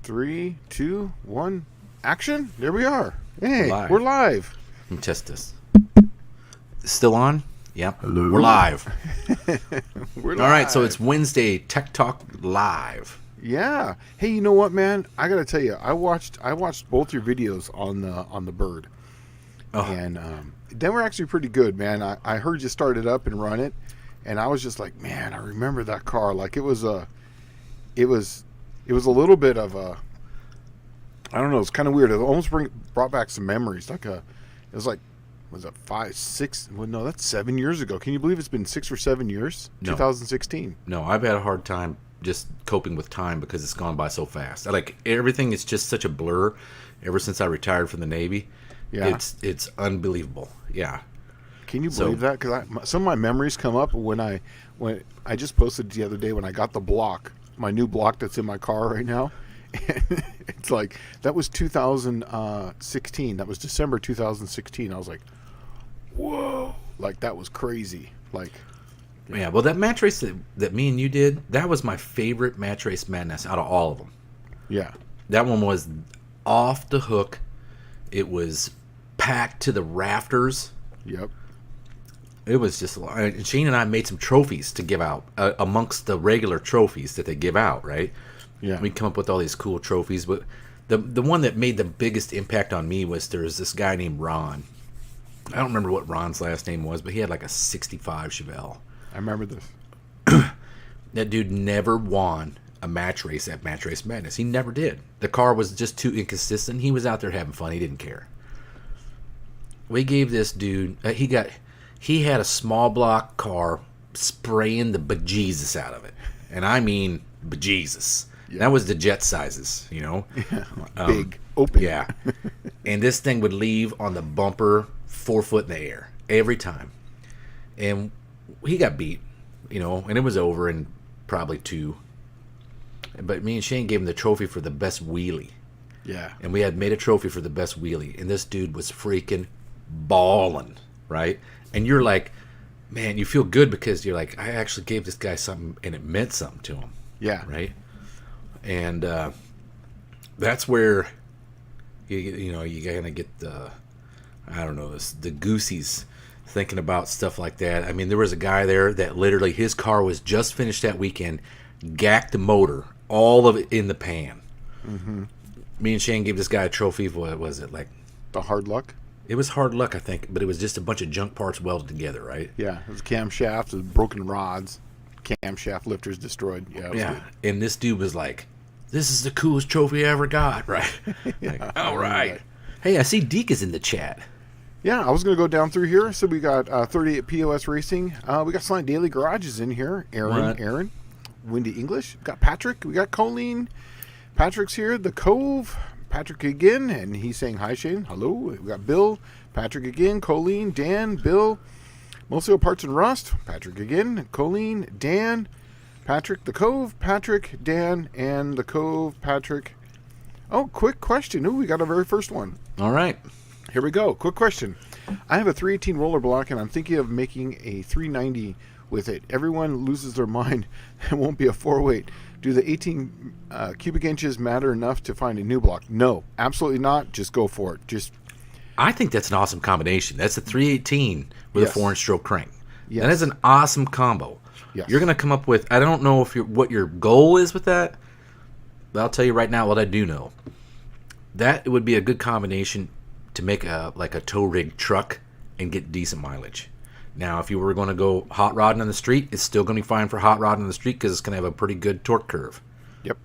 3, 2, 1, action! There we are. Hey, Live. we're live. Let me test this. Still on? Yep. Hello. We're live. We're All right, so live. it's Wednesday, Tech Talk Live. Yeah. Hey, you know what, man? I gotta tell you, I watched both your videos on the Bird, and they were actually pretty good, man. I heard you start it up and run it, and I was just like, man, I remember that car. Like it was a little bit of a, I don't know, it's kind of weird. It almost brought back some memories. Was it 5, 6? Well, no, that's 7 years ago. Can you believe it's been 6 or 7 years? No. 2016. No, I've had a hard time just coping with time because it's gone by so fast. Everything is just such a blur ever since I retired from the Navy. Yeah. It's unbelievable. Yeah. Can you believe that? Because some of my memories come up when I just posted the other day when I got the block, my new block that's in my car right now. And it's like, that was 2016. That was December 2016. I was like, whoa, like that was crazy. Like, Yeah, well, that match race that me and you did, that was my favorite match race madness out of all of them. yeah, That one was off the hook. It was packed to the rafters. yep, It was just a lot. And Shane and I made some trophies to give out amongst the regular trophies that they give out, right? yeah. We come up with all these cool trophies, but the one that made the biggest impact on me was there was this guy named Ron. I don't remember what Ron's last name was, but he had like a 65 Chevelle. I remember this. That dude never won a match race at Match Race Madness. He never did. The car was just too inconsistent. He was out there having fun. He didn't care. We gave this dude, he had a small block car spraying the bejesus out of it. And I mean bejesus. Yeah. That was the jet sizes, you know? Big, open. Yeah. And this thing would leave on the bumper 4 foot in the air every time. And he got beat, you know, and it was over in probably 2. But me and Shane gave him the trophy for the best wheelie. Yeah. And we had made a trophy for the best wheelie. And this dude was freaking balling, right? And you're like, man, you feel good because you're like, I actually gave this guy something and it meant something to him. Yeah. Right? And that's where you kind of get the goosies thinking about stuff like that. I mean, there was a guy there that literally his car was just finished that weekend, gacked the motor, all of it in the pan. Mm-hmm. Me and Shane gave this guy a trophy. What was it like? The hard luck. It was hard luck, I think, but it was just a bunch of junk parts welded together, right? Yeah, it was camshaft, it was broken rods, camshaft lifters destroyed. Yeah, it was good. And this dude was like, "This is the coolest trophy I ever got," right? Yeah, like, all right. Hey, I see Deke is in the chat. Yeah, I was going to go down through here. So we got 38 POS Racing. We got Silent Daily Garages in here. Aaron, Windy English. We got Patrick. We got Colleen. Patrick's here. The Cove. Patrick again, and he's saying hi, Shane. Hello. We got Bill. Patrick again. Colleen. Dan. Bill. Mostly Parts and Rust. Patrick again. Colleen. Dan. Patrick. The Cove. Patrick. Dan. And the Cove. Patrick. Oh, quick question. Ooh, we got our very first one. All right. Here we go. Quick question. I have a 318 roller block, and I'm thinking of making a 390 with it. Everyone loses their mind. It won't be a 4-weight. Do the 18 cubic inches matter enough to find a new block? No, absolutely not. Just go for it. I think that's an awesome combination. That's a 318 with Yes. a 4-inch stroke crank. Yes. That is an awesome combo. Yes. You're going to come up with, I don't know what your goal is with that, but I'll tell you right now what I do know. That would be a good combination to make a tow rig truck and get decent mileage. Now, if you were going to go hot rodding on the street, it's still going to be fine for hot rodding on the street because it's going to have a pretty good torque curve. Yep.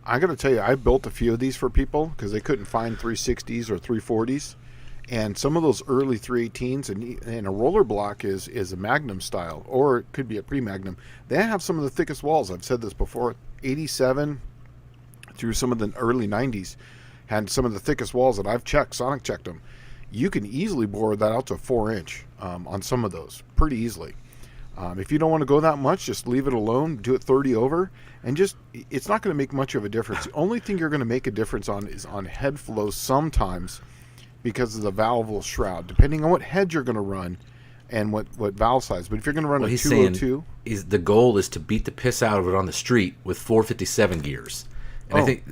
I got to tell you, I built a few of these for people because they couldn't find 360s or 340s. And some of those early 318s and a roller block is a Magnum style, or it could be a pre-Magnum. They have some of the thickest walls. I've said this before. 87 through some of the early 90s had some of the thickest walls that I've checked. Sonic checked them. You can easily bore that out to 4-inch on some of those, pretty easily. If you don't want to go that much, just leave it alone. Do it 30 over, and it's not going to make much of a difference. The only thing you're going to make a difference on is on head flow sometimes, because of the valve shroud, depending on what head you're going to run and what valve size. But if you're going to run a 202, the goal is to beat the piss out of it on the street with 457 gears. And I think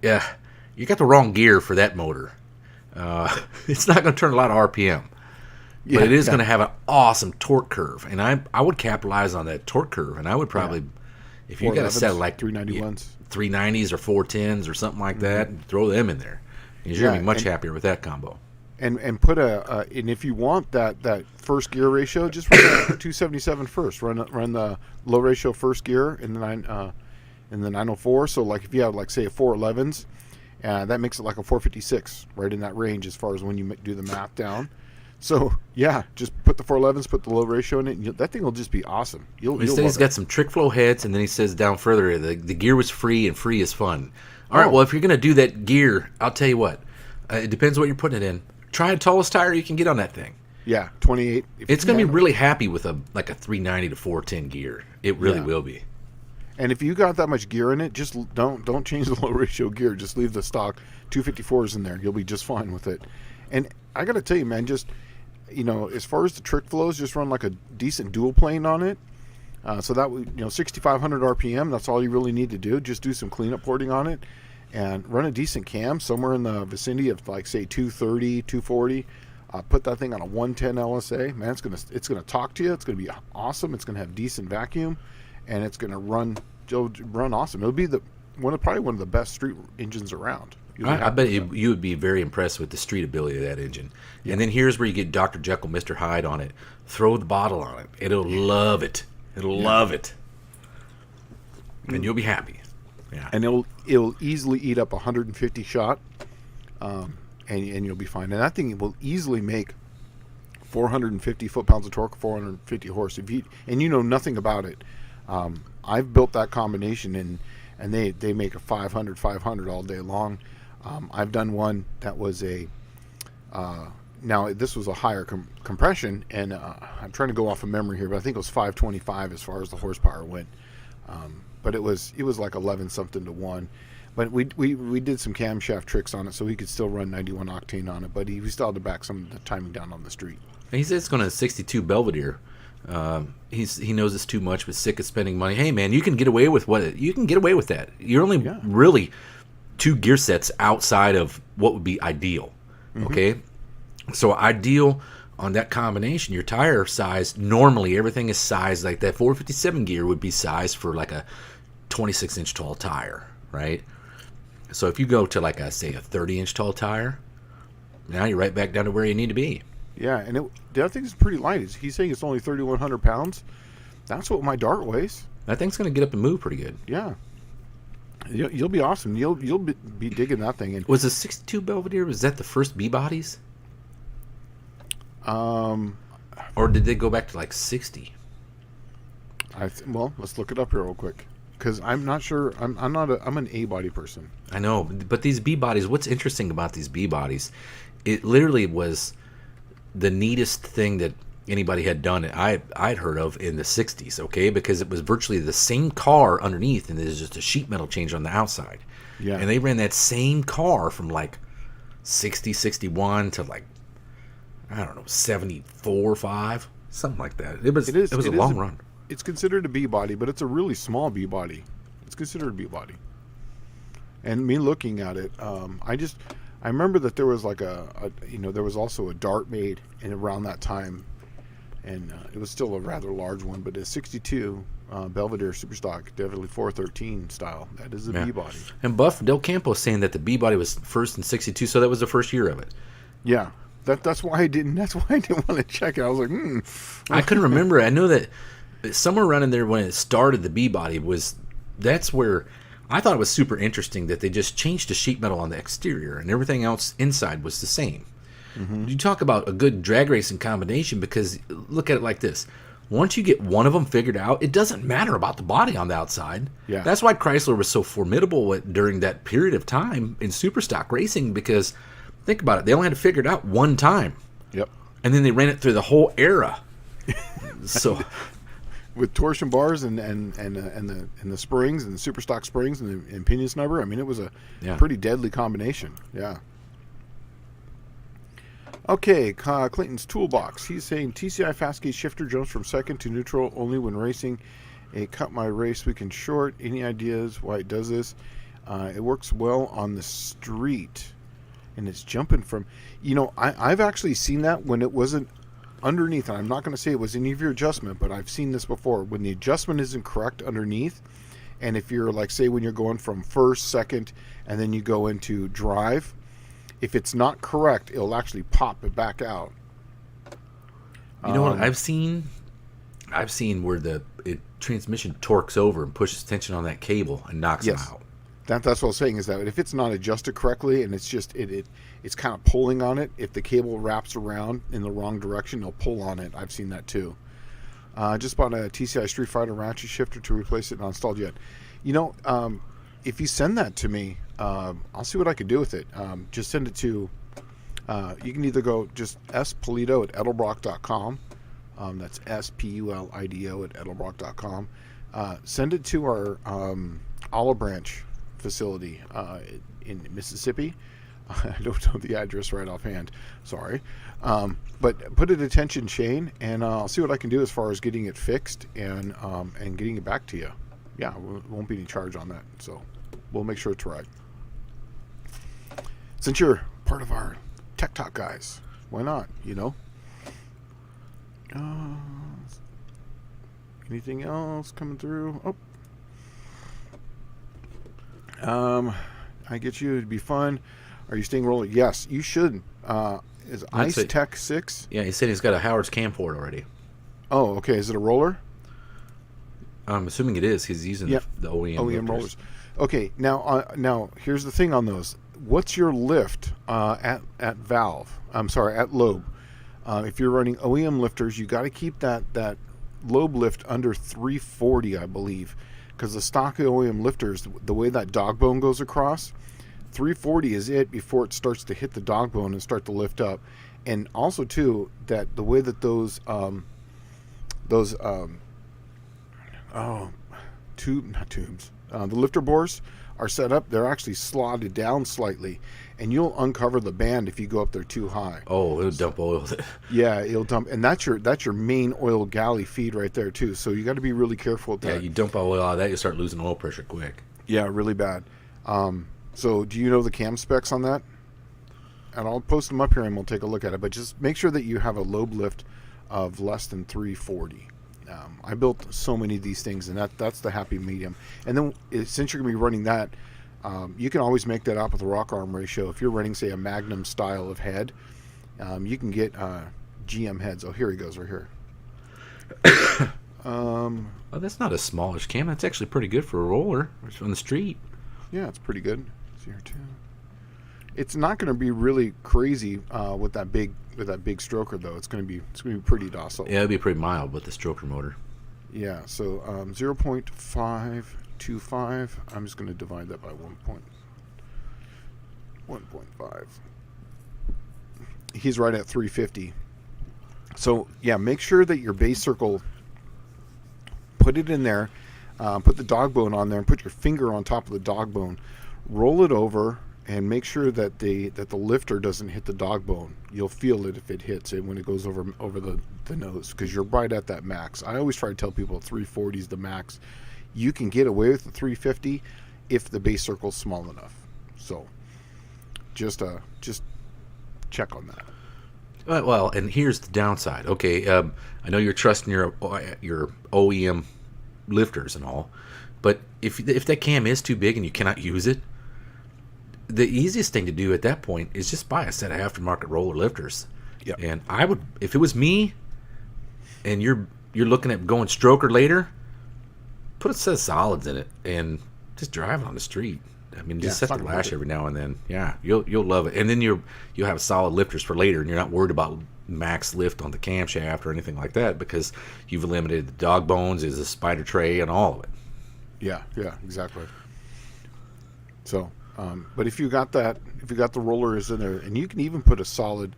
yeah, you got the wrong gear for that motor. It's not going to turn a lot of RPM, but it is going to have an awesome torque curve, and I would capitalize on that torque curve, and I would probably, if you got a set of like 391s, 390s or 410s or something like that, throw them in there. You're going to be much happier with that combo. And put and if you want that first gear ratio, just run a 277 first. Run the low ratio first gear in the 904. So like if you have like say a 411s, that makes it like a 456, right in that range as far as when you do the math down. So yeah, just put the 411s, put the low ratio in it, and that thing will just be awesome. He says he's got some trick flow heads, and then he says down further the gear was free, and free is fun. All right, well if you're gonna do that gear, I'll tell you what, it depends what you're putting it in. Try the tallest tire you can get on that thing. Yeah, 28. It's going to be really happy with a 390 to 410 gear. It really will be. And if you got that much gear in it, just don't change the low ratio gear. Just leave the stock 254s in there. You'll be just fine with it. And I got to tell you, man, just as far as the trick flows, just run like a decent dual plane on it. So that 6,500 RPM. That's all you really need to do. Just do some cleanup porting on it. And run a decent cam somewhere in the vicinity of like say 230, 240. Put that thing on a 110 LSA. Man, it's gonna talk to you. It's gonna be awesome. It's gonna have decent vacuum, and it's gonna run awesome. It'll be probably one of the best street engines around. I bet you would be very impressed with the street ability of that engine. Yeah. And then here's where you get Dr. Jekyll, Mr. Hyde on it. Throw the bottle on it. It'll love it. It'll love it, and you'll be happy. Yeah. And it'll easily eat up 150 shot, and you'll be fine. And that thing will easily make 450 foot-pounds of torque, 450 horse. If you know nothing about it, I've built that combination, and they make a 500 all day long. I've done one that was now this was a higher compression, and I'm trying to go off of memory here, but I think it was 525 as far as the horsepower went. But it was like 11 something to 1. But we did some camshaft tricks on it, so he could still run 91 octane on it. But we still had to back some of the timing down on the street. And he says it's going to 62 Belvedere. He knows it's too much, but sick of spending money. Hey man, you can get away with you can get away with that. You're only really 2 gear sets outside of what would be ideal. Okay, so ideal. On that combination, your tire size, normally everything is sized like that. 457 gear would be sized for like a 26-inch tall tire, right? So if you go to like say a 30-inch tall tire, now you're right back down to where you need to be. Yeah, and the other thing is pretty light. He's saying it's only 3,100 pounds. That's what my Dart weighs. That thing's going to get up and move pretty good. Yeah. You'll be awesome. You'll be digging that thing. And was the 62 Belvedere, was that the first B-bodies? Or did they go back to like 60? Well, let's look it up here real quick, because I'm not sure. I'm an A body person. I know, but these B bodies. What's interesting about these B bodies? It literally was the neatest thing that anybody had done. I'd heard of in the 60s. Okay, because it was virtually the same car underneath, and there's just a sheet metal change on the outside. Yeah, and they ran that same car from like 60, 61 to like, I don't know, 74, 5, something like that. It was a long run. It's considered a B body, but it's a really small B body. It's considered a B body. And me looking at it, I remember that there was like there was also a Dart made in around that time, and it was still a rather large one, but a 62 Belvedere Superstock, definitely 413 style. That is a B body. And Buff Del Campo saying that the B body was first in 62, so that was the first year of it. Yeah. That's why I didn't want to check it. I was like, I couldn't remember. I know that somewhere around in there when it started, the B body that's where I thought it was super interesting that they just changed the sheet metal on the exterior and everything else inside was the same. You talk about a good drag racing combination, because look at it like this. Once you get one of them figured out, it doesn't matter about the body on the outside. Yeah. That's why Chrysler was so formidable during that period of time in superstock racing, because think about it. They only had to figure it out one time. Yep. And then they ran it through the whole era. So, with torsion bars and the springs and the super stock springs and pinion snubber, I mean, it was a pretty deadly combination. Yeah. Okay, Clayton's toolbox. He's saying TCI fastgate shifter jumps from second to neutral only when racing. A cut my race weekend short. Any ideas why it does this? It works well on the street, and it's jumping from. I've actually seen that when it wasn't underneath. And I'm not going to say it was any of your adjustment, but I've seen this before when the adjustment isn't correct underneath. And if you're like, say, when you're going from first, second, and then you go into drive, if it's not correct, it'll actually pop it back out. You know what I've seen? I've seen where the transmission torques over and pushes tension on that cable and knocks them out. That's what I was saying, is that if it's not adjusted correctly and it's just it's kind of pulling on it, if the cable wraps around in the wrong direction, it'll pull on it. I've seen that too. I just bought a TCI Street Fighter ratchet shifter to replace it, not installed yet. If you send that to me, I'll see what I can do with it. Just send it to, you can either go just spolido at edelbrock.com. That's SPULIDO at edelbrock.com. Send it to our Olive Branch facility in Mississippi. I don't know the address right offhand. Sorry. But put it at attention chain, and I'll see what I can do as far as getting it fixed and getting it back to you. Yeah, won't be any charge on that. So we'll make sure it's right. Since you're part of our Tech Talk guys, why not, anything else coming through? I get you. It'd be fun. Are you staying rolling? Yes, you should. Is Ice Tech 6? Yeah, he said he's got a Howard's camcorder already. Oh, okay. Is it a roller? I'm assuming it is. He's using the OEM rollers. Okay, now here's the thing on those. What's your lift at valve? I'm sorry, at lobe. If you're running OEM lifters, you got to keep that lobe lift under 340, I believe, because the stock OEM lifters, the way that dog bone goes across, 340 is it before it starts to hit the dog bone and start to lift up. And also too, that the way that the lifter bores are set up, they're actually slotted down slightly, and you'll uncover the band if you go up there too high. Oh, it'll dump oil. Yeah, it'll dump, and that's your main oil galley feed right there too. So you got to be really careful with that. Yeah, you dump oil out of that, you start losing oil pressure quick. Yeah, really bad. So do you know the cam specs on that? And I'll post them up here and we'll take a look at it. But just make sure that you have a lobe lift of less than 340. I built so many of these things, and that's the happy medium. And then since you're going to be running that, you can always make that up with a rock arm ratio. If you're running, say, a Magnum style of head, you can get GM heads. Oh, here he goes right here. Oh, that's not a smallish cam. That's actually pretty good for a roller. It's on the street. Yeah, it's pretty good. It's here too. It's not going to be really crazy with that big stroker though. It's going to be pretty docile. Yeah, it'll be pretty mild with the stroker motor. Yeah. So 0.525. I'm just going to divide that by 1.5. He's right at 350. So yeah, make sure that your base circle. Put it in there. Put the dog bone on there and put your finger on top of the dog bone. Roll it over. And make sure that the lifter doesn't hit the dog bone. You'll feel it if it hits it when it goes over the nose, because you're right at that max. I always try to tell people 340 is the max. You can get away with the 350 if the base circle's small enough. So just check on that. Well, and here's the downside. Okay, I know you're trusting your OEM lifters and all, but if that cam is too big and you cannot use it, the easiest thing to do at that point is just buy a set of aftermarket roller lifters. Yep. And I would, if it was me, and you're looking at going stroker later, put a set of solids in it and just drive it on the street. I mean, just set the lash every now and then. Yeah, you'll love it. And then you'll have solid lifters for later, and you're not worried about max lift on the camshaft or anything like that, because you've eliminated the dog bones, is a spider tray, and all of it. Yeah, exactly. So. But if you got the rollers in there, and you can even put a solid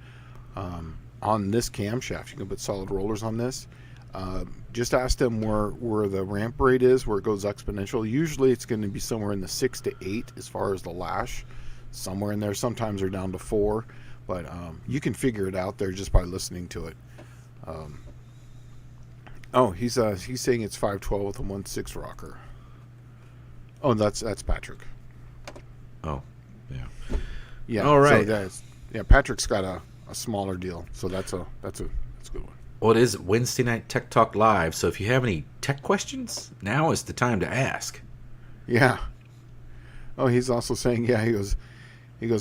on this camshaft, you can put solid rollers on this. Just ask them where the ramp rate is, where it goes exponential. Usually it's going to be somewhere in the 6 to 8 as far as the lash, somewhere in there. Sometimes they're down to 4, but you can figure it out there just by listening to it. He's saying it's 512 with a 1.6 rocker. Oh, that's Patrick. Oh, yeah. Yeah. All right. So that's, yeah, Patrick's got a smaller deal, so that's a good one. Well, it is Wednesday Night Tech Talk Live, so if you have any tech questions, now is the time to ask. Yeah. Oh, he's also saying, yeah, he goes,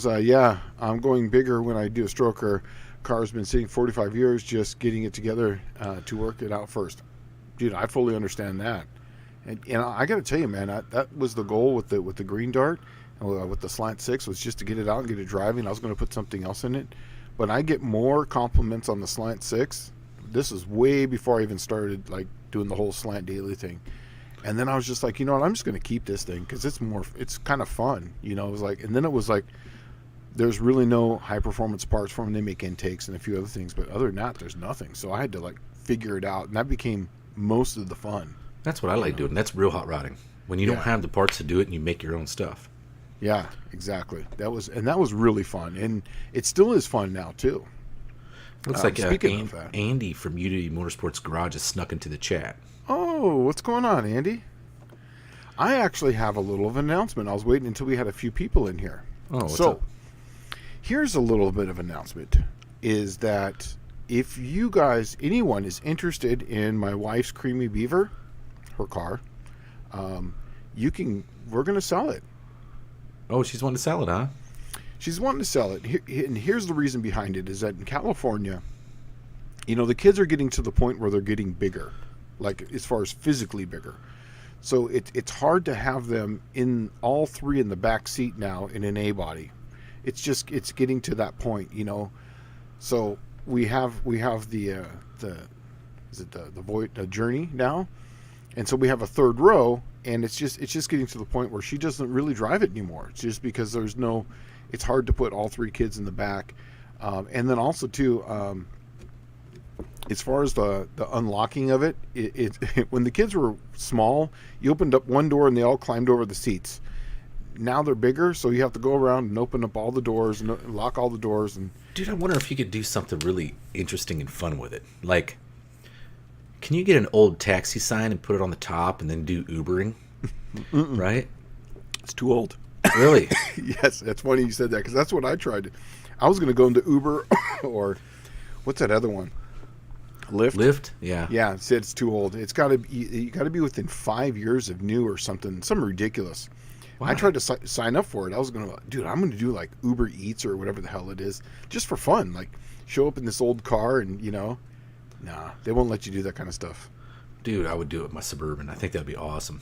yeah, I'm going bigger when I do a stroker. Car's been sitting 45 years, just getting it together to work it out first. Dude, I fully understand that. And I got to tell you, man, that was the goal with the Green Dart, with the Slant 6, was just to get it out and get it driving. I was going to put something else in it. But I get more compliments on the Slant 6. This is way before I even started like doing the whole Slant Daily thing. And then I was just like, you know what, I'm just going to keep this thing because it's kind of fun. You know, it was like, and then it was like, there's really no high performance parts for them. They make intakes and a few other things, but other than that, there's nothing. So I had to like figure it out, and that became most of the fun. That's what I like doing. That's real hot rodding. When you don't have the parts to do it and you make your own stuff. Yeah, exactly. That was really fun, and it still is fun now too. Looks like speaking of that, Andy from Unity Motorsports Garage has snuck into the chat. Oh, what's going on, Andy? I actually have a little of an announcement. I was waiting until we had a few people in here. Oh, what's up? Here's a little bit of announcement, is that if you guys, anyone is interested in my wife's Creamy Beaver, her car, we're going to sell it. Oh, she's wanting to sell it, huh? She's wanting to sell it. And here's the reason behind it, is that in California, you know, the kids are getting to the point where they're getting bigger, like as far as physically bigger. So it's hard to have them in all three in the back seat now in an A body. It's getting to that point, you know. So we have the Journey now, and so we have a third row, and it's just getting to the point where she doesn't really drive it anymore. It's just because it's hard to put all three kids in the back, and then also too, as far as the unlocking of it, when the kids were small, you opened up one door and they all climbed over the seats. Now they're bigger, so you have to go around and open up all the doors and lock all the doors. And dude, I wonder if you could do something really interesting and fun with it. Like, can you get an old taxi sign and put it on the top and then do Ubering? Right? It's too old. Really? Yes, that's funny you said that, because that's what I tried. I was going to go into Uber or what's that other one? Lyft? Yeah. Yeah, it said it's too old. It's got to be, you got to be within 5 years of new or something ridiculous. Wow. I tried to sign up for it. I was going to, dude, I'm going to do like Uber Eats or whatever the hell it is, just for fun. Like, show up in this old car and, you know, nah, they won't let you do that kind of stuff. Dude, I would do it with my Suburban. I think that'd be awesome.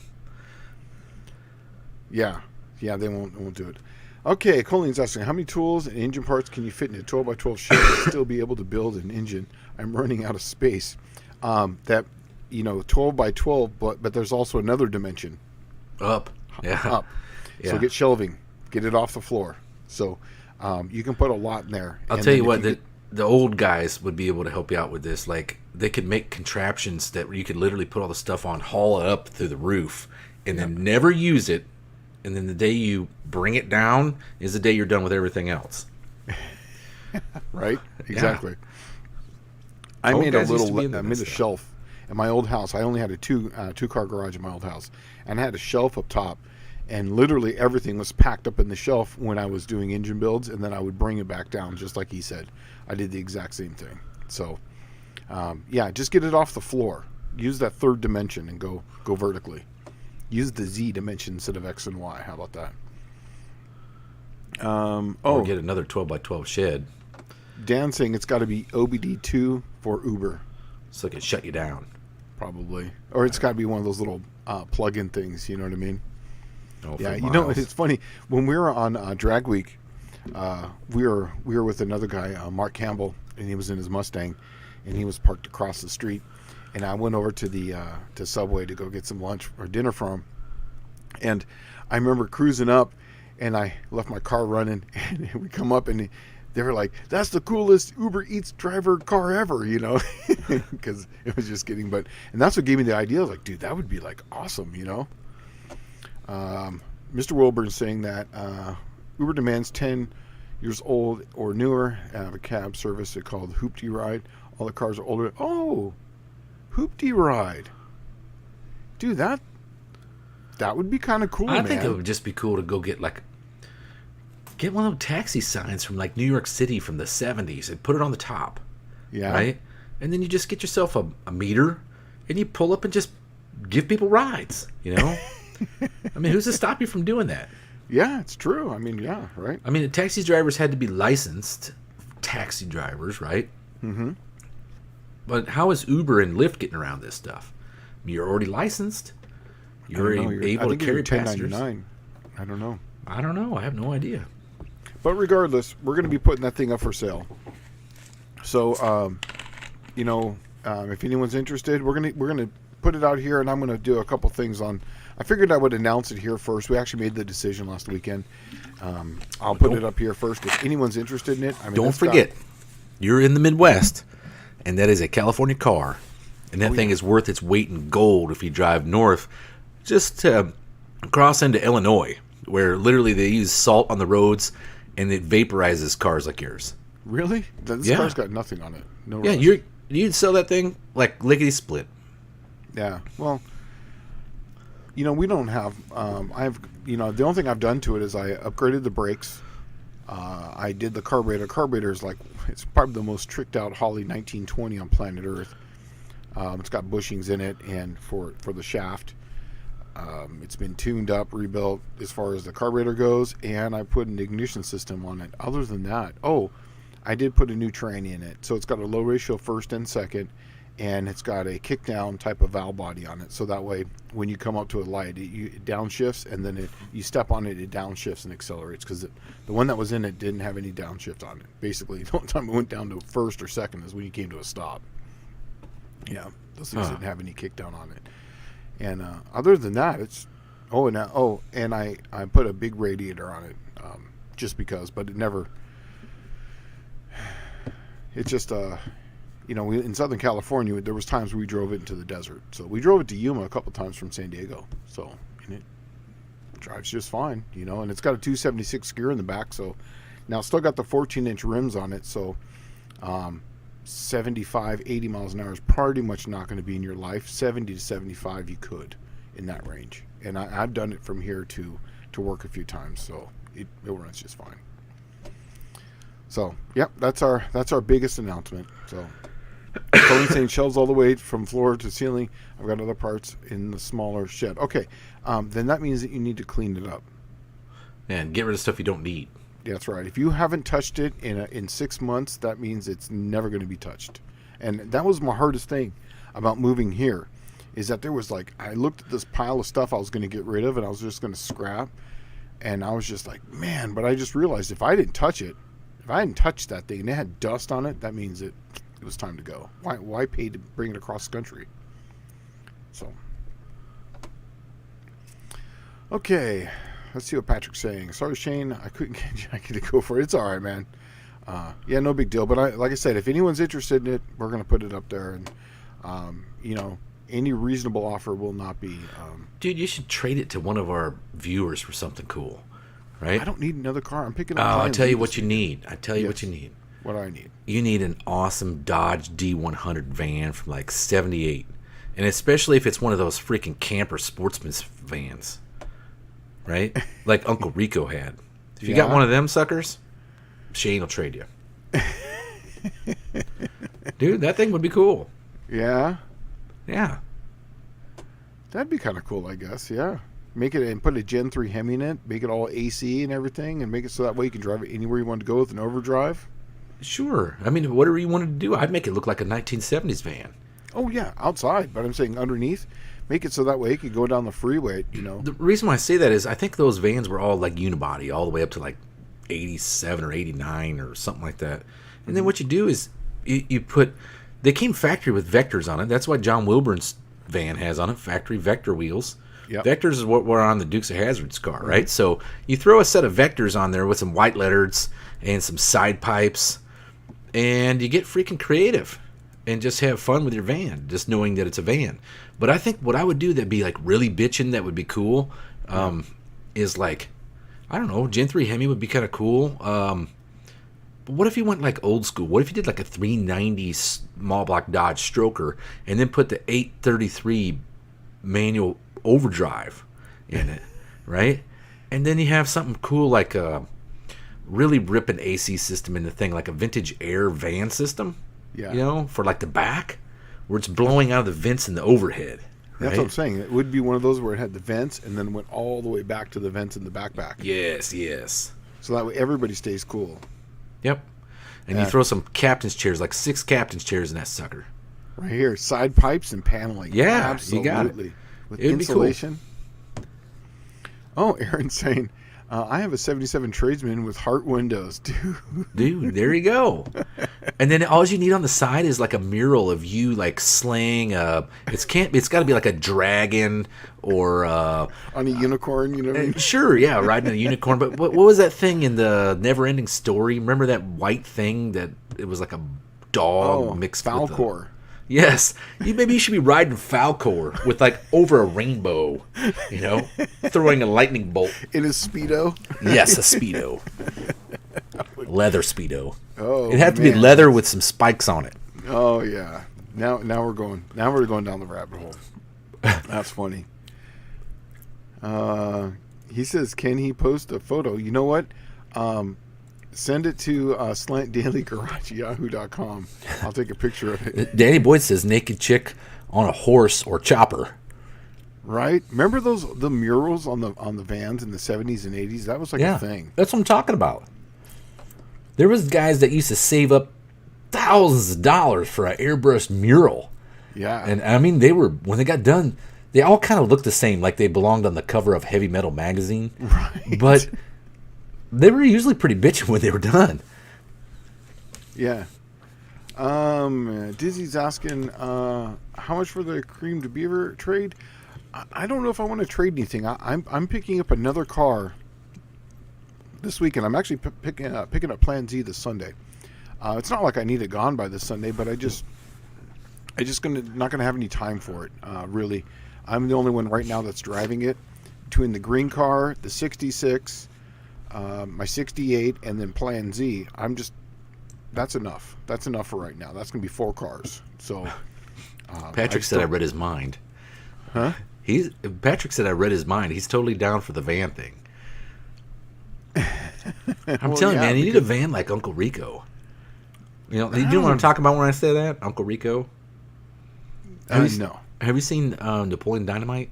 Yeah, they won't do it. Okay, Colleen's asking, how many tools and engine parts can you fit in a 12x12 shed and still be able to build an engine? I'm running out of space. That, you know, 12x12, but there's also another dimension. Up. Yeah. Up. Yeah. So get shelving. Get it off the floor. So you can put a lot in there. I'll tell you what, the old guys would be able to help you out with this. Like, they could make contraptions that you could literally put all the stuff on, haul it up through the roof, and then never use it. And then the day you bring it down is the day you're done with everything else. Right? Exactly. Yeah. I made a shelf in my old house. I only had a two-car garage in my old house, and I had a shelf up top, and literally everything was packed up in the shelf when I was doing engine builds, and then I would bring it back down, just like he said. I did the exact same thing. So, just get it off the floor. Use that third dimension and go vertically. Use the Z dimension instead of X and Y. How about that? Or get another 12x12 shed. Dan's saying it's got to be OBD2 for Uber. So it can shut you down. Probably. Or it's got to be one of those little plug-in things, you know what I mean? Oh, yeah, you know, it's funny. When we were on Drag Week, we were with another guy, Mark Campbell, and he was in his Mustang, and he was parked across the street. And I went over to the to Subway to go get some lunch or dinner from him. And I remember cruising up, and I left my car running, and we come up, and they were like, "That's the coolest Uber Eats driver car ever," you know, because it was just getting. And that's what gave me the idea. I was like, dude, that would be like awesome, you know. Mr. Wilburn's saying that Uber demands 10 years old or newer. Have a cab service called Hoopty Ride. All the cars are older. Oh. Hoopty Ride, dude, that would be kind of cool. I think it would just be cool to go get like Get one of those taxi signs from like New York City from the 70s and put it on the top. Yeah. Right? And then you just get yourself a meter and you pull up and just give people rides, you know? I mean, who's to stop you from doing that? Yeah, it's true. I mean, yeah, right. I mean, the taxi drivers had to be licensed taxi drivers, right? Mm-hmm. But how is Uber and Lyft getting around this stuff? I mean, you're already licensed. You're able to carry passengers. I don't know. I don't know. I have no idea. But regardless, we're going to be putting that thing up for sale. So, if anyone's interested, we're gonna put it out here, and I'm gonna do a couple things on. I figured I would announce it here first. We actually made the decision last weekend. I'll put it up here first. If anyone's interested in it, don't forget, you're in the Midwest, and that is a California car, and that thing is worth its weight in gold if you drive north, just to cross into Illinois, where literally they use salt on the roads, and it vaporizes cars like yours. Really? This car's got nothing on it. No. Yeah, you'd sell that thing like lickety split. Yeah. Well, we don't have. The only thing I've done to it is I upgraded the brakes. I did the carburetor. Carburetor is it's probably the most tricked out Holley 1920 on planet Earth. It's got bushings in it, and for the shaft, it's been tuned up, rebuilt as far as the carburetor goes, and I put an ignition system on it. Other than that, I did put a new tranny in it, so it's got a low ratio first and second, and it's got a kick down type of valve body on it, so that way when you come up to a light, it downshifts, and then you step on it, it downshifts and accelerates, because the one that was in it didn't have any downshift on it. Basically, the only time it went down to first or second is when you came to a stop. Yeah, those things didn't have any kick down on it. And other than that, it's and I put a big radiator on it, just because, but it never. It's just in Southern California, there was times we drove it into the desert. So we drove it to Yuma a couple times from San Diego. So, and it drives just fine, and it's got a 276 gear in the back. So now it's still got the 14-inch rims on it. So 75, 80 miles an hour is pretty much not going to be in your life. 70 to 75 you could in that range. And I've done it from here to work a few times. So it runs just fine. So, yep, that's our biggest announcement. So, Colin's saying shelves all the way from floor to ceiling. I've got other parts in the smaller shed. Okay, then that means that you need to clean it up. And get rid of stuff you don't need. That's right. If you haven't touched it in 6 months, that means it's never going to be touched. And that was my hardest thing about moving here, is that there was I looked at this pile of stuff I was going to get rid of, and I was just going to scrap. And I was just like, man, but I just realized if I didn't touch it, if I hadn't touched that thing and it had dust on it, that means it was time to go. Why pay to bring it across the country? So, okay, let's see what Patrick's saying. Sorry, Shane, I couldn't get Jackie to go for it. It's all right, man. Yeah, no big deal. But like I said, if anyone's interested in it, we're going to put it up there. And, any reasonable offer will not be... Dude, you should trade it to one of our viewers for something cool. Right? I don't need another car. I'm picking up. I'll tell you what you need. What you need. What do I need? You need an awesome Dodge D100 van from 78. And especially if it's one of those freaking camper sportsman's vans. Right? Like Uncle Rico had. If you got one of them suckers, Shane will trade you. Dude, that thing would be cool. Yeah? Yeah. That'd be kind of cool, I guess. Yeah. Make it and put a Gen 3 Hemi in it. Make it all AC and everything, and make it so that way you can drive it anywhere you want to go with an overdrive. Sure. I mean, whatever you wanted to do, I'd make it look like a 1970s van. Oh yeah, outside. But I'm saying underneath, make it so that way it could go down the freeway. The reason why I say that is I think those vans were all unibody, all the way up to 87 or 89 or something like that. And then what you do is you put. They came factory with vectors on it. That's why John Wilburn's van has on it factory vector wheels. Yep. Vectors is what were on the Dukes of Hazzard's car, right? So you throw a set of vectors on there with some white letters and some side pipes, and you get freaking creative and just have fun with your van, just knowing that it's a van. But I think what I would do that'd be really bitchin', that would be cool, is I don't know, Gen 3 Hemi would be kind of cool. But what if you went old school? What if you did a 390 small block Dodge Stroker and then put the 833 manual overdrive in it, right? And then you have something cool like really rip an AC system in the thing, like a vintage air van system. Yeah. For like the back, where it's blowing out of the vents in the overhead. Right? That's what I'm saying. It would be one of those where it had the vents and then went all the way back to the vents in the backpack. Yes. So that way everybody stays cool. Yep. And you throw some captain's chairs, like 6 captain's chairs in that sucker. Right here, side pipes and paneling. Yeah, absolutely. you got it. With It'd be insulation. Cool. Oh, Aaron's saying, I have a 77 Tradesman with heart windows, Dude, there you go. And then all you need on the side is like a mural of you like slaying it's got to be like a dragon or on a unicorn, you know what I mean? Sure, yeah, riding a unicorn. But what was that thing in the Never-Ending Story? Remember that white thing that it was like a dog mixed with Falcor. Yes, maybe you should be riding Falcor with like over a rainbow, throwing a lightning bolt In his Speedo? Yes, a Speedo. Leather Speedo. Oh, It'd have to be leather with some spikes on it. Oh yeah. Now we're going down the rabbit hole. That's funny. He says, can he post a photo? You know what? Send it to slantdailygarage@yahoo.com. I'll take a picture of it. Danny Boyd says naked chick on a horse or chopper. Right? Remember the murals on the vans in the 70s and 80s? That was like a thing. That's what I'm talking about. There was guys that used to save up thousands of dollars for an airbrushed mural. Yeah. And I mean, when they got done, they all kind of looked the same, like they belonged on the cover of Heavy Metal magazine. Right. But they were usually pretty bitchin' when they were done. Yeah. Dizzy's asking, how much for the creamed beaver trade? I don't know if I want to trade anything. I'm picking up another car this weekend. I'm actually picking up Plan Z this Sunday. It's not like I need it gone by this Sunday, but I just not gonna have any time for it. Really, I'm the only one right now that's driving it. Between the green car, the 66, my 68, and then Plan Z, that's enough. That's enough for right now. That's gonna be 4 cars. So Patrick said I read his mind. Huh? Patrick said I read his mind. He's totally down for the van thing. I'm telling you, man, you need a van like Uncle Rico. You know what I'm talking about when I say that? Uncle Rico? No. Have you seen Napoleon Dynamite?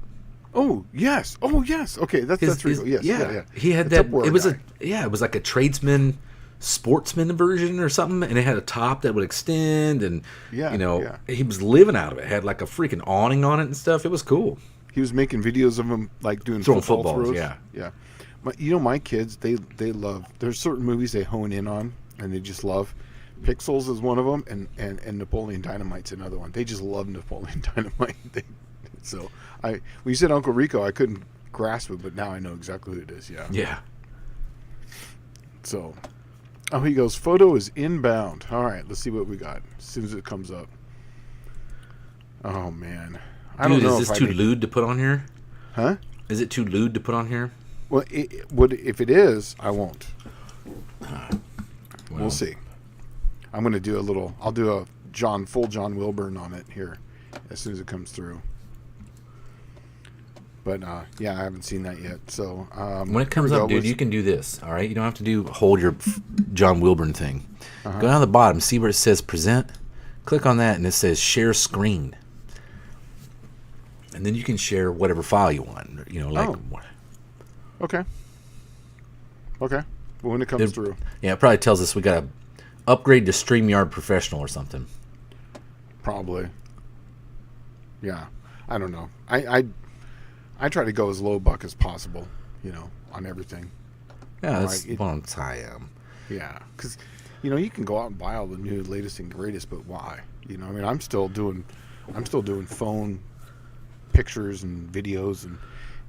Oh, yes. Okay, that's Rico. Yes. Yeah. He had that. It was it was like a tradesman sportsman version or something, and it had a top that would extend, and he was living out of it. Had like a freaking awning on it and stuff. It was cool. He was making videos of him like doing throwing football footballs. throws. Yeah. My kids, they love. There's certain movies they hone in on and they just love. Pixels is one of them, and Napoleon Dynamite's another one. They just love Napoleon Dynamite. So when you said Uncle Rico, I couldn't grasp it, but now I know exactly who it is. Yeah. Yeah. So, he goes, photo is inbound. All right, let's see what we got as soon as it comes up. Oh man, I don't know. Is this too lewd to put on here? Huh? Is it too lewd to put on here? Well, if it is, I won't. We'll see. I'm going to do I'll do a full John Wilburn on it here as soon as it comes through. But, I haven't seen that yet. So, when it comes up, dude, you can do this, all right? You don't have to hold your John Wilburn thing. Go down to the bottom, see where it says present. Click on that, and it says share screen. And then you can share whatever file you want. Okay. Well, when it comes through. Yeah, it probably tells us we got to upgrade to StreamYard Professional or something. Probably. Yeah. I don't know. I try to go as low buck as possible, on everything. Yeah, that's what I am. Yeah, because, you can go out and buy all the new latest and greatest, but why? I'm still doing phone pictures and videos, and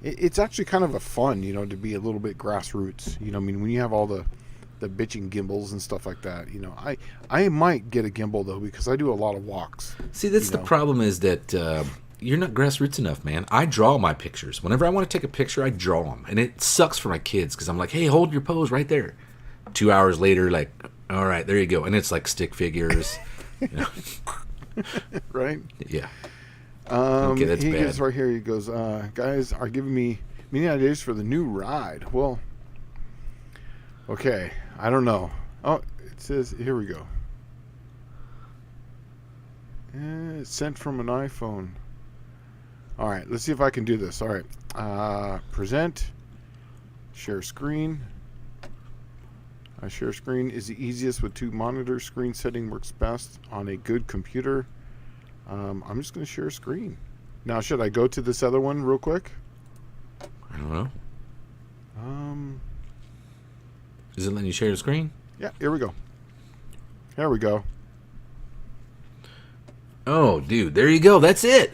it's actually kind of a fun, to be a little bit grassroots. When you have all the bitching gimbals and stuff like that, I might get a gimbal though, because I do a lot of walks. See, that's the problem is that you're not grassroots enough, man. I draw my pictures. Whenever I want to take a picture, I draw them, and it sucks for my kids because I'm like, hey, hold your pose right there. 2 hours later, like, all right, there you go, and it's like stick figures. Right? Yeah. Okay, that's bad. Gets right here. He goes, guys are giving me many ideas for the new ride. Well, okay. I don't know. Oh, it says, here we go. It's sent from an iPhone. All right, let's see if I can do this. All right. Present. Share screen. Share screen is the easiest with 2 monitors. Screen setting works best on a good computer. I'm just going to share screen. Now, should I go to this other one real quick? I don't know. Um, Is it letting you share the screen? Yeah, here we go. There we go. Oh, dude, there you go. That's it.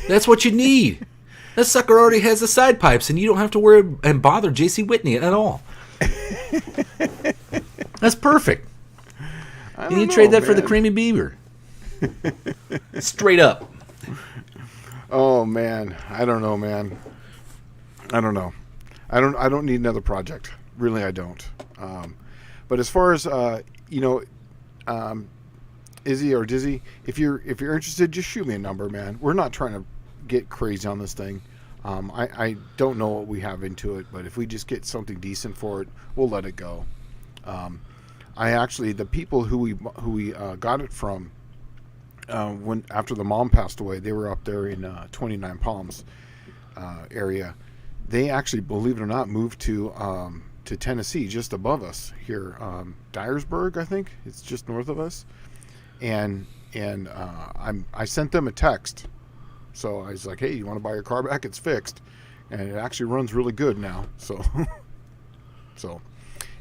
That's what you need. That sucker already has the side pipes, and you don't have to worry and bother J.C. Whitney at all. That's perfect. And you trade that for the creamy beaver. Straight up. Oh man, I don't know, man. I don't know. I don't need another project. Really, I don't. But as far as Izzy or Dizzy, if you're interested, just shoot me a number, man. We're not trying to get crazy on this thing. I don't know what we have into it, but if we just get something decent for it, we'll let it go. I actually, the people who we got it from, when after the mom passed away, they were up there in 29 Palms area. They actually, believe it or not, moved to Tennessee, just above us here, Dyersburg, I think it's just north of us. And I sent them a text. So I was like, hey, you want to buy your car back? It's fixed. And it actually runs really good now. So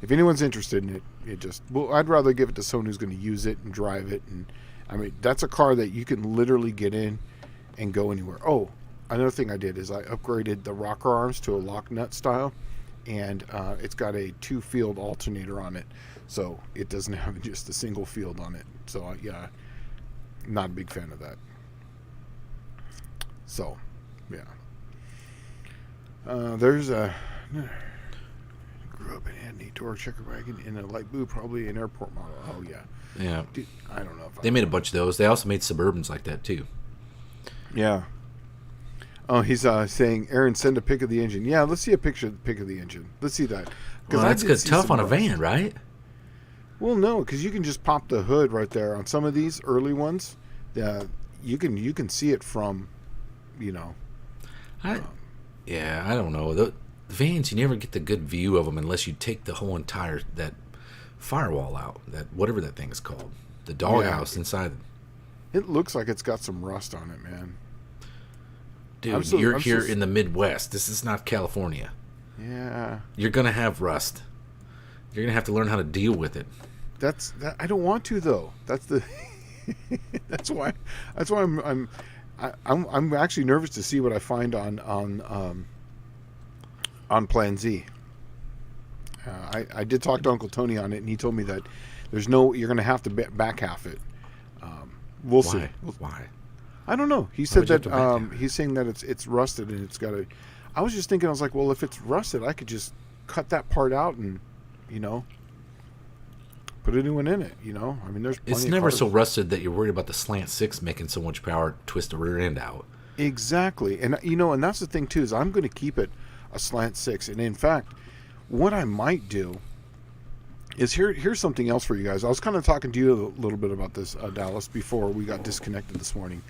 if anyone's interested in it, I'd rather give it to someone who's going to use it and drive it. And I mean, that's a car that you can literally get in and go anywhere. Oh, another thing I did is I upgraded the rocker arms to a lock nut style. And it's got a 2-field alternator on it. So it doesn't have just a single field on it. So yeah, not a big fan of that. So, yeah. There's a grew up in Andy Door checker wagon in a light blue, probably an airport model. Oh yeah. Yeah. Dude, I don't know if they made a bunch of those. They also made Suburbans like that too. Yeah. Oh, he's saying, Aaron, send a pic of the engine. Yeah, let's see a pic of the engine. Let's see that. Well, that's good. Tough on a van, right? Well, no, because you can just pop the hood right there on some of these early ones. You can see it from. I don't know. The vans, you never get the good view of them unless you take the whole entire that firewall out, that whatever that thing is called, the doghouse inside. It looks like it's got some rust on it, man. Dude, you're here in the Midwest. This is not California. Yeah. You're gonna have rust. You're gonna have to learn how to deal with it. I don't want to though. That's the. That's why I'm actually nervous to see what I find on Plan Z. I did talk to Uncle Tony on it, and he told me that you're going to have to back half it. We'll see. Why? I don't know. He said that he's saying that it's rusted and it's got a. I was just thinking, I was like, well, if it's rusted, I could just cut that part out and, put a new one in it. I mean, there's. It's never so rusted that you're worried about the slant 6 making so much power to twist the rear end out. Exactly, and and that's the thing too, is I'm going to keep it a slant 6, and in fact, what I might do is here's something else for you guys. I was kind of talking to you a little bit about this, Dallas, before we got disconnected this morning.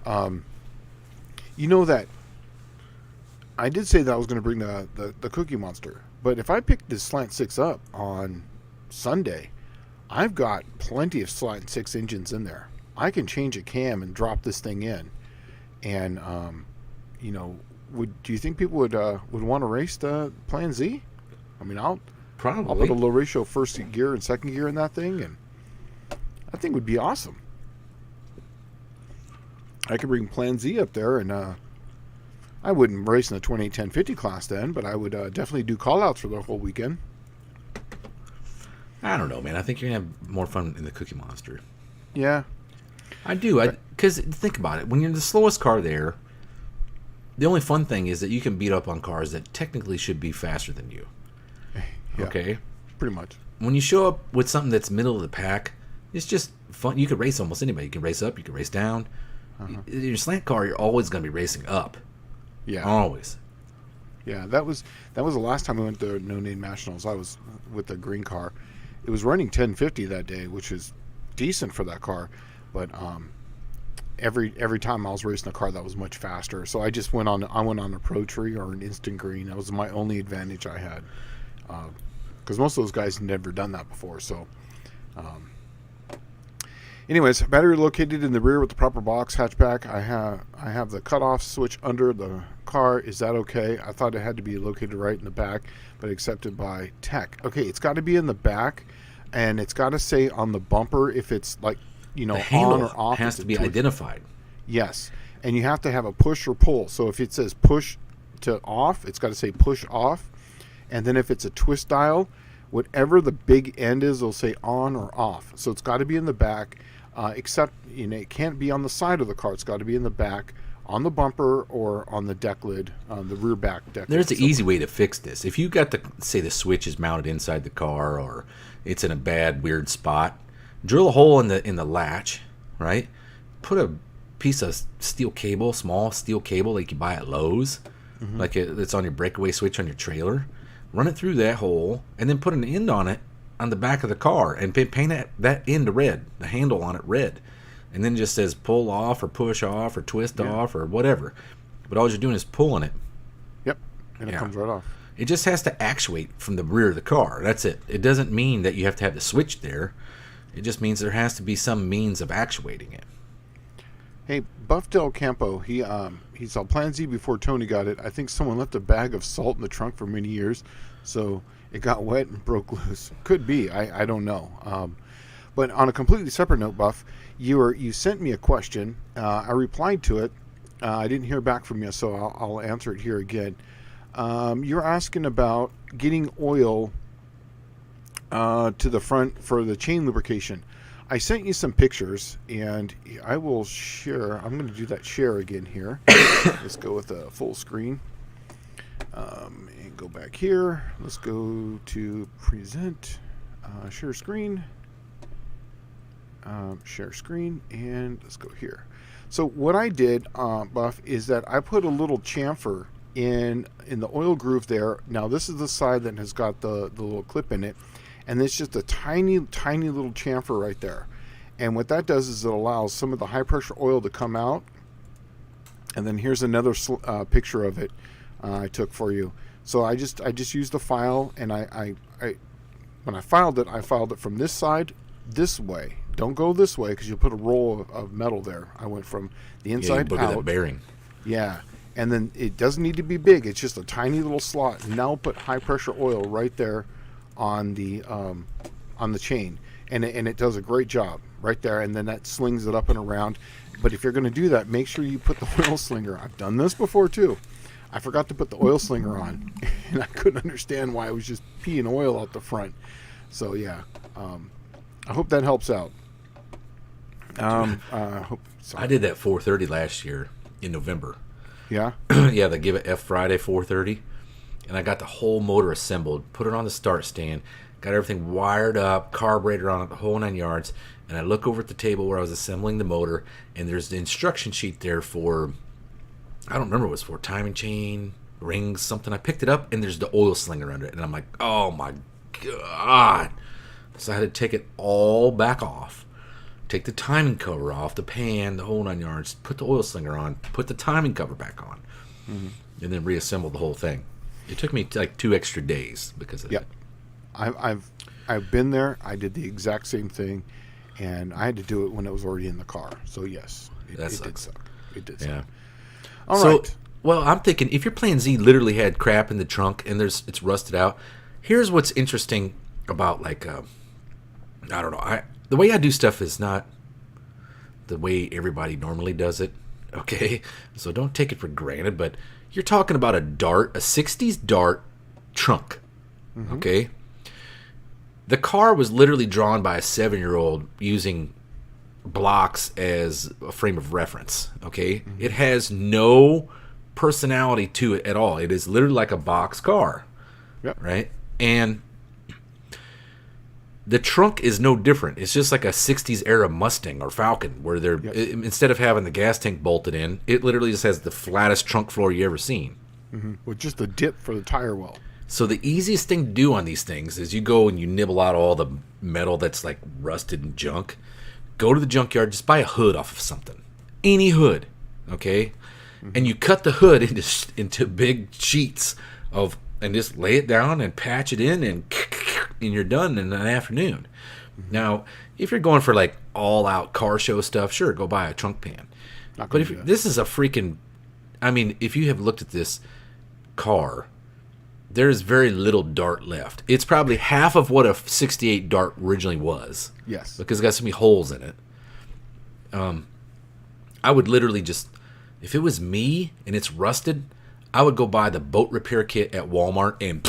That I did say that I was going to bring the Cookie Monster, but if I pick this slant 6 up on Sunday, I've got plenty of slant 6 engines in there. I can change a cam and drop this thing in, and do you think people would want to race the Plan Z? I mean, I'll put a low ratio first gear and second gear in that thing, and that thing would be awesome. I could bring Plan Z up there, and I wouldn't race in the 28-10-50 class then, but I would definitely do call-outs for the whole weekend. I don't know, man. I think you're going to have more fun in the Cookie Monster. Yeah. I do. Because think about it. When you're the slowest car there, the only fun thing is that you can beat up on cars that technically should be faster than you. Yeah, okay? Pretty much. When you show up with something that's middle of the pack, it's just fun. You can race almost anybody. You can race up. You can race down. Your slant car, you're always going to be racing up. Yeah. Always. Yeah, that was the last time I went to No Name Nationals. I was with the green car. It was running 1050 that day, which is decent for that car, but every time I was racing a car that was much faster. So I went on a Pro Tree or an instant green. That was my only advantage I had, because most of those guys had never done that before. So anyways, battery located in the rear with the proper box hatchback. I have the cutoff switch under the car. Is that okay? I thought it had to be located right in the back, but accepted by tech. Okay, it's got to be in the back, and it's got to say on the bumper if it's like, you know, The handle on or off. has to be identified. Yes, and you have to have a push or pull. So if it says push to off, it's got to say push off, and then if it's a twist dial, whatever the big end is, it'll say on or off. So it's got to be in the back, except, you know, it can't be on the side of the car. It's got to be in the back, on the bumper or on the deck lid, the rear back deck. There's an easy way to fix this. If you got the switch is mounted inside the car, or it's in a bad weird spot, drill a hole in the latch, right? Put a piece of steel cable, small steel cable like you buy at Lowe's, like it's on your breakaway switch on your trailer. Run it through that hole, and then put an end on it on the back of the car, and paint that end red, the handle on it red, and then just says pull off or push off or twist off or whatever. But all you're doing is pulling it. Yep, and it comes right off. It just has to actuate from the rear of the car. That's it. It doesn't mean that you have to have the switch there. It just means there has to be some means of actuating it. Hey, Buff Del Campo, he saw Plan Z before Tony got it. I think someone left a bag of salt in the trunk for many years, so it got wet and broke loose. Could be. I don't know. But on a completely separate note, Buff, you sent me a question. I replied to it. I didn't hear back from you, so I'll answer it here again. You're asking about getting oil to the front for the chain lubrication. I sent you some pictures, and I will share. I'm going to do that share again here. Let's go with a full screen. And go back here. Let's go to present, share screen, and let's go here. So what I did, Buff, is that I put a little chamfer in the oil groove there. Now this is the side that has got the little clip in it, and it's just a tiny little chamfer right there. And what that does is it allows some of the high pressure oil to come out. And then here's another picture of it I took for you. So I just used the file, and I when I filed it from this side this way. Don't go this way because you'll put a roll of metal there. I went from the inside out. That bearing. Yeah, and then it doesn't need to be big. It's just a tiny little slot. Now put high pressure oil right there on the chain, and it does a great job right there. And then that slings it up and around. But if you're going to do that, make sure you put the oil slinger. I've done this before too. I forgot to put the oil slinger on, and I couldn't understand why it was just peeing oil out the front. So yeah, I hope that helps out. I did that 430 last year in November. Yeah. Yeah, they give it F Friday 430, and I got the whole motor assembled, put it on the start stand, got everything wired up, carburetor on it, the whole 9 yards. And I look over at the table where I was assembling the motor, and there's the instruction sheet there for, I don't remember what it was for, timing chain, rings, something. I picked it up, and there's the oil slinger under it, and I'm like, oh my God. So I had to take it all back off, take the timing cover off, the pan, the whole 9 yards, put the oil slinger on, put the timing cover back on, and then reassemble the whole thing. It took me like 2 extra days because of that. I've been there. I did the exact same thing, and I had to do it when it was already in the car. So yes, it did suck. It did suck. Yeah. All right. Well, I'm thinking if your Plan Z literally had crap in the trunk and it's rusted out, here's what's interesting about like I don't know. The way I do stuff is not the way everybody normally does it. Okay, so don't take it for granted. But you're talking about a 60s Dart trunk. Mm-hmm. Okay. The car was literally drawn by a 7-year-old using blocks as a frame of reference. Okay, mm-hmm. It has no personality to it at all. It is literally like a box car. Yep. Right, and the trunk is no different. It's just like a 60s era Mustang or Falcon where instead of having the gas tank bolted in, it literally just has the flattest trunk floor you ever seen. with just a dip for the tire well. So the easiest thing to do on these things is you go and you nibble out all the metal that's like rusted and junk. Go to the junkyard, just buy a hood off of something, any hood, okay, and you cut the hood into big sheets and just lay it down and patch it in, and you're done in an afternoon. Now, if you're going for like all out car show stuff, sure, go buy a trunk pan. But if this is a freaking, I mean, if you have looked at this car, there's very little Dart left. It's probably half of what a 68 Dart originally was. Yes. Because it's got so many holes in it. I would literally just, if it was me and it's rusted, I would go buy the boat repair kit at Walmart and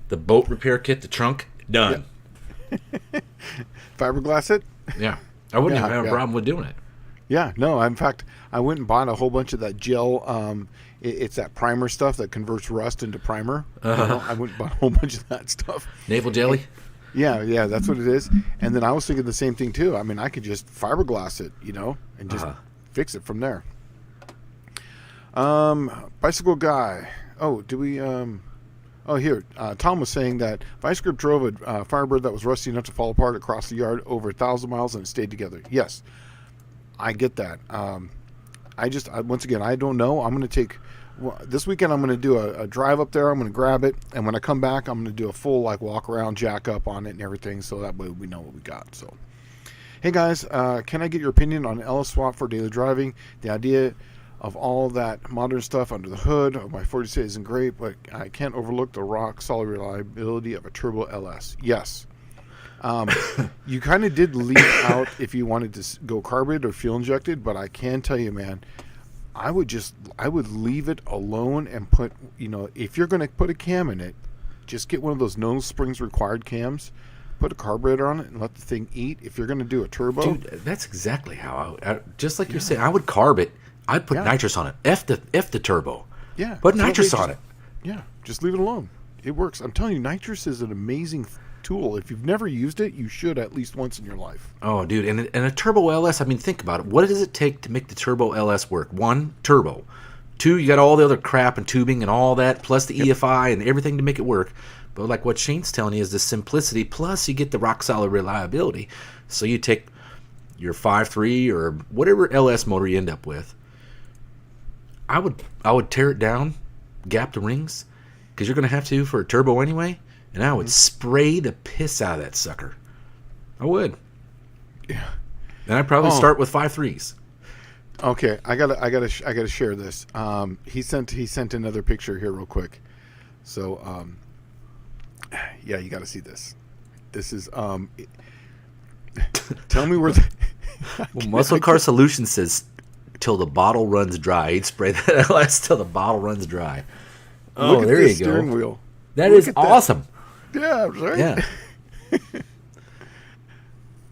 the boat repair kit, the trunk, done. Yep. Fiberglass it? Yeah. I wouldn't even have a problem with doing it. Yeah, no. In fact, I went and bought a whole bunch of that gel. It's that primer stuff that converts rust into primer. You know, I went and bought a whole bunch of that stuff. Navel jelly? Yeah, that's what it is. And then I was thinking the same thing too. I mean, I could just fiberglass it, and just fix it from there. Bicycle guy. Oh, do we? Here. Tom was saying that Vice Grip drove a Firebird that was rusty enough to fall apart across the yard over 1,000 miles and it stayed together. Yes, I get that. Once again, I don't know. I'm going to take this weekend. I'm going to do a drive up there. I'm going to grab it, and when I come back, I'm going to do a full walk around, jack up on it, and everything, so that way we know what we got. So, hey guys, can I get your opinion on LS swap for daily driving? The idea of all that modern stuff under the hood of my 46 isn't great, but I can't overlook the rock solid reliability of a turbo LS. Yes. You kind of did leave out if you wanted to go carbureted or fuel injected, but I can tell you, man, I would leave it alone and put, if you're going to put a cam in it, just get one of those no springs required cams, put a carburetor on it, and let the thing eat. If you're going to do a turbo, dude, that's exactly how just like you're saying, I would carb it. I'd put nitrous on it. F the turbo. Yeah, put nitrous on it. Yeah, just leave it alone. It works. I'm telling you, nitrous is an amazing tool. If you've never used it, you should at least once in your life. Oh, dude, and a turbo LS. I mean, think about it. What does it take to make the turbo LS work? 1, turbo. 2, you got all the other crap and tubing and all that, plus the EFI and everything to make it work. But like what Shane's telling you is the simplicity, plus you get the rock solid reliability. So you take your 5.3 or whatever LS motor you end up with. I would tear it down, gap the rings, because you're going to have to for a turbo anyway, and I would spray the piss out of that sucker. I would. Yeah. And I'd probably start with 5.3s. Okay, I gotta share this. He sent another picture here real quick. So, yeah, you got to see this. This is tell me where. Well, Muscle Car Solutions says, till the bottle runs dry. He'd spray that LS till the bottle runs dry. Oh, there you go. Steering wheel. That is awesome. Yeah, right. Yeah.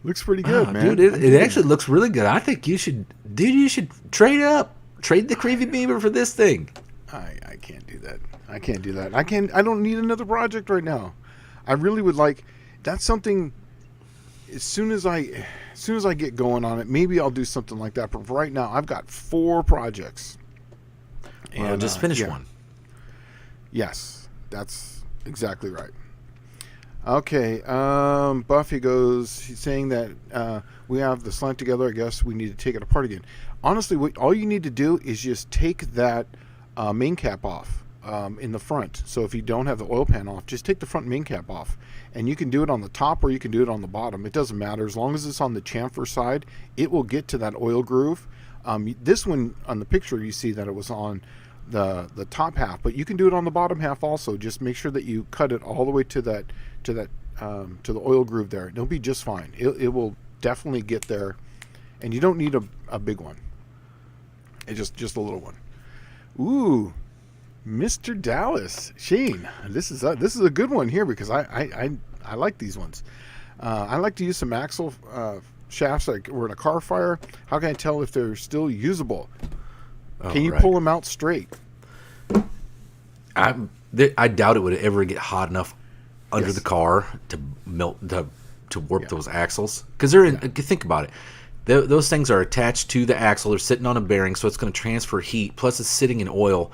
Looks pretty good, man. Dude, it actually looks really good. I think you should trade up. Trade the Creevy Beaver for this thing. I can't do that. I don't need another project right now. I really would like. That's something. As soon as I get going on it, maybe I'll do something like that. But right now, I've got 4 projects. And just finish one. Yes, that's exactly right. Okay, Buffy goes. He's saying that we have the slant together. I guess we need to take it apart again. Honestly, all you need to do is just take that main cap off in the front. So if you don't have the oil pan off, just take the front main cap off. And you can do it on the top or you can do it on the bottom. It doesn't matter. As long as it's on the chamfer side, it will get to that oil groove. This one, on the picture, you see that it was on the top half. But you can do it on the bottom half also. Just make sure that you cut it all the way to the oil groove there. It'll be just fine. It will definitely get there. And you don't need a big one. It's just a little one. Ooh, Mr. Dallas, Shane. This is a good one here because I like these ones. I like to use some axle shafts that were in a car fire. How can I tell if they're still usable? Can you pull them out straight? I doubt it would ever get hot enough under the car to melt to warp those axles because they're in. Think about it. Those things are attached to the axle. They're sitting on a bearing, so it's going to transfer heat. Plus, it's sitting in oil.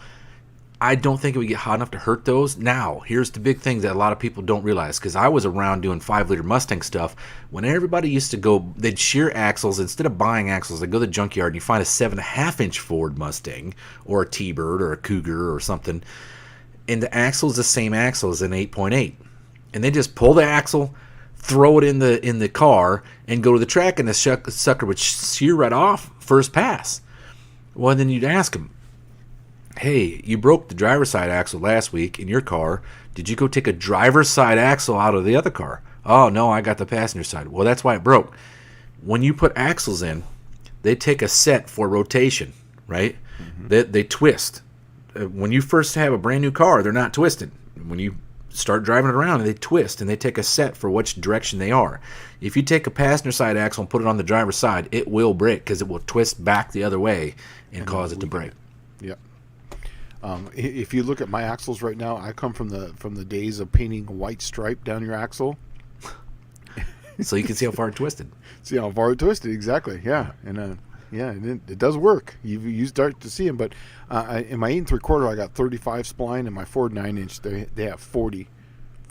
I don't think it would get hot enough to hurt those. Now, here's the big thing that a lot of people don't realize, because I was around doing 5-liter Mustang stuff. When everybody used to go, they'd shear axles. Instead of buying axles, they'd go to the junkyard and you find a 7.5-inch Ford Mustang or a T-Bird or a Cougar or something. And the axle is the same axle as an 8.8. And they just pull the axle, throw it in the car, and go to the track, and the sucker would shear right off first pass. Well, then you'd ask them, hey, you broke the driver's side axle last week in your car. Did you go take a driver's side axle out of the other car? Oh, no, I got the passenger side. Well, that's why it broke. When you put axles in, they take a set for rotation, right? Mm-hmm. They twist. When you first have a brand new car, they're not twisted. When you start driving it around, they twist, and they take a set for which direction they are. If you take a passenger side axle and put it on the driver's side, it will break because it will twist back the other way and cause it to break. Yep. If you look at my axles right now, I come from the days of painting a white stripe down your axle, so you can see how far it twisted. See how far it twisted, exactly. Yeah, and it does work. You start to see them, but in my 8 3/4, I got 35 spline, and my Ford 9-inch they have 40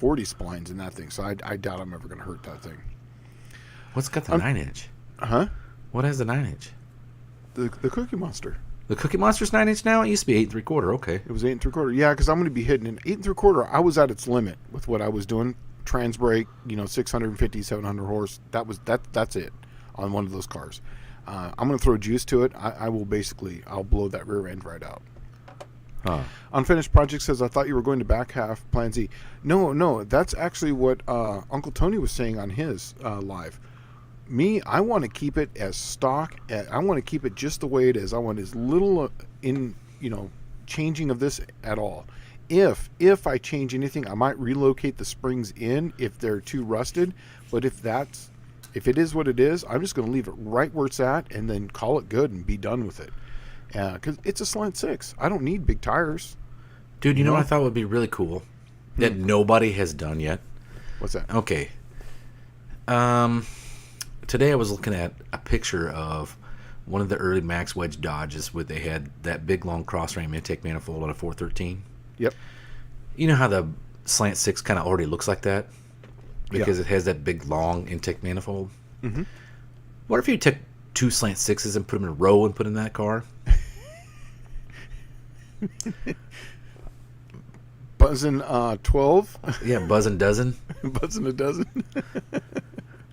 splines in that thing. So I doubt I'm ever going to hurt that thing. What's got the 9-inch? Huh? What has the 9-inch? The Cookie Monster. The Cookie Monster's 9-inch now? It used to be 8 3/4. Okay. It was 8 3/4. Yeah, because I'm going to be hitting an 8 3/4. I was at its limit with what I was doing. Trans brake, 650, 700 horse. That's it on one of those cars. I'm going to throw juice to it. I'll blow that rear end right out. Huh. Unfinished Project says, I thought you were going to back half Plan Z. No, that's actually what Uncle Tony was saying on his live. Me, I want to keep it as stock. I want to keep it just the way it is. I want as little changing of this at all. If I change anything, I might relocate the springs in if they're too rusted. But if it is what it is, I'm just going to leave it right where it's at and then call it good and be done with it. Because it's a slant 6. I don't need big tires. Dude, you know what I thought would be really cool that nobody has done yet? What's that? Okay. Today I was looking at a picture of one of the early Max Wedge Dodges where they had that big long cross-frame intake manifold on a 413. Yep. You know how the slant 6 kind of already looks like that? Because it has that big long intake manifold. Mm-hmm. What if you took 2 slant 6s and put them in a row and put in that car? Buzzing 12? Yeah, buzzing dozen. Buzzing a dozen.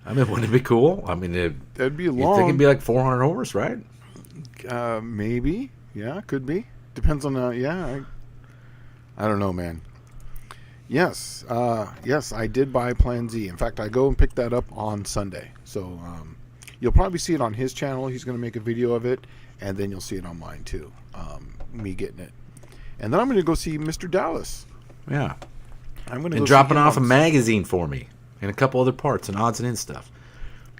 I mean, wouldn't it be cool? I mean, that'd be long. You'd think it'd be like 400 horse, right? Maybe. Yeah, could be. Depends on I don't know, man. Yes, I did buy Plan Z. In fact, I go and pick that up on Sunday. So you'll probably see it on his channel. He's going to make a video of it, and then you'll see it on mine too. Me getting it, and then I'm going to go see Mr. Dallas. Yeah, I'm going to and dropping off a magazine for me and a couple other parts and odds and ends stuff.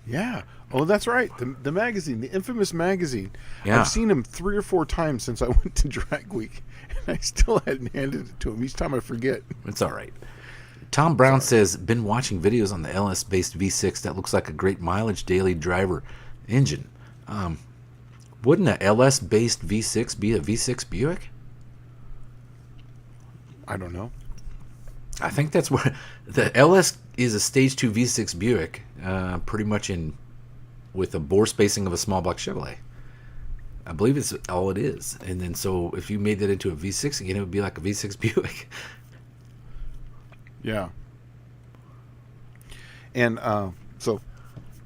Yeah. Oh, that's right. The magazine, the infamous magazine. Yeah. I've seen him 3 or 4 times since I went to Drag Week, and I still hadn't handed it to him. Each time I forget. It's all right. Tom Brown says, been watching videos on the LS-based V6 that looks like a great mileage daily driver engine. Wouldn't a LS-based V6 be a V6 Buick? I don't know. I think that's where the LS is a stage 2 V6 Buick, pretty much with a bore spacing of a small block Chevrolet. I believe it's all it is. And then so if you made that into a V6 again, it would be like a V6 Buick. Yeah. And so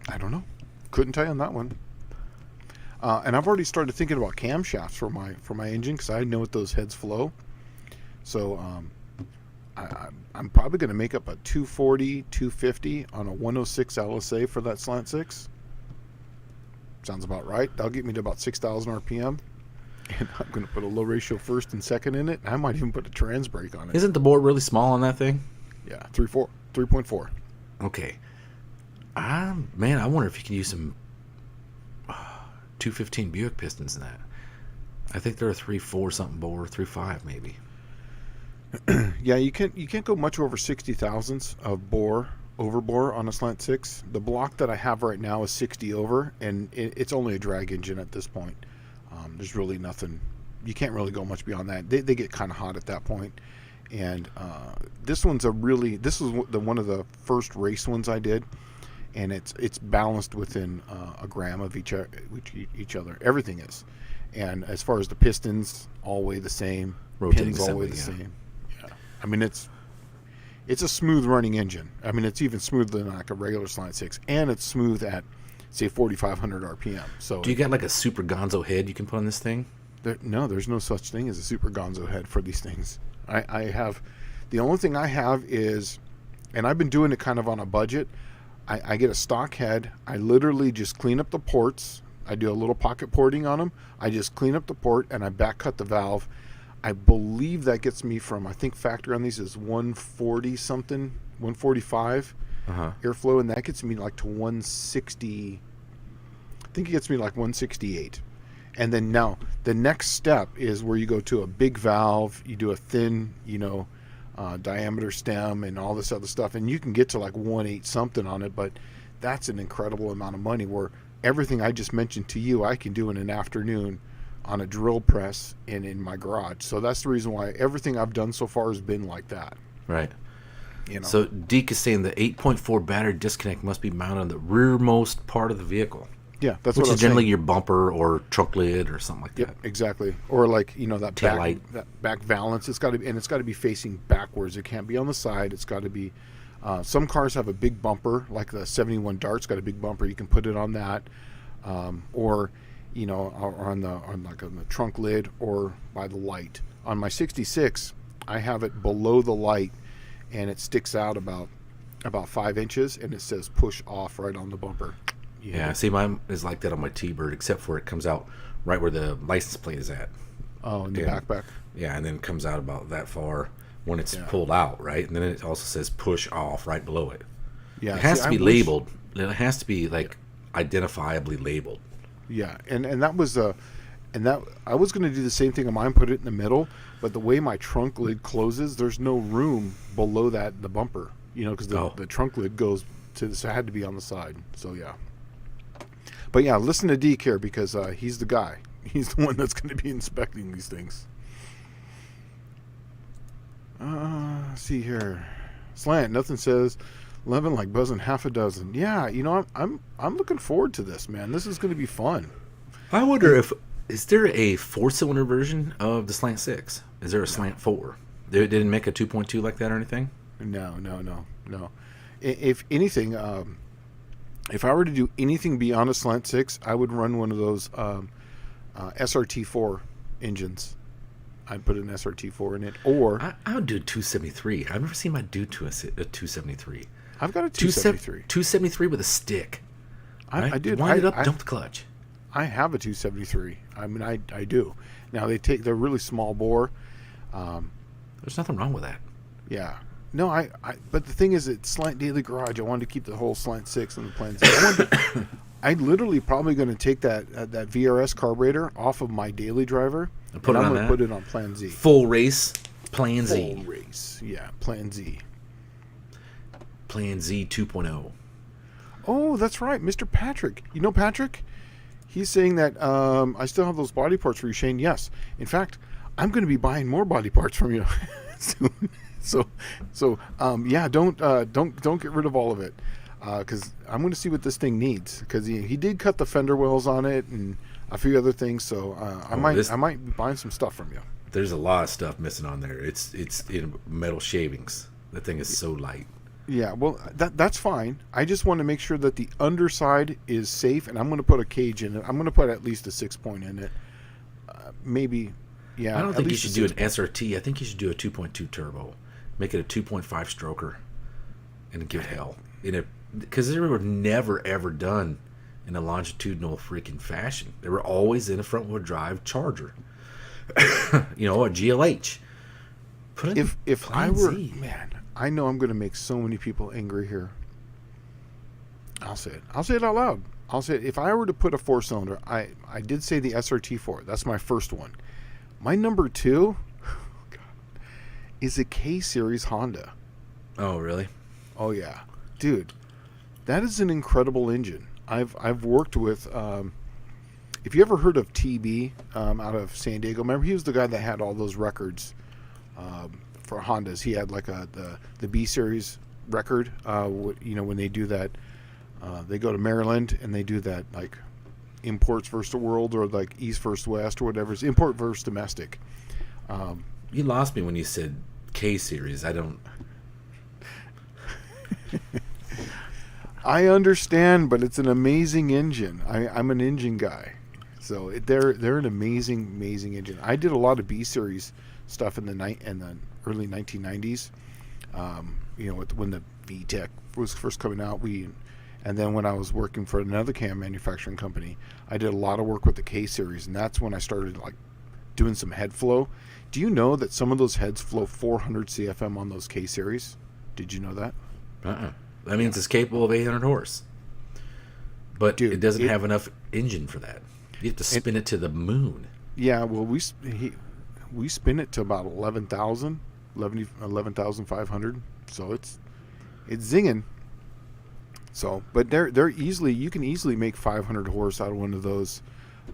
I don't know. Couldn't tell you on that one. And I've already started thinking about camshafts for my engine because I know what those heads flow. So I'm probably going to make up a 240, 250 on a 106 LSA for that slant 6. Sounds about right. That'll get me to about 6,000 RPM. And I'm going to put a low ratio first and second in it. And I might even put a trans brake on it. Isn't the bore really small on that thing? Yeah, 3.4. Okay. Man, I wonder if you can use some 215 Buick pistons in that. I think they're a 3.4 something bore, 3.5 maybe. Yeah, you can't go much over 60 thousandths of overbore on a slant 6. The block that I have right now is 60 over, and it's only a drag engine at this point. There's really nothing you can't really go much beyond that. They get kind of hot at that point. And this one's this was one of the first race ones I did, and it's balanced within a gram of each other. Everything is, and as far as the pistons, all weigh the same. Rotating Pins all weigh the same. Yeah, I mean it's a smooth running engine. I mean it's even smoother than like a regular Slant 6, and it's smooth at say 4,500 RPM. So do you got like a super gonzo head you can put on this thing? No, there's no such thing as a super gonzo head for these things. I have, the only thing I have is, and I've been doing it kind of on a budget, I get a stock head. I literally just clean up the ports. I do a little pocket porting on them. I just clean up the port and I back cut the valve. I believe that gets me from, I think factory on these is 140 something, 145 airflow, and that gets me like to 160. I think it gets me like 168. And then now the next step is where you go to a big valve, you do a thin, diameter stem and all this other stuff, and you can get to like 1.8 something on it, but that's an incredible amount of money where everything I just mentioned to you, I can do in an afternoon on a drill press and in my garage. So that's the reason why everything I've done so far has been like that. Right. So Deke is saying the 8.4 battery disconnect must be mounted on the rearmost part of the vehicle. Yeah, that's which what is generally your bumper or trunk lid or something like that. Yeah, exactly. Or like that tail back light. That back valance. It's got to be facing backwards. It can't be on the side. It's got to be. Some cars have a big bumper, like the 71 Dart's got a big bumper. You can put it on that, or on the trunk lid or by the light. On my 66, I have it below the light, and it sticks out about 5 inches, and it says push off right on the bumper. Yeah, see, mine is like that on my T-Bird, except for it comes out right where the license plate is at. Oh, in the backpack. Yeah, and then it comes out about that far when it's pulled out, right? And then it also says push off right below it. Yeah, it has to be labeled. It has to be like identifiably labeled. Yeah, and that was I was going to do the same thing on mine, put it in the middle, but the way my trunk lid closes, there's no room below the bumper, because the trunk lid goes to this. So it had to be on the side. So yeah. But yeah, listen to Deke here because he's the guy. He's the one that's going to be inspecting these things. See here, Slant. Nothing says 11 like buzzing half a dozen. Yeah, I'm looking forward to this, man. This is going to be fun. I wonder is there a 4-cylinder version of the Slant 6? Is there a Slant 4? They didn't make a 2.2 like that or anything? No. If anything, if I were to do anything beyond a Slant 6, I would run one of those SRT4 engines. I'd put an SRT4 in it, or I would do a 273. I've never seen my dude to a 273. I've got a 273. 273 with a stick. Right? I did. Wind it up, dump the clutch. I have a 273. I mean, I do. Now they're really small bore. There's nothing wrong with that. Yeah. No, but the thing is, it's Slant Daily Garage. I wanted to keep the whole Slant 6 on the Plan Z. I literally probably going to take that VRS carburetor off of my daily driver and I'm going to put it on Plan Z. Full race, Plan Z. Full race, yeah, Plan Z. Plan Z 2.0. Oh, that's right, Mr. Patrick. Patrick? He's saying that I still have those body parts for you, Shane. Yes. In fact, I'm going to be buying more body parts from you soon. So yeah, don't get rid of all of it, because I'm going to see what this thing needs. Because he did cut the fender wells on it and a few other things. So I might be buying some stuff from you. There's a lot of stuff missing on there. It's in metal shavings. That thing is so light. Yeah, well that's fine. I just want to make sure that the underside is safe, and I'm going to put a cage in it. I'm going to put at least a 6-point in it, maybe. Yeah, I don't think you should do an SRT. I think you should do a 2.2 turbo. Make it a 2.5 stroker and give it hell. Because they were never, ever done in a longitudinal freaking fashion. They were always in a front-wheel drive Charger. A GLH. Put it if I were... Man, I know I'm going to make so many people angry here. I'll say it. I'll say it out loud. I'll say it. If I were to put a 4-cylinder, I did say the SRT4. That's my first one. My number 2... is a K-Series Honda. Oh, really? Oh, yeah. Dude, that is an incredible engine. I've worked with, if you ever heard of TB out of San Diego, remember he was the guy that had all those records for Hondas. He had like the B series record. When they do that, they go to Maryland and they do that like imports versus world or like East versus West or whatever. It's import versus domestic. You lost me when you said K series. I don't. I understand, but it's an amazing engine. I'm an engine guy, so they're an amazing engine. I did a lot of B series stuff in the early 1990s. When the VTEC was first coming out, and then when I was working for another cam manufacturing company, I did a lot of work with the K series, and that's when I started like doing some head flow. Do you know that some of those heads flow 400 CFM on those K series? Did you know that? That means it's capable of 800 horse. But Dude, it doesn't have enough engine for that. You have to spin it to the moon. Yeah, well, we spin it to about 11,500. So it's zinging. So, but they're easily, you can easily make 500 horse out of one of those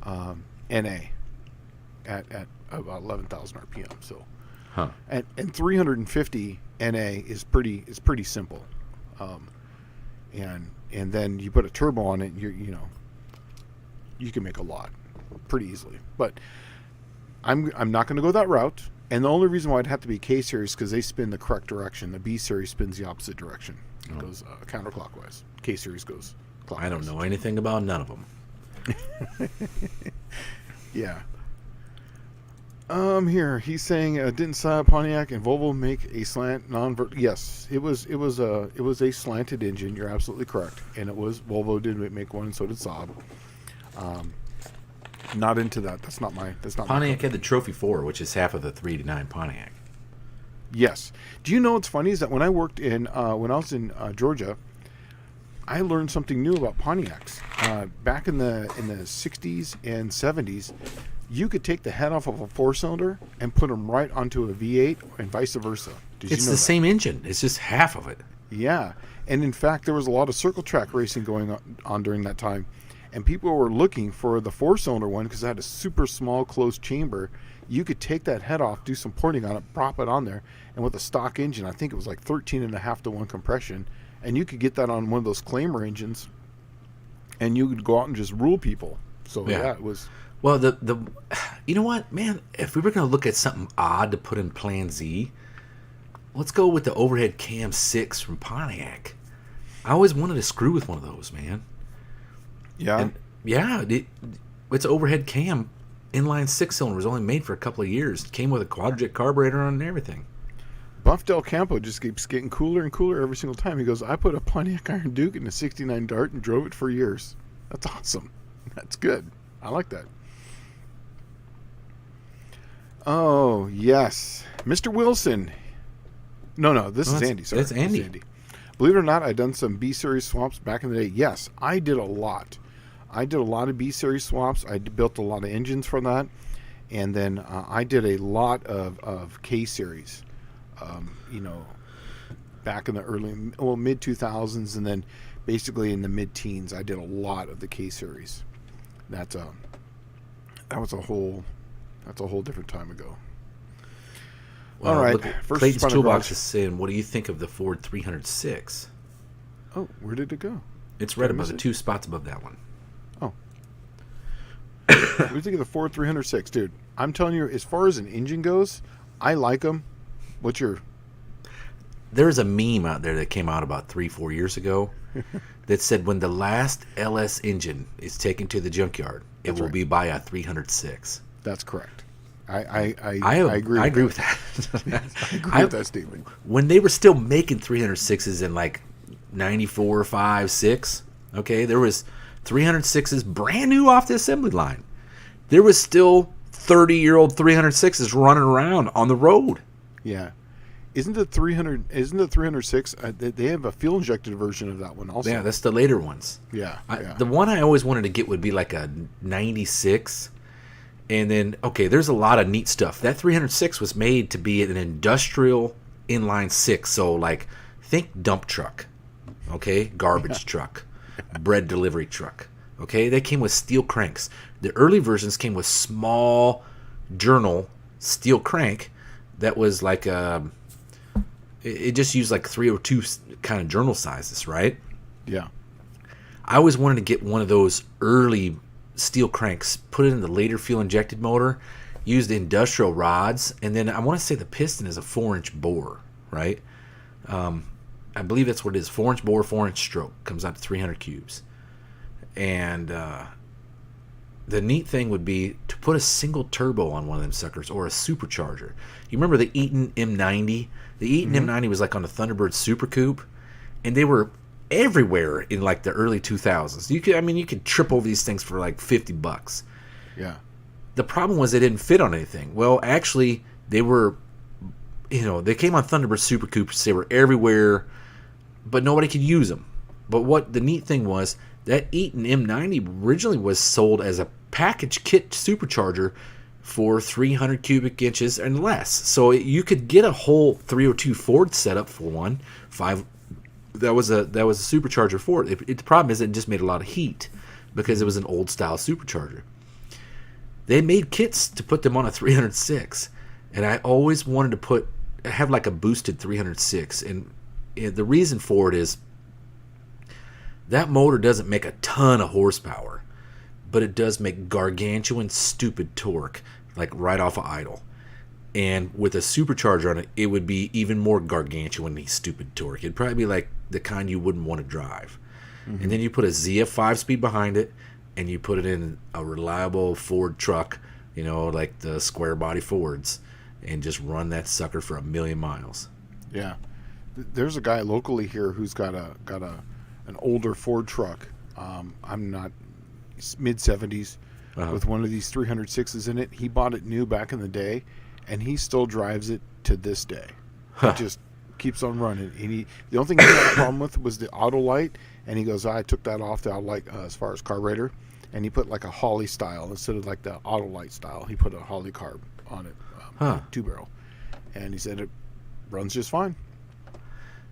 NA at about 11,000 RPM. So, and 350 NA is pretty simple. And then you put a turbo on it, you can make a lot pretty easily. But I'm not going to go that route. And the only reason why it'd have to be K series because they spin the correct direction. The B series spins the opposite direction. It goes counterclockwise. K series goes clockwise. I don't know anything about none of them. Yeah. Here he's saying didn't Saab, Pontiac, and Volvo make a slant non-vert? Yes, it was a slanted engine. You're absolutely correct, and it was Volvo did make one, and so did Saab. Not into that. That's not Pontiac had the Trophy 4, which is half of the 389 Pontiac. Yes. Do you know what's funny is that when I worked when I was in Georgia, I learned something new about Pontiacs. Back in the 60s and 70s. You could take the head off of a 4-cylinder and put them right onto a V8 and vice versa. It's the same engine. It's just half of it. Yeah. And in fact, there was a lot of circle track racing going on during that time. And people were looking for the 4-cylinder one because it had a super small closed chamber. You could take that head off, do some porting on it, prop it on there. And with a stock engine, I think it was like 13.5 to 1 compression. And you could get that on one of those claimer engines. And you could go out and just rule people. So yeah it was... Well, you know what, man? If we were going to look at something odd to put in Plan Z, let's go with the overhead cam 6 from Pontiac. I always wanted to screw with one of those, man. Yeah? And it's overhead cam, inline 6-cylinder. Was only made for a couple of years. Came with a quadrojet carburetor on and everything. Buff Del Campo just keeps getting cooler and cooler every single time. He goes, I put a Pontiac Iron Duke in a 69 Dart and drove it for years. That's awesome. That's good. I like that. Oh, yes. Mr. Wilson. No, this is Andy. Sorry. That's Andy. This is Andy. Believe it or not, I've done some B-Series swaps back in the day. Yes, I did a lot. I did a lot of B-Series swaps. I built a lot of engines from that. And then I did a lot of K-Series, back in the mid-2000s. And then basically in the mid-teens, I did a lot of the K-Series. That was a whole different time ago. Well, all right. First Clayton's Toolbox is saying, what do you think of the Ford 306? Oh, where did it go? It's right above 2 spots above that one. Oh. What do you think of the Ford 306? Dude, I'm telling you, as far as an engine goes, I like them. What's your... There's a meme out there that came out about 3-4 years ago that said when the last LS engine is taken to the junkyard, it will be by a 306. That's correct. I agree. I agree with that. I agree with that statement. When they were still making 306s in like 94, 5, 6, okay, there was 306s brand new off the assembly line. There was still 30-year-old 306s running around on the road. Yeah. Isn't the 306? They have a fuel injected version of that one also. Yeah, that's the later ones. Yeah, The one I always wanted to get would be like a 96. And then, okay, there's a lot of neat stuff. That 306 was made to be an industrial inline 6. So, like, think dump truck, okay? Garbage truck, bread delivery truck, Okay, they came with steel cranks. The early versions came with small journal steel crank that was like it just used like 302 kind of journal sizes, right? Yeah. I always wanted to get one of those early steel cranks, put it in the later fuel injected motor, use the industrial rods, and then I want to say the piston is a 4-inch bore, right? I believe that's what it is, 4-inch bore, 4-inch stroke, comes out to 300 cubes. And the neat thing would be to put a single turbo on one of them suckers or a supercharger. You remember the Eaton M90? The Eaton M90 was like on the Thunderbird Super Coupe, and they were everywhere in like the early 2000s. You could trip over these things for like $50. Yeah. The problem was they didn't fit on anything. Well, actually, they were, they came on Thunderbird Super Coupes. They were everywhere, but nobody could use them. But what the neat thing was, that Eaton M90 originally was sold as a package kit supercharger for 300 cubic inches and less. So you could get a whole 302 Ford setup for one. That was a supercharger for it. The problem is it just made a lot of heat because it was an old style supercharger. They made kits to put them on a 306, and I always wanted to have like a boosted 306, and the reason for it is that motor doesn't make a ton of horsepower, but it does make gargantuan, stupid torque, like right off of idle. And with a supercharger on it, it would be even more gargantuan, stupid torque. It'd probably be like the kind you wouldn't want to drive. Mm-hmm. And then you put a ZF 5-speed behind it, and you put it in a reliable Ford truck, like the square body Fords, and just run that sucker for 1,000,000 miles. Yeah. There's a guy locally here who's got an older Ford truck. I'm not mid-70s with one of these 306s in it. He bought it new back in the day, and he still drives it to this day. It just keeps on running. And the only thing he had a problem with was the auto light, and he goes, I took that off the auto light as far as carburetor, and he put like a Holly style instead of like the auto light style. He put a Holly carb on it, 2-barrel, and he said it runs just fine.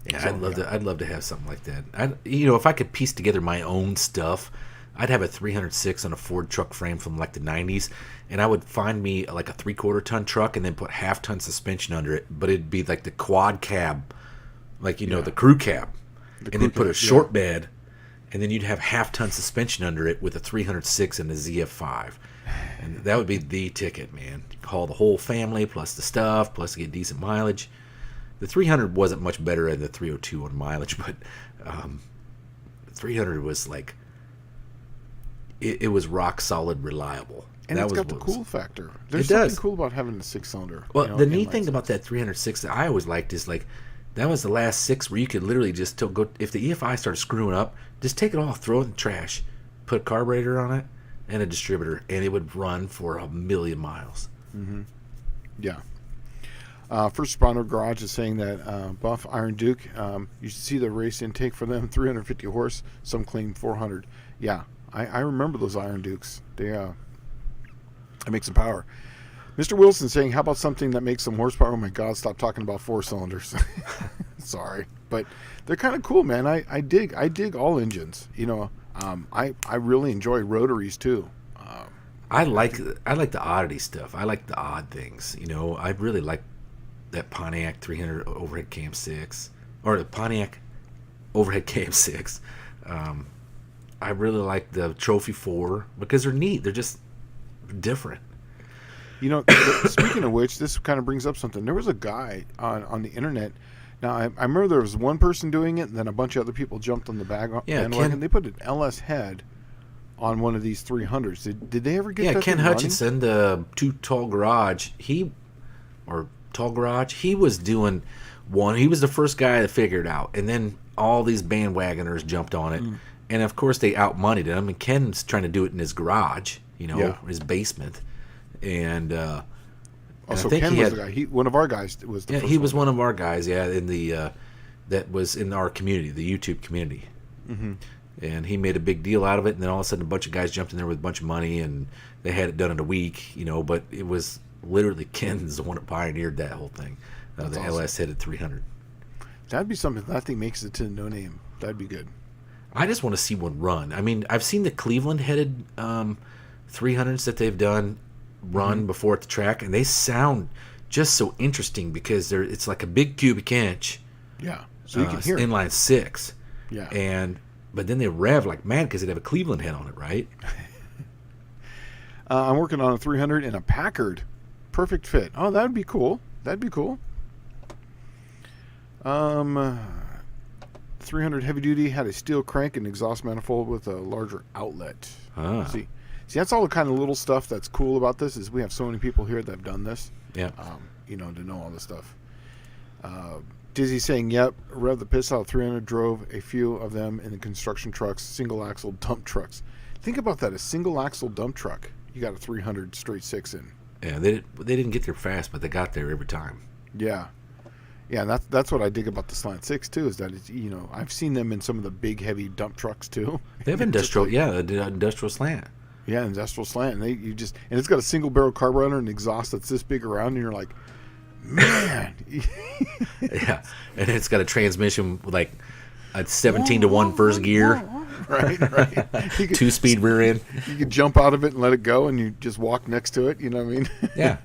Yeah, so, I'd love to have something like that. If I could piece together my own stuff, I'd have a 306 on a Ford truck frame from like the 90s, and I would find me like a 3/4 ton truck and then put 1/2-ton suspension under it, but it'd be like the quad cab, like the crew cab, and then put a short bed, and then you'd have 1/2-ton suspension under it with a 306 and a ZF5, and that would be the ticket, man. Haul the whole family plus the stuff, plus get decent mileage. The 300 wasn't much better than the 302 on mileage, but 300 was like it was rock solid reliable. And it's got the cool factor. There's something cool about having a 6-cylinder. Well, the neat thing about that 306 that I always liked is like that was the last 6 where you could literally just go, if the EFI started screwing up, just take it off, throw it in the trash, put a carburetor on it and a distributor, and it would run for 1,000,000 miles. Mm-hmm. Yeah. First Responder Garage is saying that Buff Iron Duke, you should see the race intake for them, 350 horse. Some claim 400. Yeah, I remember those Iron Dukes. They make some power. Mr. Wilson saying, how about something that makes some horsepower? Oh my God, stop talking about 4 cylinders. Sorry, but they're kind of cool, man. I dig all engines. I really enjoy rotaries too. I like the oddity stuff. I like the odd things. I really like that Pontiac 300 overhead cam 6 or the Pontiac overhead cam 6. I really like the Trophy 4 because they're neat. They're just different. Speaking of which, this kind of brings up something. There was a guy on the internet. Now, I remember there was one person doing it, and then a bunch of other people jumped on the bandwagon. They put an LS head on one of these 300s. Did they ever get that Ken thing Hutchinson, the Tall Garage, he was doing one. He was the first guy that figured it out, and then all these bandwagoners jumped on it, and of course they outmoneyed him. And Ken's trying to do it in his garage, his basement, and so Ken was the guy. One of our guys was. The first he was one of our guys. Yeah, in the that was in our community, the YouTube community. Mm-hmm. And he made a big deal out of it, and then all of a sudden a bunch of guys jumped in there with a bunch of money, and they had it done in a week, but it was literally Ken's the one that pioneered that whole thing, the awesome. LS headed 300. That'd be something. That thing makes it to no name. That'd be good. I just want to see one run. I mean, I've seen the Cleveland-headed 300s that they've done run before at the track, and they sound just so interesting because it's like a big cubic inch. Yeah, so you can hear it. Inline 6. Yeah. But then they rev like mad because they have a Cleveland head on it, right? I'm working on a 300 in a Packard. Perfect fit. Oh, that'd be cool. 300 heavy duty had a steel crank and exhaust manifold with a larger outlet. See, that's all the kind of little stuff that's cool about this is we have so many people here that have done this. Yeah. To know all this stuff. Dizzy saying, yep, rev the piss out of 300, drove a few of them in the construction trucks, single axle dump trucks. Think about that, a single axle dump truck. You got a 300 straight 6 in. Yeah, they didn't get there fast, but they got there every time. Yeah. Yeah, and that's what I dig about the Slant 6 too, is that it's, I've seen them in some of the big heavy dump trucks too. They have industrial, industrial slant. Yeah, industrial slant, and it's got a single barrel carburetor and exhaust that's this big around, and you're like, man. Yeah, and it's got a transmission with like a 17-to-1 first gear. Right. 2-speed rear end. You could jump out of it and let it go, and you just walk next to it. You know what I mean? Yeah.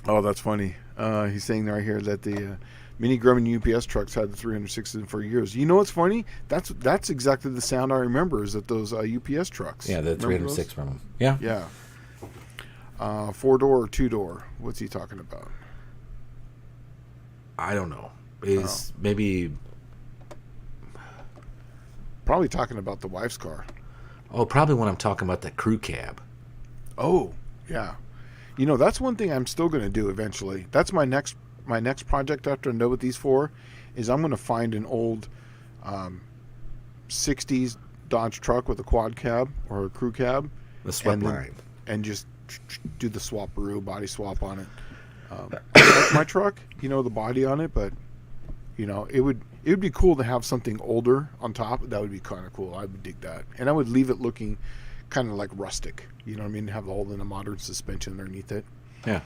Oh, that's funny. He's saying right here that the Mini Grumman UPS trucks had the 306 in for years. You know what's funny? That's exactly the sound I remember is that those UPS trucks. Yeah, the 306 from them. Yeah. Yeah. 4-door or 2-door? What's he talking about? I don't know. Maybe probably talking about the wife's car. Oh, probably when I'm talking about the crew cab. Oh, yeah. That's one thing I'm still going to do eventually. That's my next project after I'm done with these 4 is I'm going to find an old 60s Dodge truck with a quad cab or a crew cab. The swept line. And just do the swap-a-roo, body swap on it. Like my truck, the body on it, but it would be cool to have something older on top. That would be kind of cool. I would dig that, and I would leave it looking kind of like rustic. You know what I mean? Have all in a modern suspension underneath it. Yeah,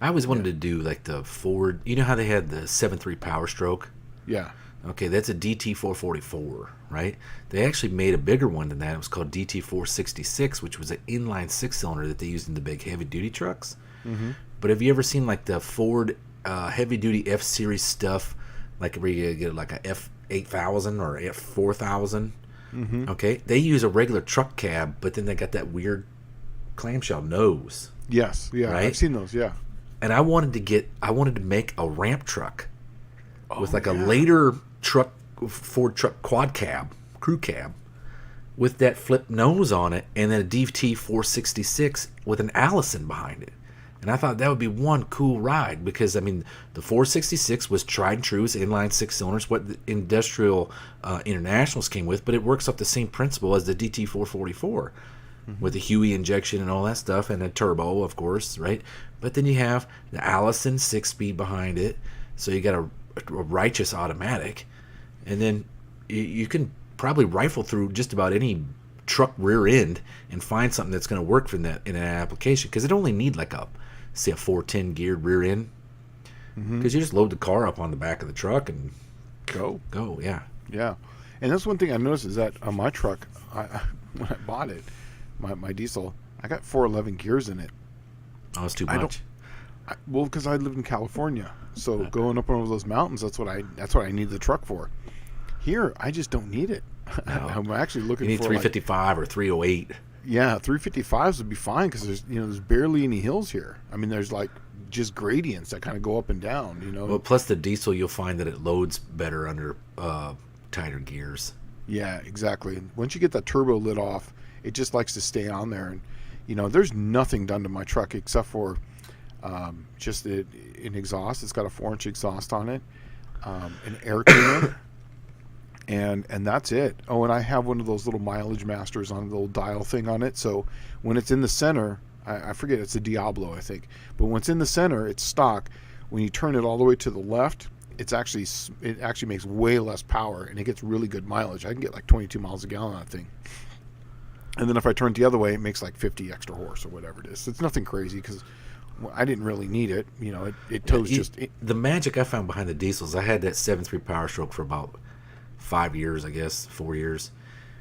I always wanted to do like the Ford. You know how they had the 7.3 Power Stroke? Yeah. Okay, that's a DT444, right? They actually made a bigger one than that. It was called DT466, which was an inline 6-cylinder that they used in the big heavy-duty trucks. Mm-hmm. But have you ever seen like the Ford heavy-duty F-Series stuff, like where you get like a F8000 or F4000? Mm-hmm. Okay, they use a regular truck cab, but then they got that weird clamshell nose. Yes, yeah, right? I've seen those, yeah. And I wanted to make a ramp truck with like a later Ford truck quad cab, crew cab, with that flip nose on it, and then a DT466 with an Allison behind it. And I thought that would be one cool ride because, I mean, the 466 was tried and true. It's inline 6-cylinders, what the Industrial Internationals came with, but it works off the same principle as the DT444 with the Huey injection and all that stuff, and a turbo, of course, right? But then you have the Allison 6-speed behind it, so you got a righteous automatic, and then you can probably rifle through just about any truck rear end and find something that's going to work for that in an application, because it only need like a 410 geared rear end, because you just load the car up on the back of the truck and go. Yeah. And that's one thing I noticed is that on my truck, when I bought it, my diesel, I got 411 gears in it. Oh, it's too much. Well, because I lived in California, so going up one of those mountains, that's what I need the truck for. Here, I just don't need it. No. I'm actually looking for 355 or 308. Yeah, 355s would be fine because there's barely any hills here. I mean, there's like just gradients that kind of go up and down. Well, plus the diesel, you'll find that it loads better under tighter gears. Yeah, exactly. Once you get that turbo lit off, it just likes to stay on there. And there's nothing done to my truck except for just an exhaust. It's got a 4-inch exhaust on it, an air cleaner. And that's it. Oh, and I have one of those little mileage masters on the little dial thing on it. So when it's in the center, I forget, it's a Diablo, I think. But when it's in the center, it's stock. When you turn it all the way to the left, it actually makes way less power, and it gets really good mileage. I can get like 22 miles a gallon on that thing. And then if I turn it the other way, it makes like 50 extra horse or whatever it is. It's nothing crazy because I didn't really need it. It tows the magic I found behind the diesels, I had that 7.3 Power Stroke for about 5 years, I guess, 4 years.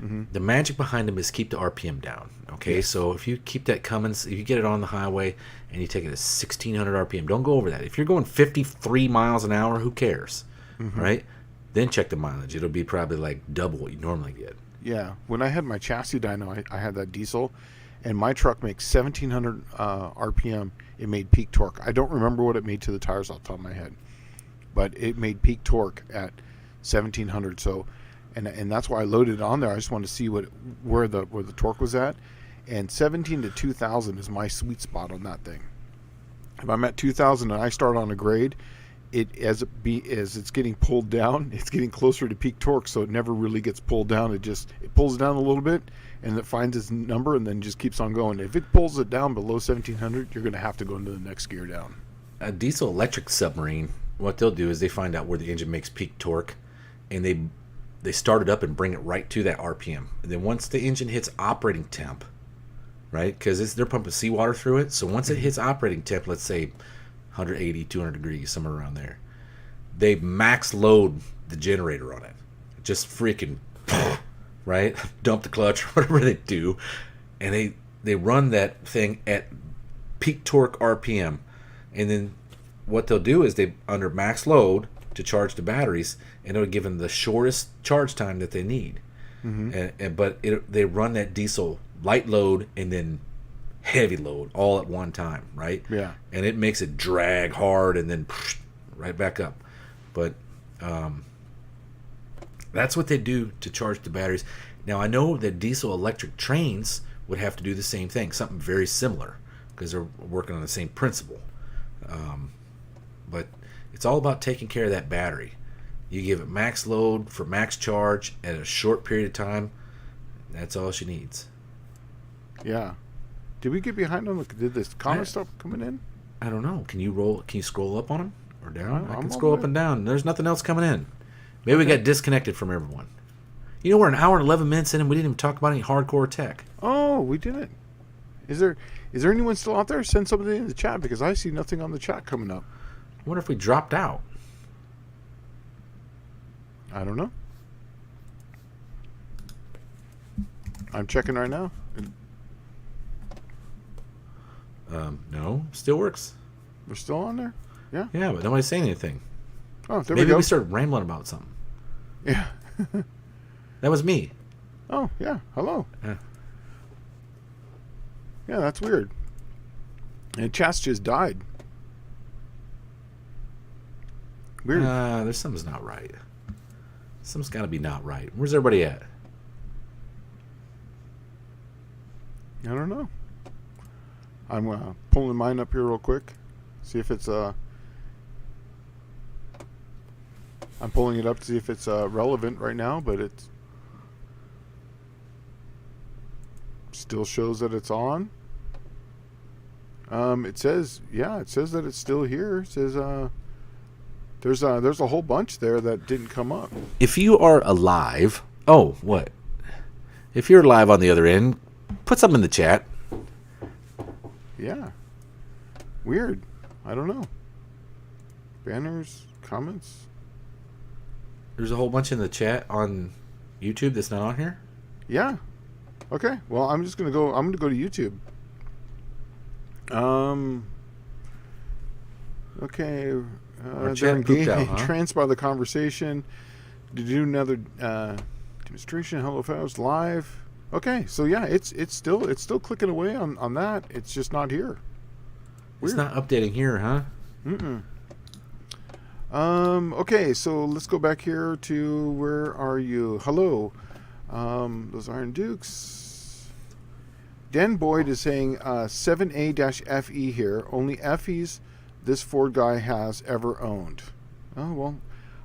Mm-hmm. The magic behind them is keep the RPM down. Okay, Yes. so if you keep that Cummins, if you get it on the highway and you take it at 1600 RPM, don't go over that. If you're going 53 miles an hour, who cares, Mm-hmm. right? Then check the mileage. It'll be probably like double what you normally get. Yeah. When I had my chassis dyno, I had that diesel, and my truck makes 1700 RPM. It made peak torque. I don't remember what it made to the tires off the top of my head, but it made peak torque at 1700. So, and that's why I loaded it on there. I just wanted to see where the torque was at, and 17 to 2000 is my sweet spot on that thing. If I'm at 2000 and I start on a grade, as it's getting pulled down, it's getting closer to peak torque, so it never really gets pulled down. It pulls it down a little bit, and it finds its number, and then just keeps on going. If it pulls it down below 1700, you're going to have to go into the next gear down. A diesel electric submarine, what they'll do is they find out where the engine makes peak torque, and they start it up and bring it right to that RPM. And then once the engine hits operating temp, right, because they're pumping seawater through it, so once it hits operating temp, let's say 180, 200 degrees, somewhere around there, they max load the generator on it. Just freaking, right? Dump the clutch, whatever they do. And they run that thing at peak torque RPM. And then what they'll do is they, under max load to charge the batteries, and it'll give them the shortest charge time that they need. Mm-hmm. But they run that diesel light load and then heavy load all at one time, right? Yeah. And it makes it drag hard and then right back up. But that's what they do to charge the batteries. Now, I know that diesel electric trains would have to do the same thing, something very similar, because they're working on the same principle. But it's all about taking care of that battery. You give it max load for max charge at a short period of time. That's all she needs. Yeah. Did we get behind on did this comment stop coming in? I don't know. Can you scroll up on them or down? I I'm can scroll up over and down. There's nothing else coming in. Maybe we got disconnected from everyone. You know, we're an hour and 11 minutes in and we didn't even talk about any hardcore tech. Oh, we didn't. Is there anyone still out there? Send something in the chat, because I see nothing on the chat coming up. I wonder if we dropped out. I don't know. I'm checking right now. No, still works. We're still on there? Yeah. Yeah, but nobody's saying anything. Oh, there Maybe we go. we started rambling about something. Yeah. That was me. Oh, yeah. Hello. Yeah. Yeah, that's weird. And chat's just died. Weird. There's something's not right. Something's got to be not right. Where's everybody at? I don't know. I'm pulling mine up here real quick. See if it's I'm pulling it up to see if it's relevant right now, but it still shows that it's on. It says that it's still here. It says there's a whole bunch there that didn't come up. If you are alive, what? If you're live on the other end, put something in the chat. Yeah. Weird. I don't know. Banners, comments. There's a whole bunch in the chat on YouTube that's not on here. Yeah. Okay. Well, I'm gonna go to YouTube. Okay. Our They're chat pooped out, huh? entranced by the conversation. To do another demonstration. Hello, Fast live. Okay, so yeah, it's still clicking away on that. It's just not here. It's Weird. not updating here, huh? Okay, so let's go back here to where are you? Hello. Those Iron Dukes. Dan Boyd is saying 7A-FE here. Only FEs this Ford guy has ever owned. Oh, well,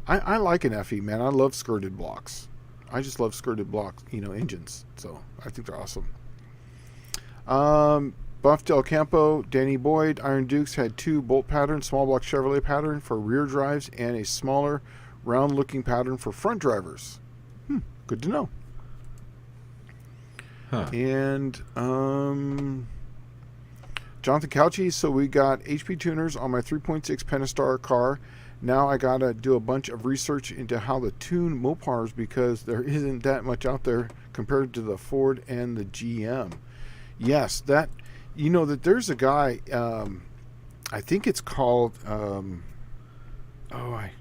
I like an FE, man. I love skirted blocks. I just love skirted blocks, engines. So I think they're awesome. Buff Del Campo, Danny Boyd, Iron Dukes had 2 bolt patterns, small block Chevrolet pattern for rear drives and a smaller round looking pattern for front drivers. Good to know. Huh. And Jonathan Couchy, so we got HP tuners on my 3.6 Pentastar car. Now I got to do a bunch of research into how to tune Mopars because there isn't that much out there compared to the Ford and the GM. Yes, that, that there's a guy, I think it's called, I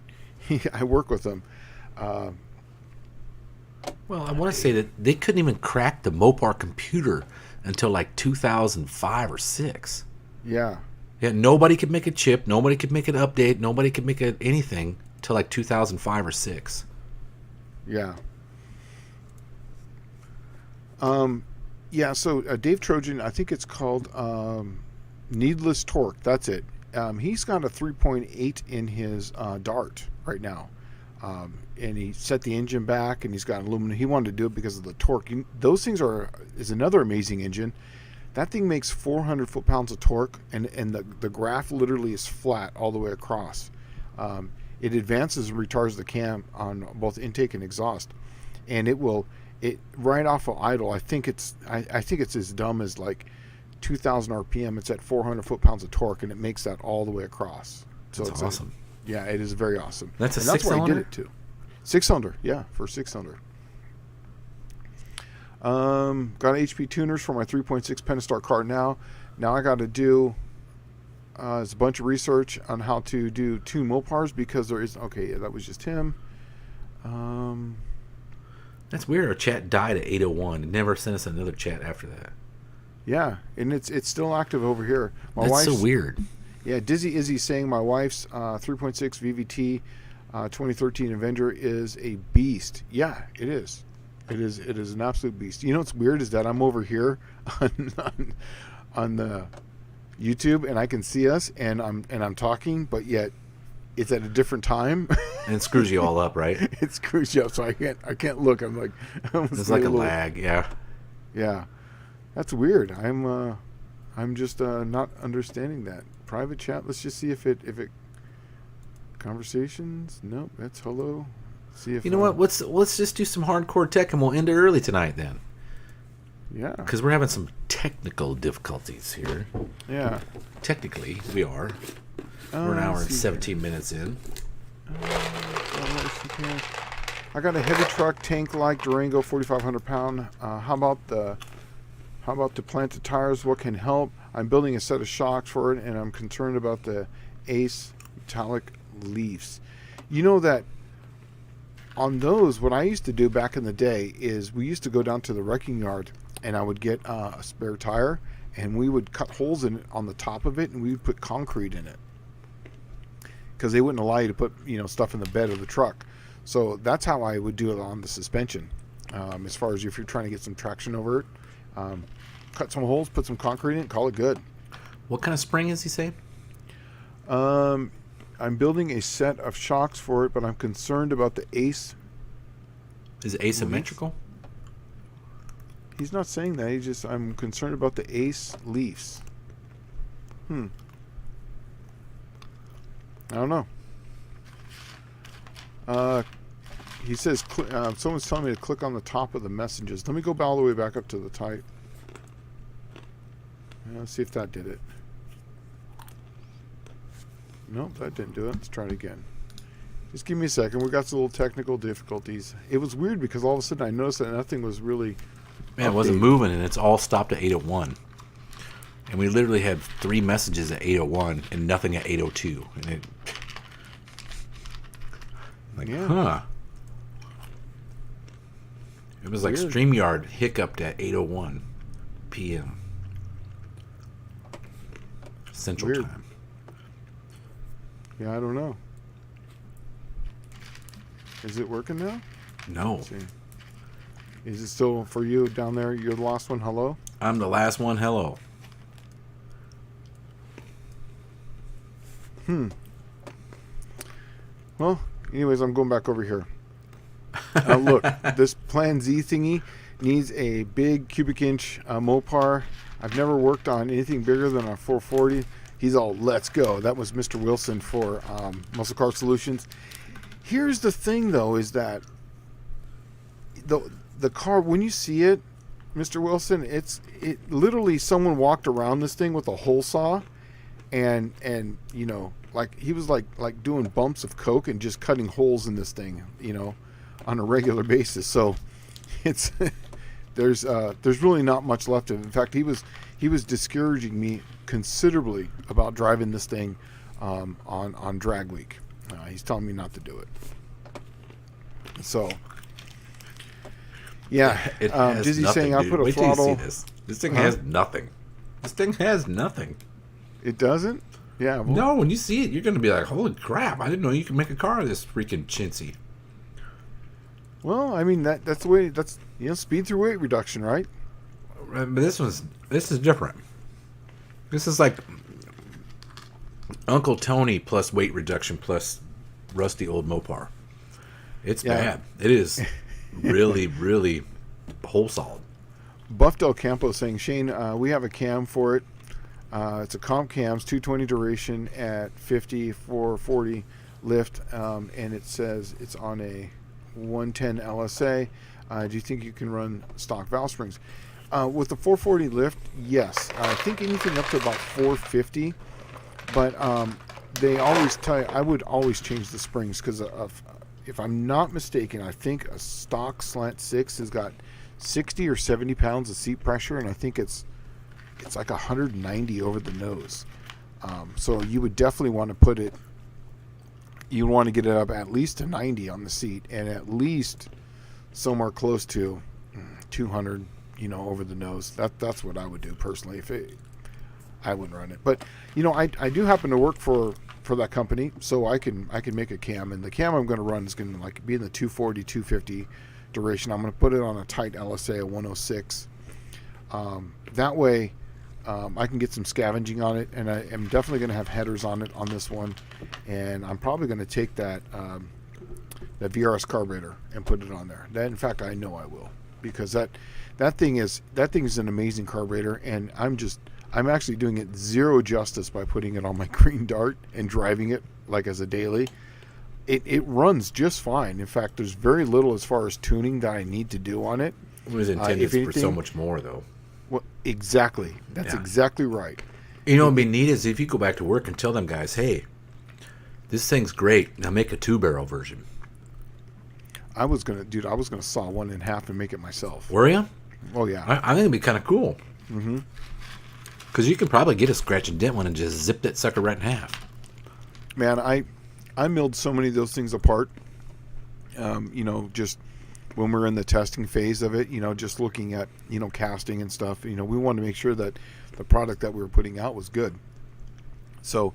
work with him. Well, I want to say that they couldn't even crack the Mopar computer until like 2005 or 6. Yeah. Yeah, nobody could make a chip. Nobody could make an update. Nobody could make anything till like 2005 or 6. Yeah. So Dave Trojan, I think it's called Needless Torque. That's it. He's got a 3.8 in his Dart right now. And he set the engine back, and he's got aluminum. He wanted to do it because of the torque. Those things is another amazing engine. That thing makes 400 foot-pounds of torque, and the graph literally is flat all the way across. It advances and retards the cam on both intake and exhaust, and it right off of idle. I think it's as dumb as like 2,000 RPM. It's at 400 foot-pounds of torque, and it makes that all the way across. So That's awesome. Yeah, it is very awesome. That's and that's why why I did it too. 6-cylinder, yeah, for 6-cylinder. Got HP tuners for my 3.6 Pentastar car now. Now I got to do it's a bunch of research on how to tune Mopars because there is that was just him. That's weird. Our chat died at 8:01. It never sent us another chat after that. Yeah, and it's still active over here. That's so weird. Yeah, Dizzy Izzy saying my wife's 3.6 VVT 2013 Avenger is a beast. Yeah, it is. It is an absolute beast. You know what's weird is that I'm over here on the YouTube and I can see us and I'm talking, but yet it's at a different time. And it screws you all up, right? It screws you up, so I can't look. I'm like, it's like a lag, yeah. Yeah, that's weird. I'm just not understanding that. Private chat. Let's just see if it conversations. Nope, that's hello. See if you know what? Let's just do some hardcore tech and we'll end it early tonight then. Yeah. Because we're having some technical difficulties here. Yeah. Technically, we are. We're an hour and 17 minutes in. I got a heavy truck, tank-like Durango, 4,500 pound. How about the planted tires? What can help? I'm building a set of shocks for it, and I'm concerned about the Ace metallic leaves. You know that on those, what I used to do back in the day is we used to go down to the wrecking yard, and I would get a spare tire, and we would cut holes in it on the top of it, and we would put concrete in it because they wouldn't allow you to put stuff in the bed of the truck. So that's how I would do it on the suspension. As far as if you're trying to get some traction over it. Cut some holes, put some concrete in it, call it good. What kind of spring is he saying? I'm building a set of shocks for it, but I'm concerned about the Ace. Is it asymmetrical? He's not saying that. I'm concerned about the Ace leaves. I don't know. He says someone's telling me to click on the top of the messages. Let me go all the way back up to the type. Let's see if that did it. Nope, that didn't do it. Let's try it again. Just give me a second. We got some little technical difficulties. It was weird because all of a sudden I noticed that nothing was really... Man, it wasn't moving, and it's all stopped at 8:01. And we literally had 3 messages at 8:01 and nothing at 8:02. And it... It was like StreamYard hiccuped at 8:01 p.m. Central Time. Yeah, I don't know. Is it working now? No. Let's see. Is it still for you down there? You're the last one. Hello? I'm the last one. Hello. Well, anyways, I'm going back over here. Look, this Plan Z thingy needs a big cubic inch Mopar. I've never worked on anything bigger than a 440. He's all, let's go. That was Mr. Wilson for Muscle Car Solutions. Here's the thing, though, is that the car, when you see it, Mr. Wilson, it literally someone walked around this thing with a hole saw and like doing bumps of coke and just cutting holes in this thing, on a regular basis. So it's there's really not much left of it. In fact, he was discouraging me considerably about driving this thing on drag week. He's telling me not to do it. So yeah, Dizzy's saying I put a Wait till you throttle. see this. This thing has nothing. This thing has nothing. It doesn't. Yeah. Well, No, when you see it, you're going to be like, "Holy crap! I didn't know you could make a car of this freaking chintzy." well, I mean that's the way. That's speed through weight reduction, right? But this is different. This is like Uncle Tony plus weight reduction plus rusty old Mopar. It's bad. It is really, really hole solid. Buff Del Campo saying, Shane, we have a cam for it. It's a comp cams, 220 duration at 50, 440 lift, and it says it's on a 110 LSA. Do you think you can run stock valve springs? With the 440 lift, yes. I think anything up to about 450, but they always tell you, I would always change the springs because if I'm not mistaken, I think a stock Slant 6 has got 60 or 70 pounds of seat pressure, and I think it's like 190 over the nose. So you would definitely want to put it, you want to get it up at least to 90 on the seat, and at least somewhere close to 200, over the nose. That's what I would do personally. I wouldn't run it, but I do happen to work for that company, so I can make a cam, and the cam I'm going to run is going to be in the 240, 250 duration. I'm going to put it on a tight LSA of 106. That way, I can get some scavenging on it, and I am definitely going to have headers on it on this one, and I'm probably going to take that VRS carburetor and put it on there. That, in fact, I know I will, because that thing is an amazing carburetor, and I'm actually doing it zero justice by putting it on my Green Dart and driving it like as a daily. It runs just fine. In fact, there's very little as far as tuning that I need to do on it. It was intended for so much more, though. Well, exactly. That's exactly right. What'd be neat is if you go back to work and tell them guys, hey, this thing's great. Now make a 2-barrel version. I was gonna saw one in half and make it myself. Were you? Oh yeah. I think it'd be kind of cool. Mm-hmm. Because you could probably get a scratch and dent one and just zip that sucker right in half. Man, I milled so many of those things apart. Just when we're in the testing phase of it, just looking at, casting and stuff, we wanted to make sure that the product that we were putting out was good. So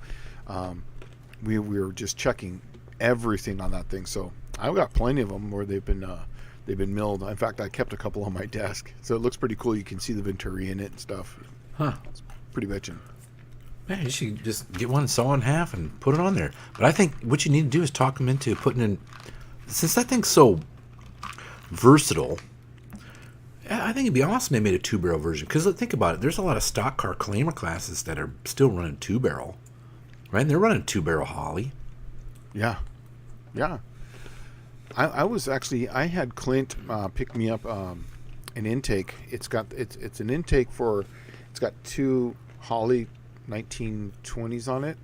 we were just checking everything on that thing. So I've got plenty of them where they've been milled. In fact, I kept a couple on my desk. So it looks pretty cool. You can see the Venturi in it and stuff. Huh. It's pretty bitchin'. Man, you should just get one saw in half and put it on there. But I think what you need to do is talk them into putting in, since that thing's so versatile, I think it'd be awesome they made a 2-barrel version. Because think about it, there's a lot of stock car claimer classes that are still running 2-barrel, right? And they're running 2-barrel Holly. Yeah. I had Clint pick me up an intake. It's an intake it's got 2 Holly 1920s on it,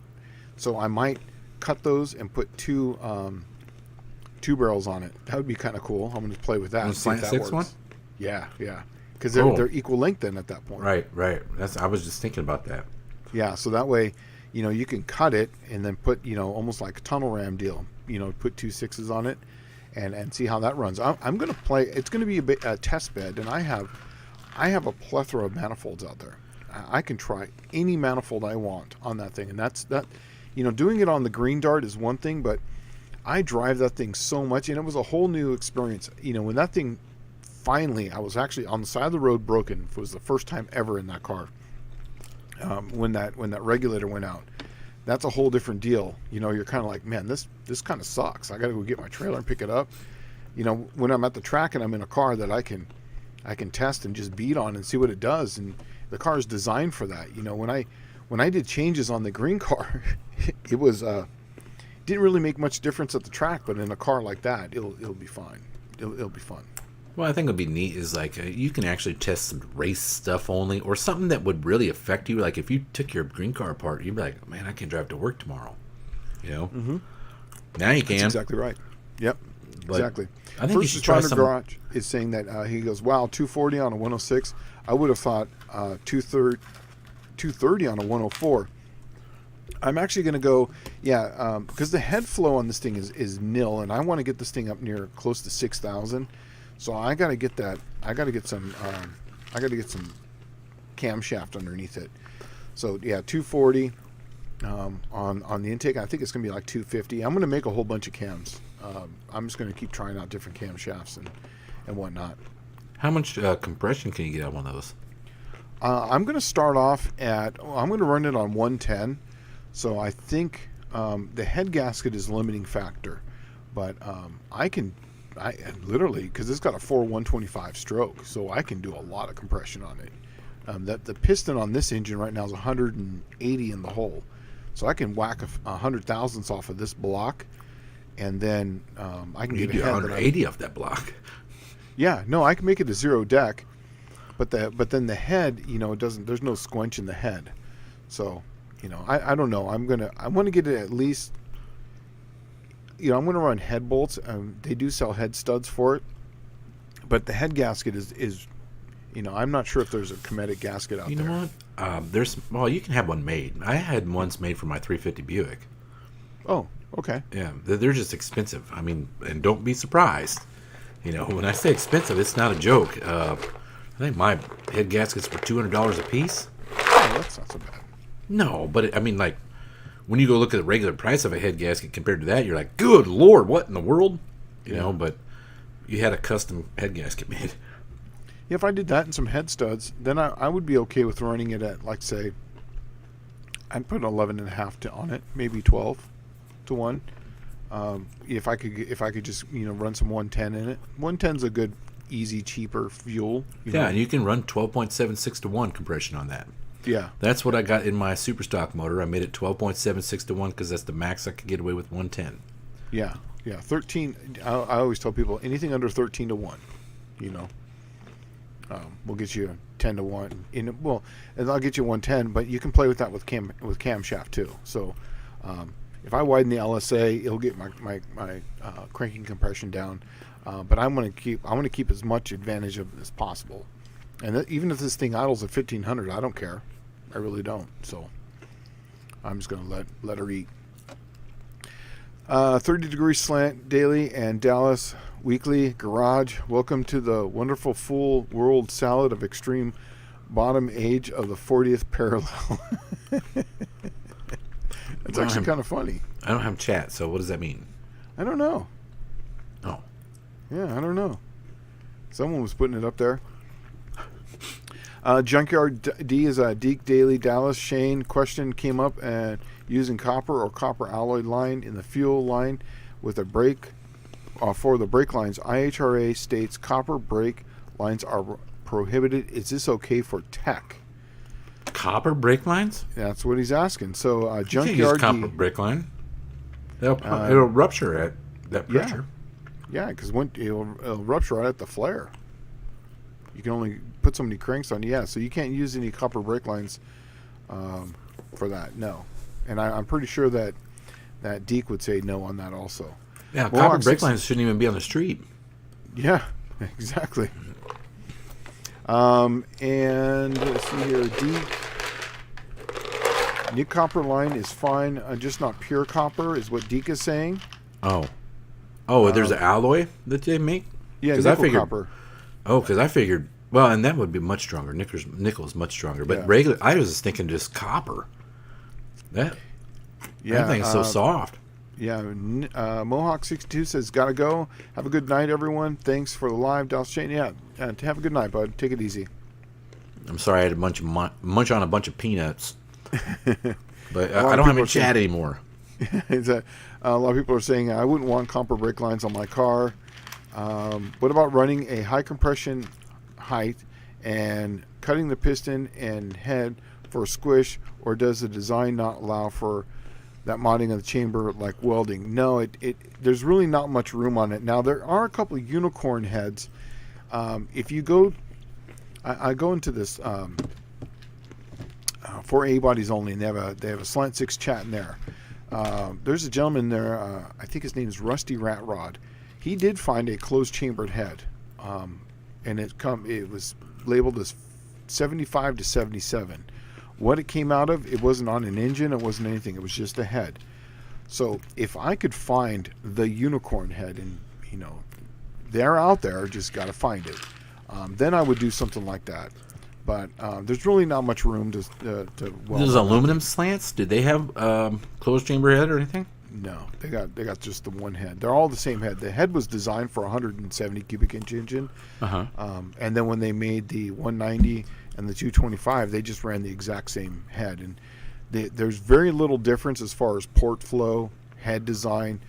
so I might cut those and put 2 barrels on it. That would be kind of cool. I'm going to play with that. The Slant 6 one? Yeah, because they're equal length then at that point. Right. I was just thinking about that. Yeah, so that way, you can cut it and then put, almost like a tunnel ram deal. Put 2 6s on it and see how that runs. I'm going to play. It's going to be a test bed, and I have a plethora of manifolds out there. I can try any manifold I want on that thing, and that's that. Doing it on the Green Dart is one thing, but I drive that thing so much, and it was a whole new experience. When that thing finally, I was actually on the side of the road broken. It was the first time ever in that car. When that regulator went out, that's a whole different deal. You're kind of like, man, this kind of sucks. I got to go get my trailer and pick it up. When I'm at the track and I'm in a car that I can test and just beat on and see what it does, and the car is designed for that. When I did changes on the green car, it was didn't really make much difference at the track, but in a car like that, it'll be fine. It'll be fun. Well, I think it'd be neat is like you can actually test some race stuff only, or something that would really affect you. Like if you took your green car apart, you'd be like, man, I can't drive to work tomorrow. You know. Mm-hmm. Now you can. That's exactly right. Yep. But exactly. I think you First should try Responder some. Garage is saying that he goes, wow, 240 on a 106. I would have thought 230 on a 104. I'm actually going to go, because the head flow on this thing is nil, and I want to get this thing up near close to 6,000. So I got to get that. I got to get some. I got to get some camshaft underneath it. So 240 on the intake. I think it's going to be like 250. I'm going to make a whole bunch of cams. I'm just going to keep trying out different camshafts and whatnot. How much compression can you get on one of those? I'm going to start off I'm going to run it on 110. So I think the head gasket is a limiting factor, but I literally, because it's got a 125 stroke, so I can do a lot of compression on it. The piston on this engine right now is 180 in the hole, so I can whack 100 thousandths off of this block, and then I can You get do a head 180 off that block. Yeah, no, I can make it a zero deck, but then the head, it doesn't. There's no squench in the head, so I don't know. I want to get it at least. I'm going to run head bolts. They do sell head studs for it, but the head gasket is I'm not sure if there's a Cometic gasket out there. You know what? You can have one made. I had ones made for my 350 Buick. Oh, okay. Yeah, they're just expensive. I mean, and don't be surprised. When I say expensive, it's not a joke. I think my head gaskets were $200 a piece. Oh, that's not so bad. No, but when you go look at the regular price of a head gasket compared to that, you're like, good Lord, what in the world? But you had a custom head gasket made. Yeah, if I did that and some head studs, then I would be okay with running it at, like, say, I'd put 11.5 on it, maybe 12 to 1. If I could just run some 110 in it. 110's a good, easy, cheaper fuel. And you can run 12.76 to 1 compression on that. Yeah, that's what I got in my super stock motor. I made it 12.76 to 1 because that's the max I could get away with 110. Yeah. 13. I always tell people anything under 13 to 1. We'll get you 10 to 1. And I'll get you 110, but you can play with that with camshaft too. So if I widen the LSA, it'll get my cranking compression down. But I want to keep as much advantage of it as possible. And even if this thing idles at 1500, I don't care. I really don't. So I'm just going to let her eat. 30 degree slant daily and Dallas weekly garage. Welcome to the wonderful full world salad of extreme bottom age of the 40th parallel. It's actually kind of funny. I don't have chat, so what does that mean? I don't know. Oh. Yeah, I don't know. Someone was putting it up there. Junkyard D is a Deke Daily Dallas. Shane, question came up and using copper or copper alloy line in the fuel line with a brake for the brake lines. IHRA states copper brake lines are prohibited. Is this okay for tech? Copper brake lines? That's what he's asking. So you Junkyard can't use copper brake line. It'll rupture at that pressure. Yeah, because it'll rupture right at the flare. You can only put so many cranks on. Yeah, so you can't use any copper brake lines for that. No, and I'm pretty sure that Deke would say no on that also. Yeah, copper brake lines shouldn't even be on the street. Yeah, exactly. And let's see here, Deke. New copper line is fine, just not pure copper, is what Deke is saying. Oh, there's an alloy that they make. Yeah, nickel copper. Oh, because I figured, and that would be much stronger. Nickel is much stronger, but regular. I was just thinking just copper. That thing is so soft. Yeah, Mohawk62 says, gotta go. Have a good night, everyone. Thanks for the live, Dallas Shane. Yeah, have a good night, bud. Take it easy. I'm sorry I had a munch on a bunch of peanuts. But I don't have any chat anymore. A lot of people are saying, I wouldn't want copper brake lines on my car. What about running a high compression height and cutting the piston and head for a squish, or does the design not allow for that modding of the chamber like welding? No, there's really not much room on it. Now, there are a couple of unicorn heads. If you go, I go into this for A bodies only, and they have a slant 6 chat in there. There's a gentleman there. I think his name is Rusty Rat Rod. He did find a closed chambered head, and it was labeled as 75 to 77. What it came out of, it wasn't on an engine. It wasn't anything. It was just a head. So if I could find the unicorn head, and they're out there, just got to find it, then I would do something like that. But there's really not much room to weld. Those aluminum slants, did they have closed chamber head or anything? No, they got just the one head. They're all the same head. The head was designed for a 170 cubic inch engine, and then when they made the 190 and the 225, they just ran the exact same head. And there's very little difference as far as port flow, head design.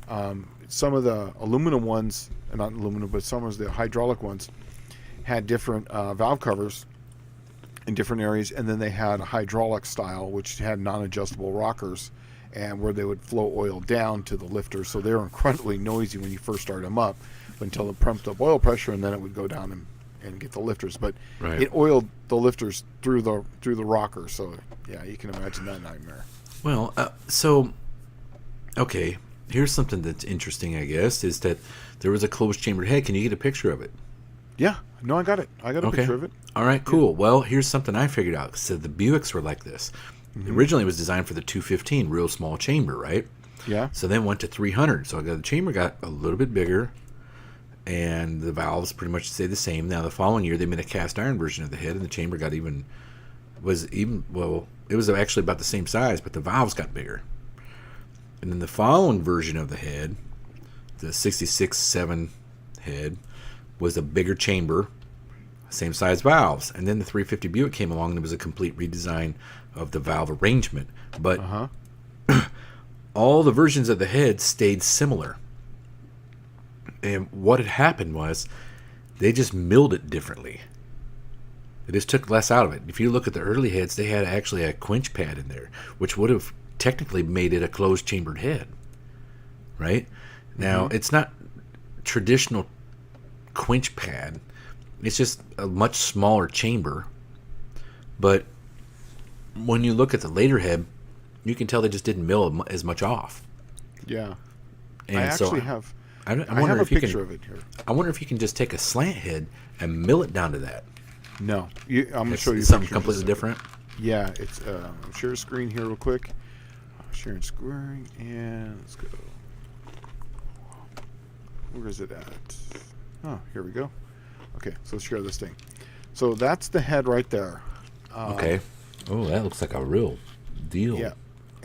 Some of the aluminum ones, not aluminum, but some of the hydraulic ones, had different valve covers in different areas, and then they had a hydraulic style which had non-adjustable rockers, and where they would flow oil down to the lifters. So they were incredibly noisy when you first start them up, until it pumped up oil pressure, and then it would go down and get the lifters. But it oiled the lifters through the rocker. So yeah, you can imagine that nightmare. Well, okay, here's something that's interesting, I guess, is that there was a closed chambered head. Can you get a picture of it? Yeah, no, I got it. I got a picture of it. All right, cool. Yeah. Well, here's something I figured out. So the Buicks were like this. Originally, it was designed for the 215, real small chamber, right? Yeah. So then went to 300. So the chamber got a little bit bigger, and the valves pretty much stayed the same. Now, the following year, they made a cast iron version of the head, and the chamber it was actually about the same size, but the valves got bigger. And then the following version of the head, the 66-7 head, was a bigger chamber, same size valves. And then the 350 Buick came along, and it was a complete redesign of the valve arrangement. But all the versions of the head stayed similar. And what had happened was they just milled it differently. They just took less out of it. If you look at the early heads, they had actually a quench pad in there, which would have technically made it a closed chambered head. Right? Now, it's not traditional quench pad. It's just a much smaller chamber. But when you look at the later head, you can tell they just didn't mill as much off. Yeah. And I actually have a picture of it here. I wonder if you can just take a slant head and mill it down to that. No. I'm going to show you something completely different. Yeah. It's share screen here real quick. Sharing squaring, and let's go. Where is it at? Oh, here we go. Okay, so let's share this thing. So that's the head right there. Okay. Oh, that looks like a real deal. Yeah.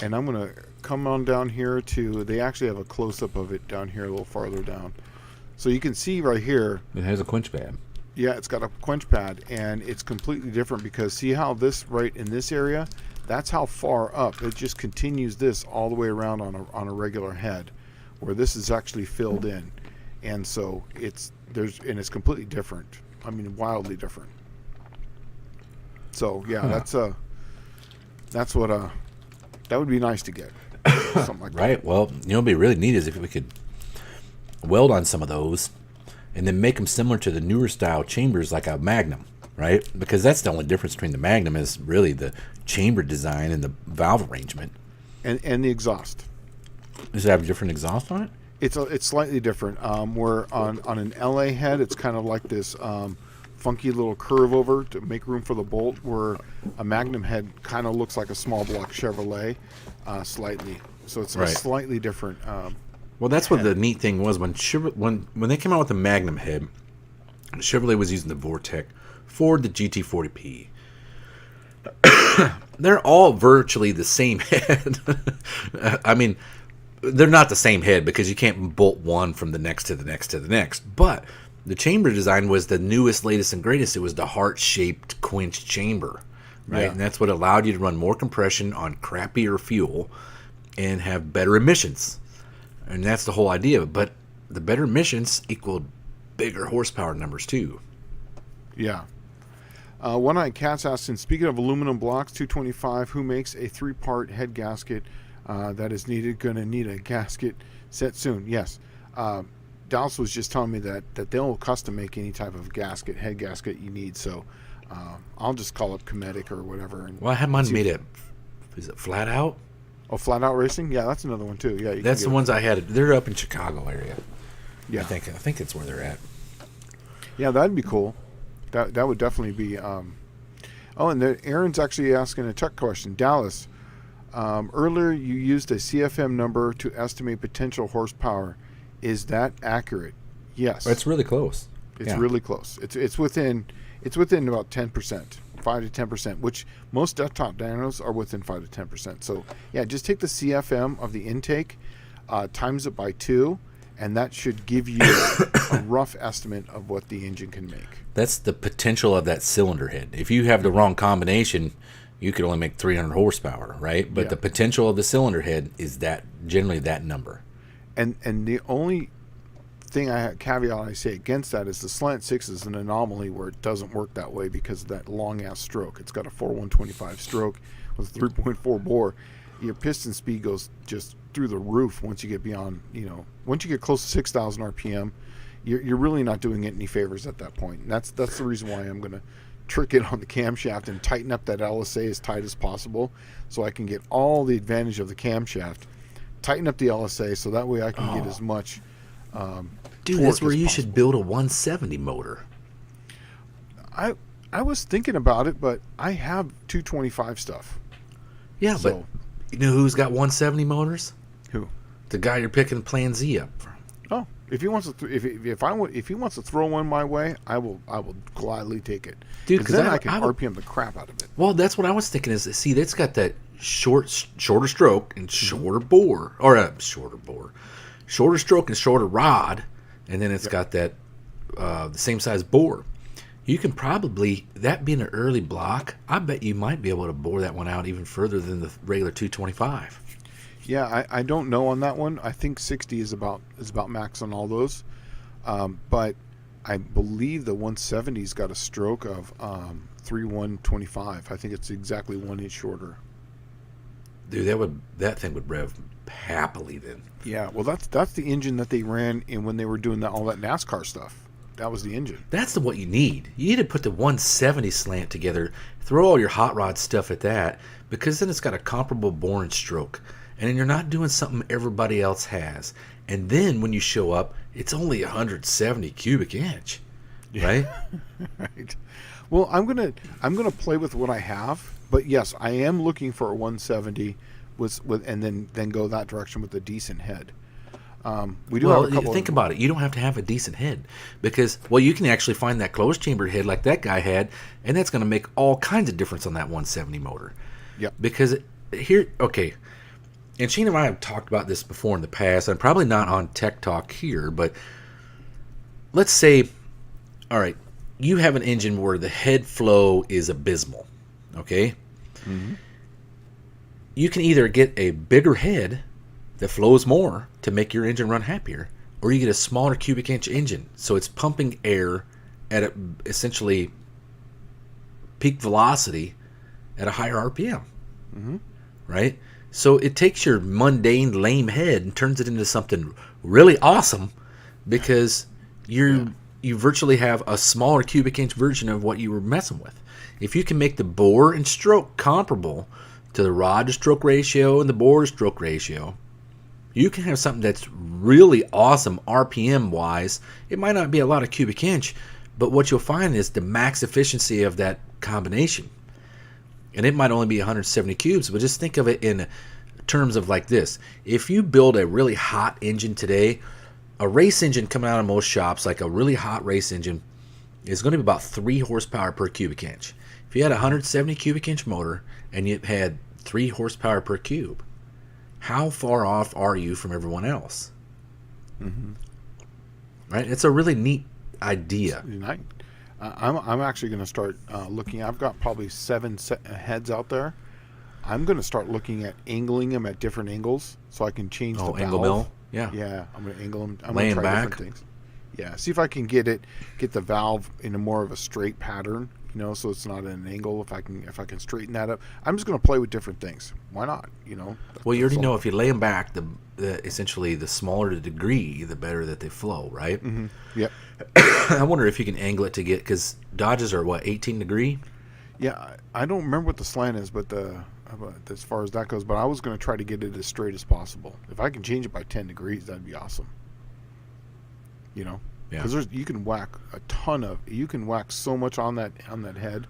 And I'm going to come on down here they actually have a close-up of it down here a little farther down. So you can see right here. It has a quench pad. Yeah, it's got a quench pad, and it's completely different because see how this right in this area, that's how far up. It just continues this all the way around on a regular head, where this is actually filled in. And so it's completely different. I mean, wildly different. So yeah, that would be nice to get. Something like right. that. Well, what'd be really neat is if we could weld on some of those, and then make them similar to the newer style chambers, like a Magnum, right? Because that's the only difference between the Magnum is really the chamber design and the valve arrangement. And the exhaust. Does it have a different exhaust on it? It's slightly different. Where on an LA head, it's kind of like this funky little curve over to make room for the bolt, where a Magnum head kind of looks like a small block Chevrolet, slightly. So it's a slightly different. Well, that's what the neat thing was when they came out with the Magnum head. Chevrolet was using the Vortec, Ford the GT40P. They're all virtually the same head. I mean, they're not the same head because you can't bolt one from the next to the next to the next. But the chamber design was the newest, latest, and greatest. It was the heart-shaped quench chamber, right? Yeah. And that's what allowed you to run more compression on crappier fuel and have better emissions. And that's the whole idea. But the better emissions equaled bigger horsepower numbers too. Yeah. One-Eyed Cat's asking, speaking of aluminum blocks, 225, who makes a 3-part head gasket that is needed? Going to need a gasket set soon. Yes. Dallas was just telling me that they'll custom make any type of head gasket you need. So I'll just call up Cometic or whatever. Well, I had mine made is it flat out? Oh, Flat Out Racing? Yeah, that's another one too. Yeah, you That's can the get ones I had. They're up in Chicago area. Yeah, I think it's where they're at. yeah, that'd be cool. That would definitely be. Oh, and Aaron's actually asking a tech question. Dallas, earlier you used a CFM number to estimate potential horsepower. Is that accurate? Yes. It's really close. It's really close. It's within about 10%, 5 to 10%, which most desktop dynos are within 5 to 10%. So yeah, just take the CFM of the intake, times it by 2, and that should give you a rough estimate of what the engine can make. That's the potential of that cylinder head. If you have the wrong combination, you could only make 300 horsepower, right? But the potential of the cylinder head is generally that number. And the only caveat I say against that is the Slant 6 is an anomaly where it doesn't work that way because of that long ass stroke. It's got a 4.125 stroke with a 3.4 bore. Your piston speed goes just through the roof once you get beyond, once you get close to 6,000 RPM, you're really not doing it any favors at that point. And that's the reason why I'm going to trick it on the camshaft and tighten up that LSA as tight as possible so I can get all the advantage of the camshaft. Tighten up the LSA so that way I can get as much Dude, that's where you should build a 170 motor. I was thinking about it, but I have 225 stuff. Yeah, So- but you know who's got 170 motors? Who? The guy you're picking Plan Z up from. Oh, if he wants to, if he wants to throw one my way, I will gladly take it. Dude, because then I can RPM the crap out of it. Well, that's what I was thinking. Is see, that's got that shorter stroke and shorter bore, or shorter stroke and shorter rod, and then it's got that the same size bore. You can probably, that being an early block, I bet you might be able to bore that one out even further than the regular 225. Yeah, I don't know on that one. I think 60 is about max on all those, but I believe the 170's got a stroke of 3.125. I think it's exactly 1 inch shorter. Dude, that thing would rev happily then. Yeah, well that's the engine that they ran in when they were doing all that NASCAR stuff. That was the engine. That's what you need. You need to put the 170 slant together, throw all your hot rod stuff at that, because then it's got a comparable bore and stroke. And then you're not doing something everybody else has. And then when you show up, it's only 170 cubic inch, right? Right. Well, I'm gonna play with what I have, but yes, I am looking for a 170 with and then go that direction with a decent head. We do have a couple. Think about it. You don't have to have a decent head because, you can actually find that closed chamber head like that guy had, and that's going to make all kinds of difference on that 170 motor. Yep. Because and Shane and I have talked about this before in the past, and probably not on Tech Talk here, but let's say, all right, you have an engine where the head flow is abysmal, okay? Mm-hmm. You can either get a bigger head that flows more to make your engine run happier, or you get a smaller cubic inch engine, so it's pumping air at essentially peak velocity at a higher RPM, right? So it takes your mundane, lame head and turns it into something really awesome because you virtually have a smaller cubic inch version of what you were messing with. If you can make the bore and stroke comparable to the rod to stroke ratio and the bore to stroke ratio, you can have something that's really awesome RPM wise. It might not be a lot of cubic inch, but what you'll find is the max efficiency of that combination. And it might only be 170 cubes, but just think of it in terms of like this. If you build a really hot engine today, a race engine coming out of most shops, like a really hot race engine, is going to be about 3 horsepower per cubic inch. If you had a 170 cubic inch motor and you had 3 horsepower per cube, how far off are you from everyone else? Mm-hmm. Right? It's a really neat idea. I'm actually going to start looking. I've got probably 7 heads out there. I'm going to start looking at angling them at different angles so I can change the valve. Angle mill? Yeah, I'm going to angle them. I'm Laying going to try back. different things. Yeah, see if I can get the valve in a more of a straight pattern, so it's not at an angle. If I can straighten that up, I'm just going to play with different things. Why not? Well, you already know if you lay them back, essentially the smaller the degree, the better that they flow, right? Mm-hmm. Yep. I wonder if you can angle it to get, because Dodges are 18 degree? Yeah, I don't remember what the slant is, but as far as that goes. But I was going to try to get it as straight as possible. If I can change it by 10 degrees, that'd be awesome. You know, Yeah. because you can whack you can whack so much on that head.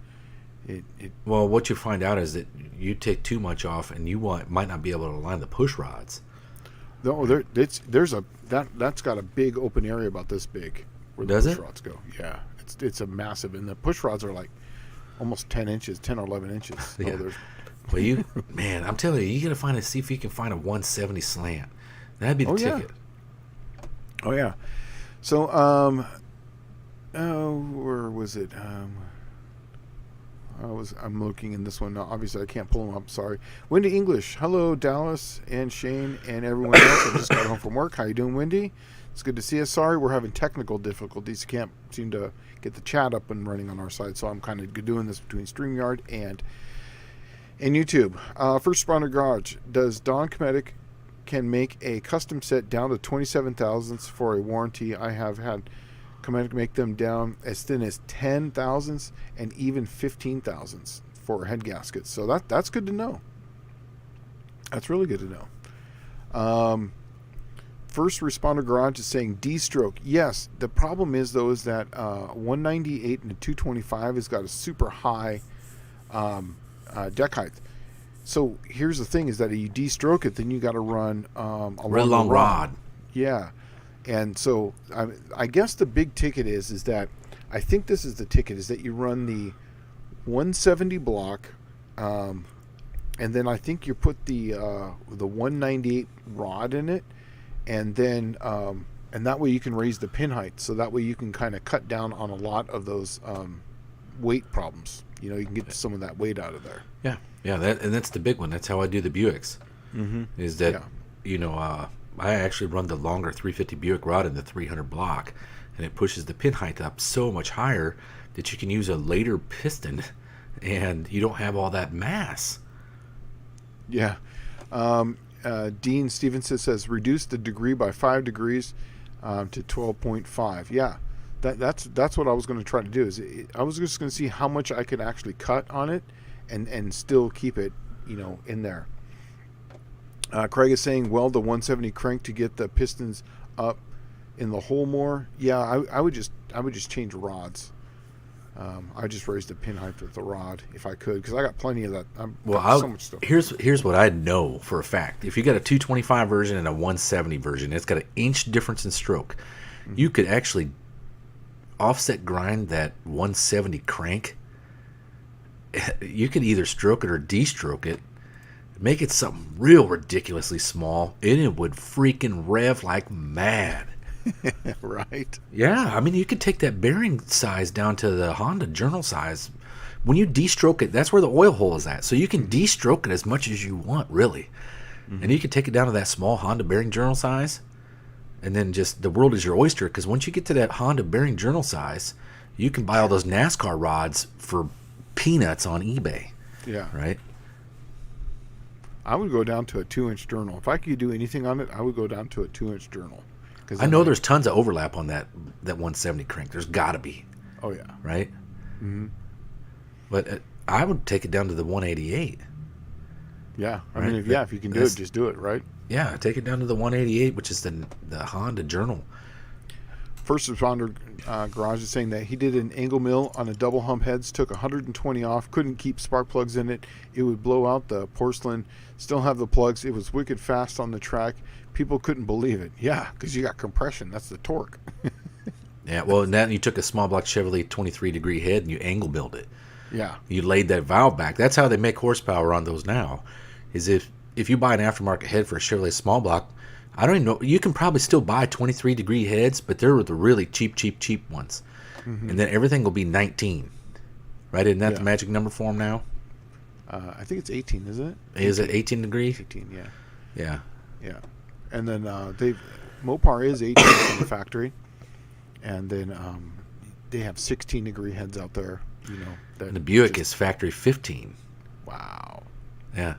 Well, what you find out is that you take too much off, and you might not be able to line the push rods. No, that's got a big open area about this big where the Does push it? rods go. Yeah, it's a massive, and the push rods are like almost 10 inches, 10 or 11 inches. So Yeah. Well, man, I'm telling you, you got to see if you can find a 170 slant. That'd be the ticket. Oh yeah. So where was it? I'm looking in this one now. Obviously, I can't pull them up. Sorry. Wendy English. Hello, Dallas and Shane and everyone else. I just got home from work. How you doing, Wendy? It's good to see you. Sorry, we're having technical difficulties. Can't seem to get the chat up and running on our side, so I'm kind of doing this between StreamYard and YouTube. First Responder Garage. Does Don Comedic can make a custom set down to 27 thousandths for a warranty? I have had Comedic make them down as thin as 10 thousandths and even 15 thousandths for head gaskets. So that's good to know. That's really good to know. First Responder Garage is saying D-stroke. Yes, the problem is though is that 198 and 225 has got a super high deck height. So here's the thing: is that if you de-stroke it, then you got to run a Real long rod. Yeah, and so I guess the big ticket is that I think this is the ticket is that you run the 170 block, and then I think you put the 198 rod in it, and then and that way you can raise the pin height. So that way you can kind of cut down on a lot of those weight problems. You know, you can get some of that weight out of there. Yeah, that's the big one. That's how I do the Buicks. Mm-hmm. Is that I actually run the longer 350 Buick rod in the 300 block, and it pushes the pin height up so much higher that you can use a later piston, and you don't have all that mass. Yeah. Dean Stevenson says reduce the degree by 5 degrees to 12.5. Yeah. That's what I was going to try to do. I was just going to see how much I could actually cut on it, and still keep it, in there. Craig is saying weld the 170 crank to get the pistons up in the hole more. Yeah, I would just change rods. I just raise the pin height with the rod if I could, because I got plenty of that. So much stuff. Here's what I know for a fact. If you got a 225 version and a 170 version, it's got an inch difference in stroke. Mm-hmm. You could actually offset grind that 170 crank. You could either stroke it or de-stroke it, make it something real ridiculously small, and it would freaking rev like mad. Right? Yeah, I mean, you could take that bearing size down to the Honda journal size. When you de-stroke it, that's where the oil hole is at. So you can de-stroke it as much as you want, really. Mm-hmm. And you can take it down to that small Honda bearing journal size, and then just the world is your oyster, because once you get to that Honda bearing journal size, you can buy all those NASCAR rods for peanuts on eBay. Yeah. Right? I would go down to a 2-inch journal. If I could do anything on it, I would go down to a 2-inch journal. I know there's tons of overlap on that 170 crank. There's got to be. Oh, yeah. Right? Mm-hmm. But I would take it down to the 188. Yeah. I right? mean, if you can do it, just do it, right? Yeah, take it down to the 188, which is the Honda journal. First Responder Garage is saying that he did an angle mill on a double hump heads, took 120 off, couldn't keep spark plugs in it. It would blow out the porcelain, still have the plugs. It was wicked fast on the track. People couldn't believe it. Yeah, because you got compression. That's the torque. Yeah, well, and then you took a small block Chevrolet 23-degree head and you angle milled it. Yeah. You laid that valve back. That's how they make horsepower on those now. Is if you buy an aftermarket head for a Chevrolet small block, I don't even know. You can probably still buy 23-degree heads, but they're the really cheap ones. Mm-hmm. And then everything will be 19. Right? Isn't that the magic number for them now? I think it's 18, isn't it? 18. Is it 18 degrees? 18, yeah. Yeah. Yeah. And then Mopar is 18 from the factory. And then they have 16-degree heads out there. And the Buick is factory 15. Wow. Yeah.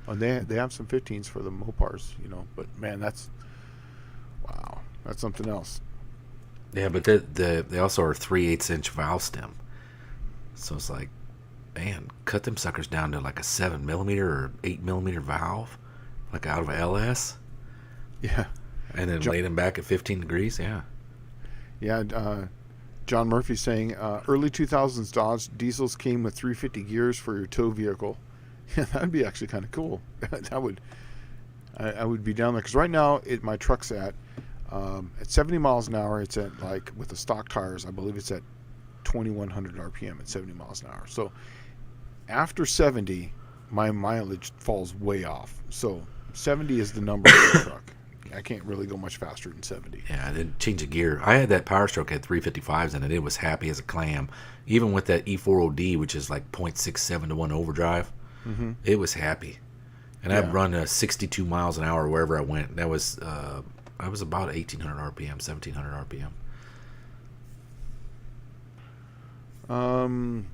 And they have some 15s for the Mopars, but man, that's something else. Yeah, but they also are 3/8 inch valve stem, so it's like man, cut them suckers down to like a 7 millimeter or 8 millimeter valve, like out of a LS, Yeah. and then lay them back at 15 degrees. Yeah. Yeah. John Murphy saying early 2000s Dodge diesels came with 350 gears for your tow vehicle. Yeah, that'd be actually kind of cool. I would be down there because right now my truck's at 70 miles an hour. It's at like with the stock tires, I believe it's at 2100 RPM at 70 miles an hour. So after 70, my mileage falls way off. So 70 is the number for the truck. I can't really go much faster than 70. Yeah, I didn't change a gear. I had that Power Stroke had 355s in it. It was happy as a clam. Even with that E40D, which is like 0.67 to 1 overdrive, it was happy. And I'd run 62 miles an hour wherever I went. That was I was about 1,800 RPM, 1,700 RPM.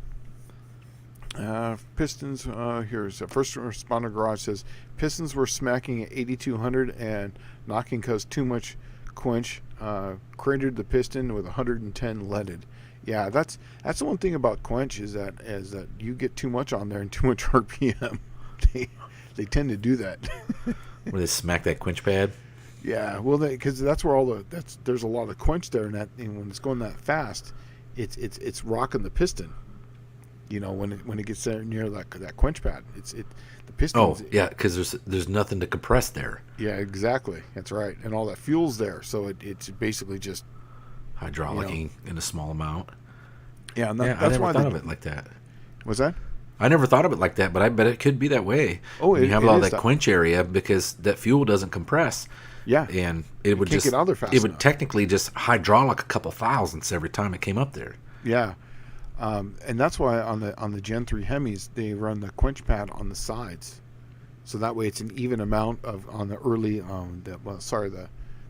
Pistons, here's First Responder Garage says, pistons were smacking at 8,200 and knocking cause too much quench. Cratered the piston with 110 leaded. Yeah, that's the one thing about quench is that you get too much on there and too much RPM. They tend to do that. Where they smack that quench pad. Yeah, well, because that's where there's a lot of quench there, and when it's going that fast, it's rocking the piston. You know, when it gets there near that quench pad, the piston. Oh yeah, because there's nothing to compress there. Yeah, exactly. That's right, and all that fuel's there, so it's basically just hydraulicing in a small amount. Yeah, and I never thought of it like that. Was that? I never thought of it like that, but I bet it could be that way. Oh, you have all that quench area because that fuel doesn't compress. Yeah, and it would get out there fast it would enough. Technically just hydraulic a couple thousandths every time it came up there. Yeah, and that's why on the Gen 3 Hemis they run the quench pad on the sides, so that way it's an even amount on the early the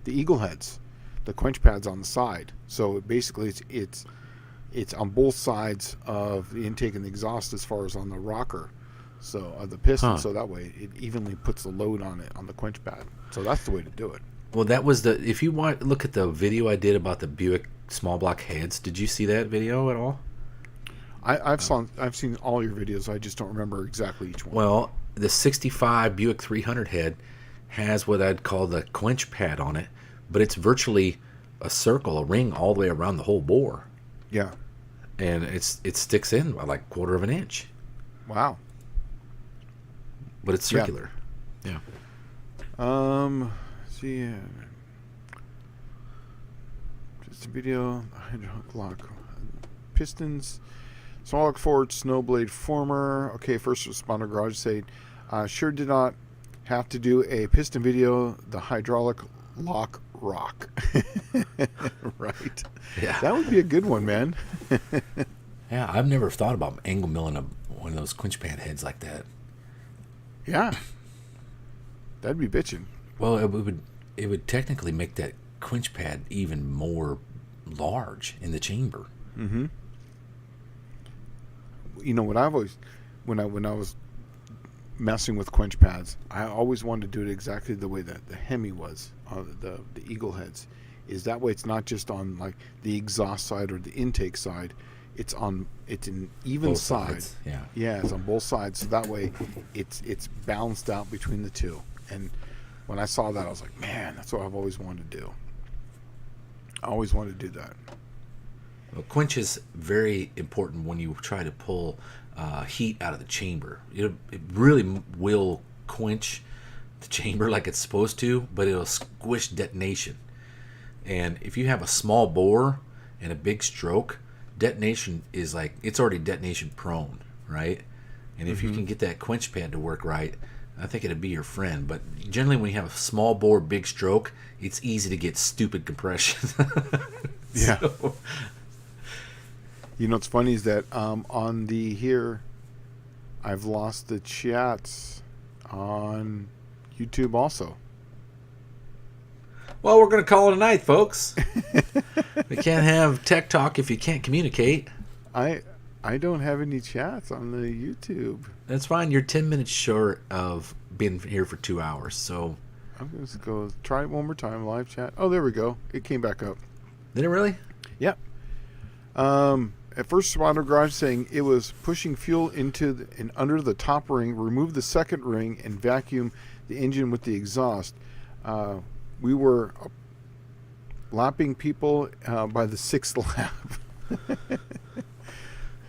eagle heads, the quench pads on the side. So basically it's on both sides of the intake and the exhaust as far as on the rocker, so of the piston. So that way it evenly puts the load on it on the quench pad. So that's the way to do it. Well, that was if you look at the video I did about the Buick small block heads. Did you see that video at all? I've seen all your videos. I just don't remember exactly each one. Well, the 65 Buick 300 head has what I'd call the quench pad on it, but it's virtually a circle, a ring all the way around the whole bore. Yeah. And it sticks in by like 1/4 of an inch. Wow. But it's circular. Yeah. See. Just a video. Hydraulic lock. Pistons. Small lock forward. Snowblade former. Okay. First Responder Garage said, sure did not have to do a piston video. The hydraulic lock rock. Right. Yeah. That would be a good one, man. Yeah, I've never thought about angle milling one of those quench pad heads like that. Yeah. That'd be bitching. Well, it would technically make that quench pad even more large in the chamber. Mm-hmm. You know what I've always, when I was messing with quench pads, I always wanted to do it exactly the way that the Hemi was, the Eagle heads. Is that way it's not just on like the exhaust side or the intake side, it's an even Both side. sides, yeah. Yeah, it's on both sides, so that way it's balanced out between the two. And when I saw that, I was like, man, that's what I've always wanted to do. I always wanted to do that. Well, quench is very important when you try to pull heat out of the chamber. It really will quench the chamber like it's supposed to, but it'll squish detonation. And if you have a small bore and a big stroke, detonation is like, it's already detonation prone, right? And if you can get that quench pad to work right, I think it'd be your friend. But generally when you have a small bore, big stroke, it's easy to get stupid compression. Yeah. So, you know what's funny is that on the here, I've lost the chats on YouTube also. well, we're going to call it a night, folks. We can't have tech talk if you can't communicate. I don't have any chats on the YouTube. That's fine. You're 10 minutes short of being here for 2 hours. So I'm going to go try it one more time. Live chat. Oh, there we go. It came back up. did it really? Yeah. At first responder garage saying it was pushing fuel into and under the top ring, remove the second ring, and vacuum the engine with the exhaust. We were lapping people by the sixth lap.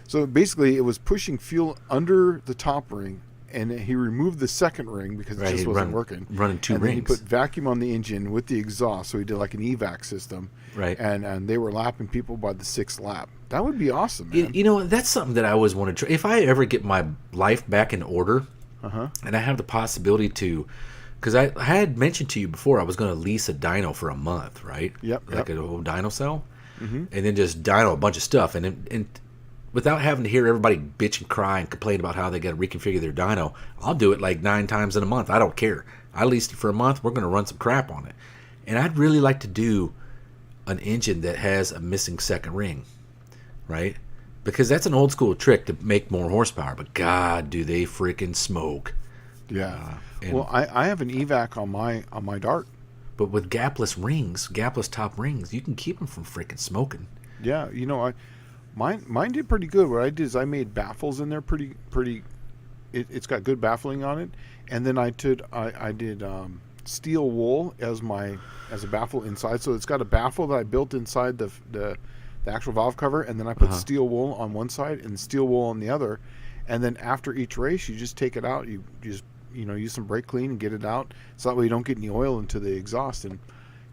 So basically, it was pushing fuel under the top ring, and he removed the second ring because it just wasn't working. Running two and rings. Then he put vacuum on the engine with the exhaust, so he did like an evac system. Right. And they were lapping people by the sixth lap. That would be awesome, man. You know, that's something that I always want to try. If I ever get my life back in order, and I have the possibility to, because I had mentioned to you before, I was going to lease a dyno for a month, right? Yep. Like an old dyno cell, and then just dyno a bunch of stuff, and without having to hear everybody bitch and cry and complain about how they got to reconfigure their dyno, I'll do it like 9 times in a month. I don't care. I leased it for a month. We're going to run some crap on it, and I'd really like to do an engine that has a missing second ring, right? Because that's an old school trick to make more horsepower, but God, do they freaking smoke. Yeah. Well, I have an evac on my Dart. But with gapless rings, gapless top rings, you can keep them from freaking smoking. Yeah, you know, mine did pretty good. What I did is I made baffles in there pretty. It's got good baffling on it, and then I did steel wool as a baffle inside. So it's got a baffle that I built inside the actual valve cover, and then I put steel wool on one side and steel wool on the other, and then after each race you just take it out. You just use some brake clean and get it out, so that way you don't get any oil into the exhaust. And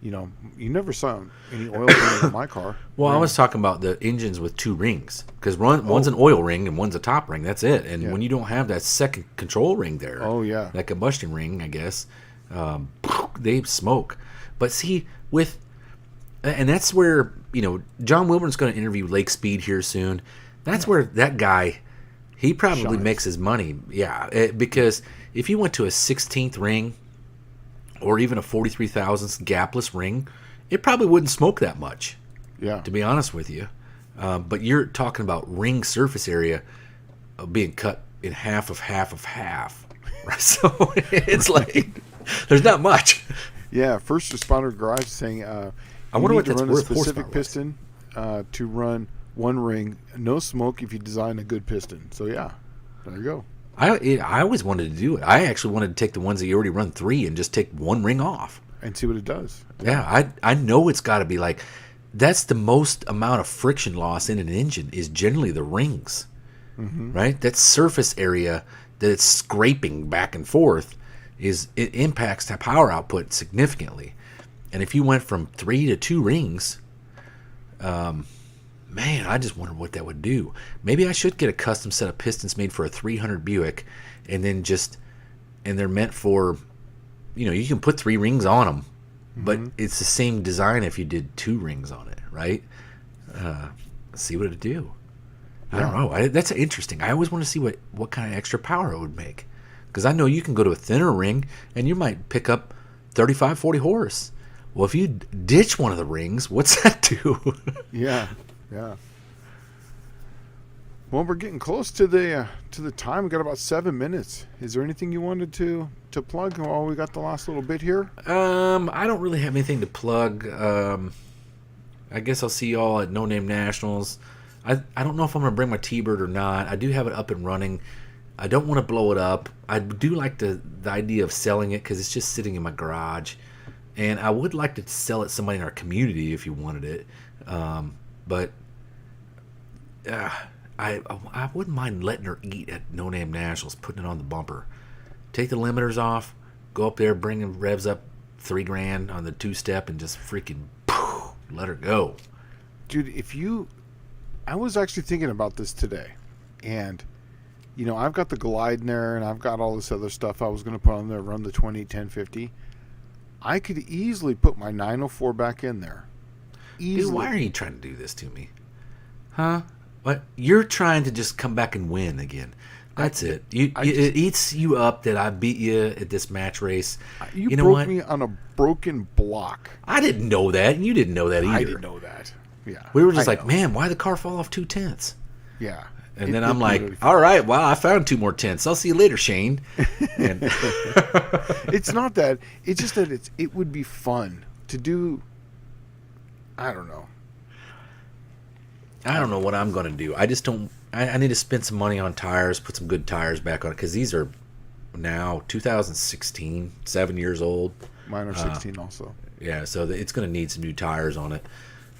you never saw any oil in my car. Well, I was talking about the engines with 2 rings, because one's an oil ring and one's a top ring. That's it. And when you don't have that second control ring there, that combustion ring, I guess, they smoke. But see, and that's where John Wilburn's going to interview Lake Speed here soon. That's where that guy, he probably makes his money. Yeah, because if you went to a 16th ring or even a 43 thousandths gapless ring, it probably wouldn't smoke that much. Yeah. To be honest with you. But you're talking about ring surface area being cut in half of half. Right? So it's like, there's not much. Yeah, first responder garage saying, I wonder what that's run worth a specific horsepower-wise. piston to run one ring, no smoke if you design a good piston. So yeah, there you go. I always wanted to do it. I actually wanted to take the ones that you already run 3 and just take one ring off and see what it does. Yeah, I know it's got to be like, that's the most amount of friction loss in an engine is generally the rings, right? That surface area that it's scraping back and forth it impacts the power output significantly. And if you went from 3 to 2 rings, man, I just wonder what that would do. Maybe I should get a custom set of pistons made for a 300 Buick, and then and they're meant for, you can put 3 rings on them, but it's the same design if you did 2 rings on it, right? See what it'd do. I don't know. That's interesting. I always want to see what kind of extra power it would make, because I know you can go to a thinner ring and you might pick up 35, 40 horse. Well, if you ditch one of the rings, what's that do? Yeah. Well, we're getting close to the time. We got about 7 minutes. Is there anything you wanted to plug while we got the last little bit here? I don't really have anything to plug. I guess I'll see y'all at No Name Nationals. I don't know if I'm going to bring my T-Bird or not. I do have it up and running. I don't want to blow it up. I do like the idea of selling it because it's just sitting in my garage. And I would like to sell it to somebody in our community if you wanted it. But I wouldn't mind letting her eat at No Name Nationals, putting it on the bumper. Take the limiters off, go up there, bring the revs up $3,000 on the 2-step, and just freaking let her go. Dude, I was actually thinking about this today, and I've got the Glide in there, and I've got all this other stuff I was going to put on there, run the 201050. I could easily put my 904 back in there. Easily. Dude, why are you trying to do this to me? Huh? What? You're trying to just come back and win again. That's it. It eats you up that I beat you at this match race. You know broke what? me on a broken block. I didn't know that, and you didn't know that either. I didn't know that. Yeah. We were just like, man, why did the car fall off 2 tenths? Yeah. And then I'm like, really all right, well, I found 2 more tenths. I'll see you later, Shane. And it's not that. It's just that it would be fun to do. I don't know. I don't know what I'm going to do. I just don't. I need to spend some money on tires, put some good tires back on it, because these are now 2016, 7 years old. Mine are 16 also. Yeah, so it's going to need some new tires on it,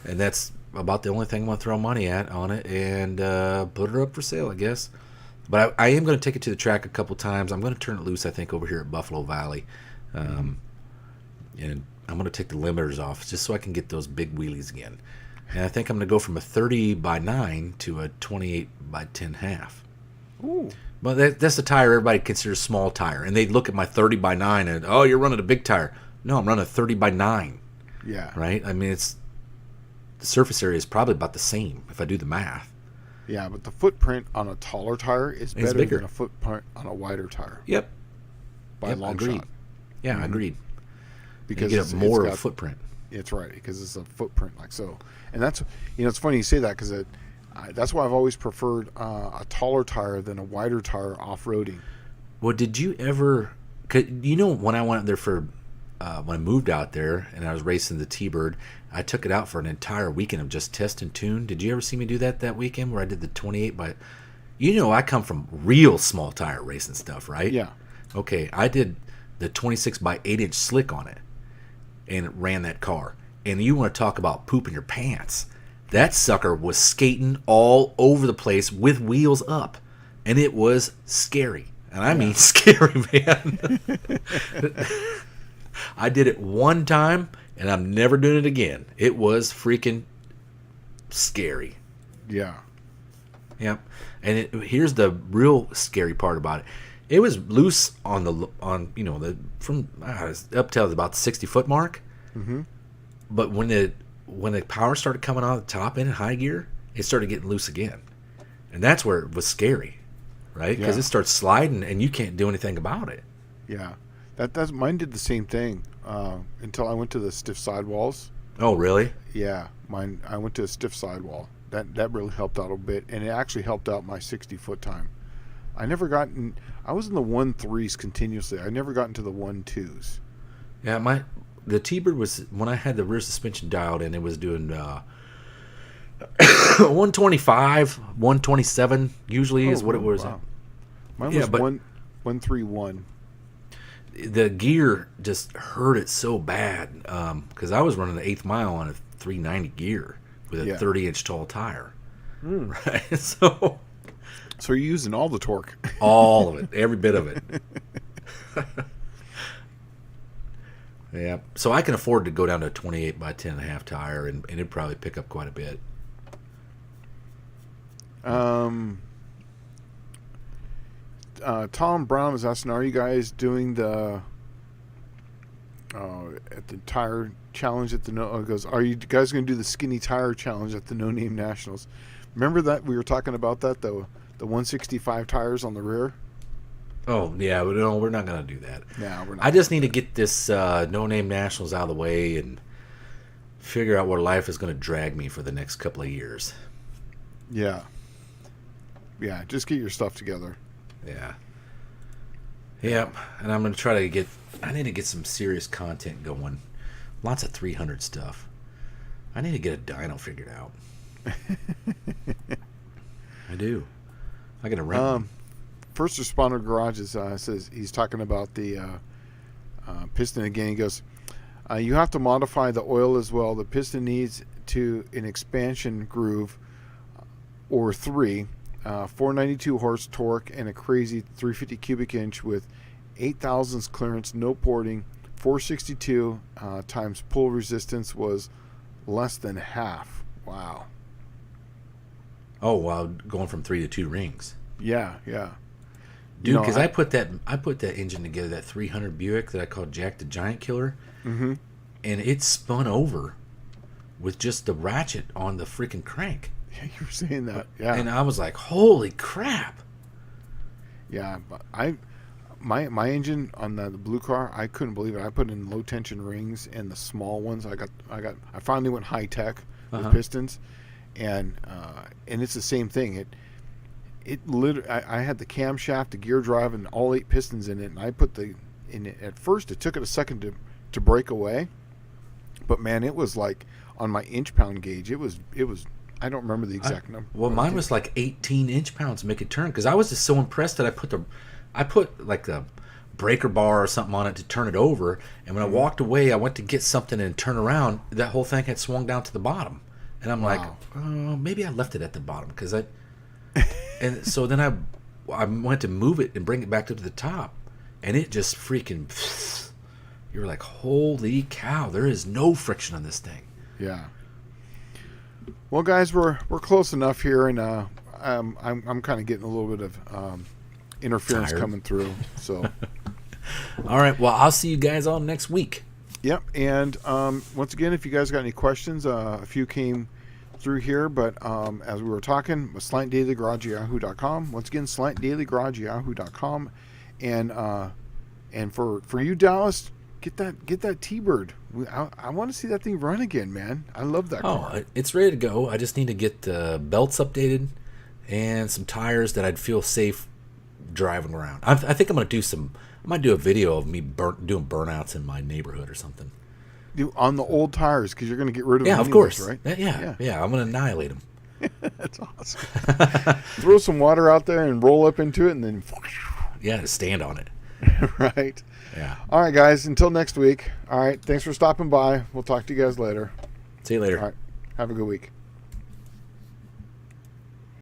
and that's about the only thing I'm going to throw money at on it and put it up for sale, I guess. But I am going to take it to the track a couple times. I'm going to turn it loose, I think, over here at Buffalo Valley, and I'm going to take the limiters off just so I can get those big wheelies again. And I think I'm going to go from a 30 by 9 to a 28 by 10 half. Ooh. But that's the tire everybody considers small tire. And they look at my 30 by 9 and, oh, you're running a big tire. No, I'm running a 30 by 9. Yeah. Right? I mean, the surface area is probably about the same if I do the math. Yeah, but the footprint on a taller tire is better bigger than a footprint on a wider tire. Yep. By a long agreed. shot. Yeah, agreed. Because you get more of a footprint. It's right, because it's a footprint like so. And that's, it's funny you say that, because that's why I've always preferred a taller tire than a wider tire off-roading. Well, did you ever, when I went out there for, when I moved out there and I was racing the T-Bird, I took it out for an entire weekend of just test and tune. Did you ever see me do that weekend where I did the 28 by, I come from real small tire racing stuff, right? Yeah. Okay, I did the 26 by 8-inch slick on it and ran that car. And you want to talk about pooping your pants. That sucker was skating all over the place with wheels up. And it was scary. And I mean scary, man. I did it one time, and I'm never doing it again. It was freaking scary. Yeah. Yep. And here's the real scary part about it. It was loose from up to about the 60-foot mark. Mm-hmm. But when the power started coming out of the top end in high gear, it started getting loose again. And that's where it was scary, right? Because it starts sliding and you can't do anything about it. Yeah. That's mine did the same thing until I went to the stiff sidewalls. Oh, really? Yeah. I went to a stiff sidewall. That really helped out a bit, and it actually helped out my 60-foot time. I was in the 1.3s continuously. I never got into the 1.2s. Yeah, the T-Bird was, when I had the rear suspension dialed in, it was doing 125, 127 usually is what it was. Wow. Mine was 131. The gear just hurt it so bad because I was running the 8th mile on a 390 gear with a 30-inch tall tire. Right? So you're using all the torque. All of it. Every bit of it. Yeah. So I can afford to go down to a 28 by 10.5 tire, and it'd probably pick up quite a bit. Tom Brown is asking, are you guys doing the at the tire challenge at the goes, are you guys going to do the skinny tire challenge at the No Name Nationals? Remember that we were talking about that, the 165 tires on the rear? Oh, yeah, but no, we're not going to do that. No, we're not. I just need to get this No Name Nationals out of the way and figure out where life is going to drag me for the next couple of years. Yeah. Yeah, just get your stuff together. Yeah. Yep, and I'm going to try to I need to get some serious content going. Lots of 300 stuff. I need to get a dyno figured out. I do. I got to rent. First Responder Garages says he's talking about the piston again. He goes, you have to modify the oil as well. The piston needs an expansion groove or 3, 492 horse torque, and a crazy 350 cubic inch with 8 thousandths clearance, no porting. 462 times pull resistance was less than half. Wow. Oh, wow, going from 3 to 2 rings. Yeah. Dude, because I put that engine together, that 300 Buick that I called Jack the Giant Killer, and it spun over with just the ratchet on the freaking crank. Yeah, you were saying that. Yeah. And I was like, holy crap. Yeah, my engine on the blue car, I couldn't believe it. I put in low tension rings and the small ones. I finally went high tech with pistons, and it's the same thing. It literally, I had the camshaft, the gear drive, and all 8 pistons in it, and I put in it. At first, it took it a second to break away, but man, it was like on my inch pound gauge. It was I don't remember the exact number. Well, mine was like 18 inch-pounds to make it turn, because I was just so impressed that I put like a breaker bar or something on it to turn it over, and when I walked away, I went to get something and turn around, that whole thing had swung down to the bottom, and I'm like, oh, maybe I left it at the bottom, because and so then I went to move it and bring it back to the top, and it just freaking, you were like, holy cow, there is no friction on this thing. Yeah. Well, guys, we're close enough here, and I'm kind of getting a little bit of interference coming through. So, all right. Well, I'll see you guys all next week. Yep. And once again, if you guys got any questions, a few came through here, but as we were talking, slantdailygarage@yahoo.com. Once again, slantdailygarage@yahoo.com, and for you, Dallas, get that T-Bird. I want to see that thing run again, man. I love that car. Oh, it's ready to go. I just need to get the belts updated and some tires that I'd feel safe driving around. I think I'm gonna do I might do a video of me doing burnouts in my neighborhood or something. On the old tires, because you're going to get rid of them. Yeah, of anyways, course. Right? Yeah. I'm gonna annihilate them. That's awesome. Throw some water out there and roll up into it, and then Stand on it. Right. Yeah. All right, guys. Until next week. All right. Thanks for stopping by. We'll talk to you guys later. See you later. All right. Have a good week.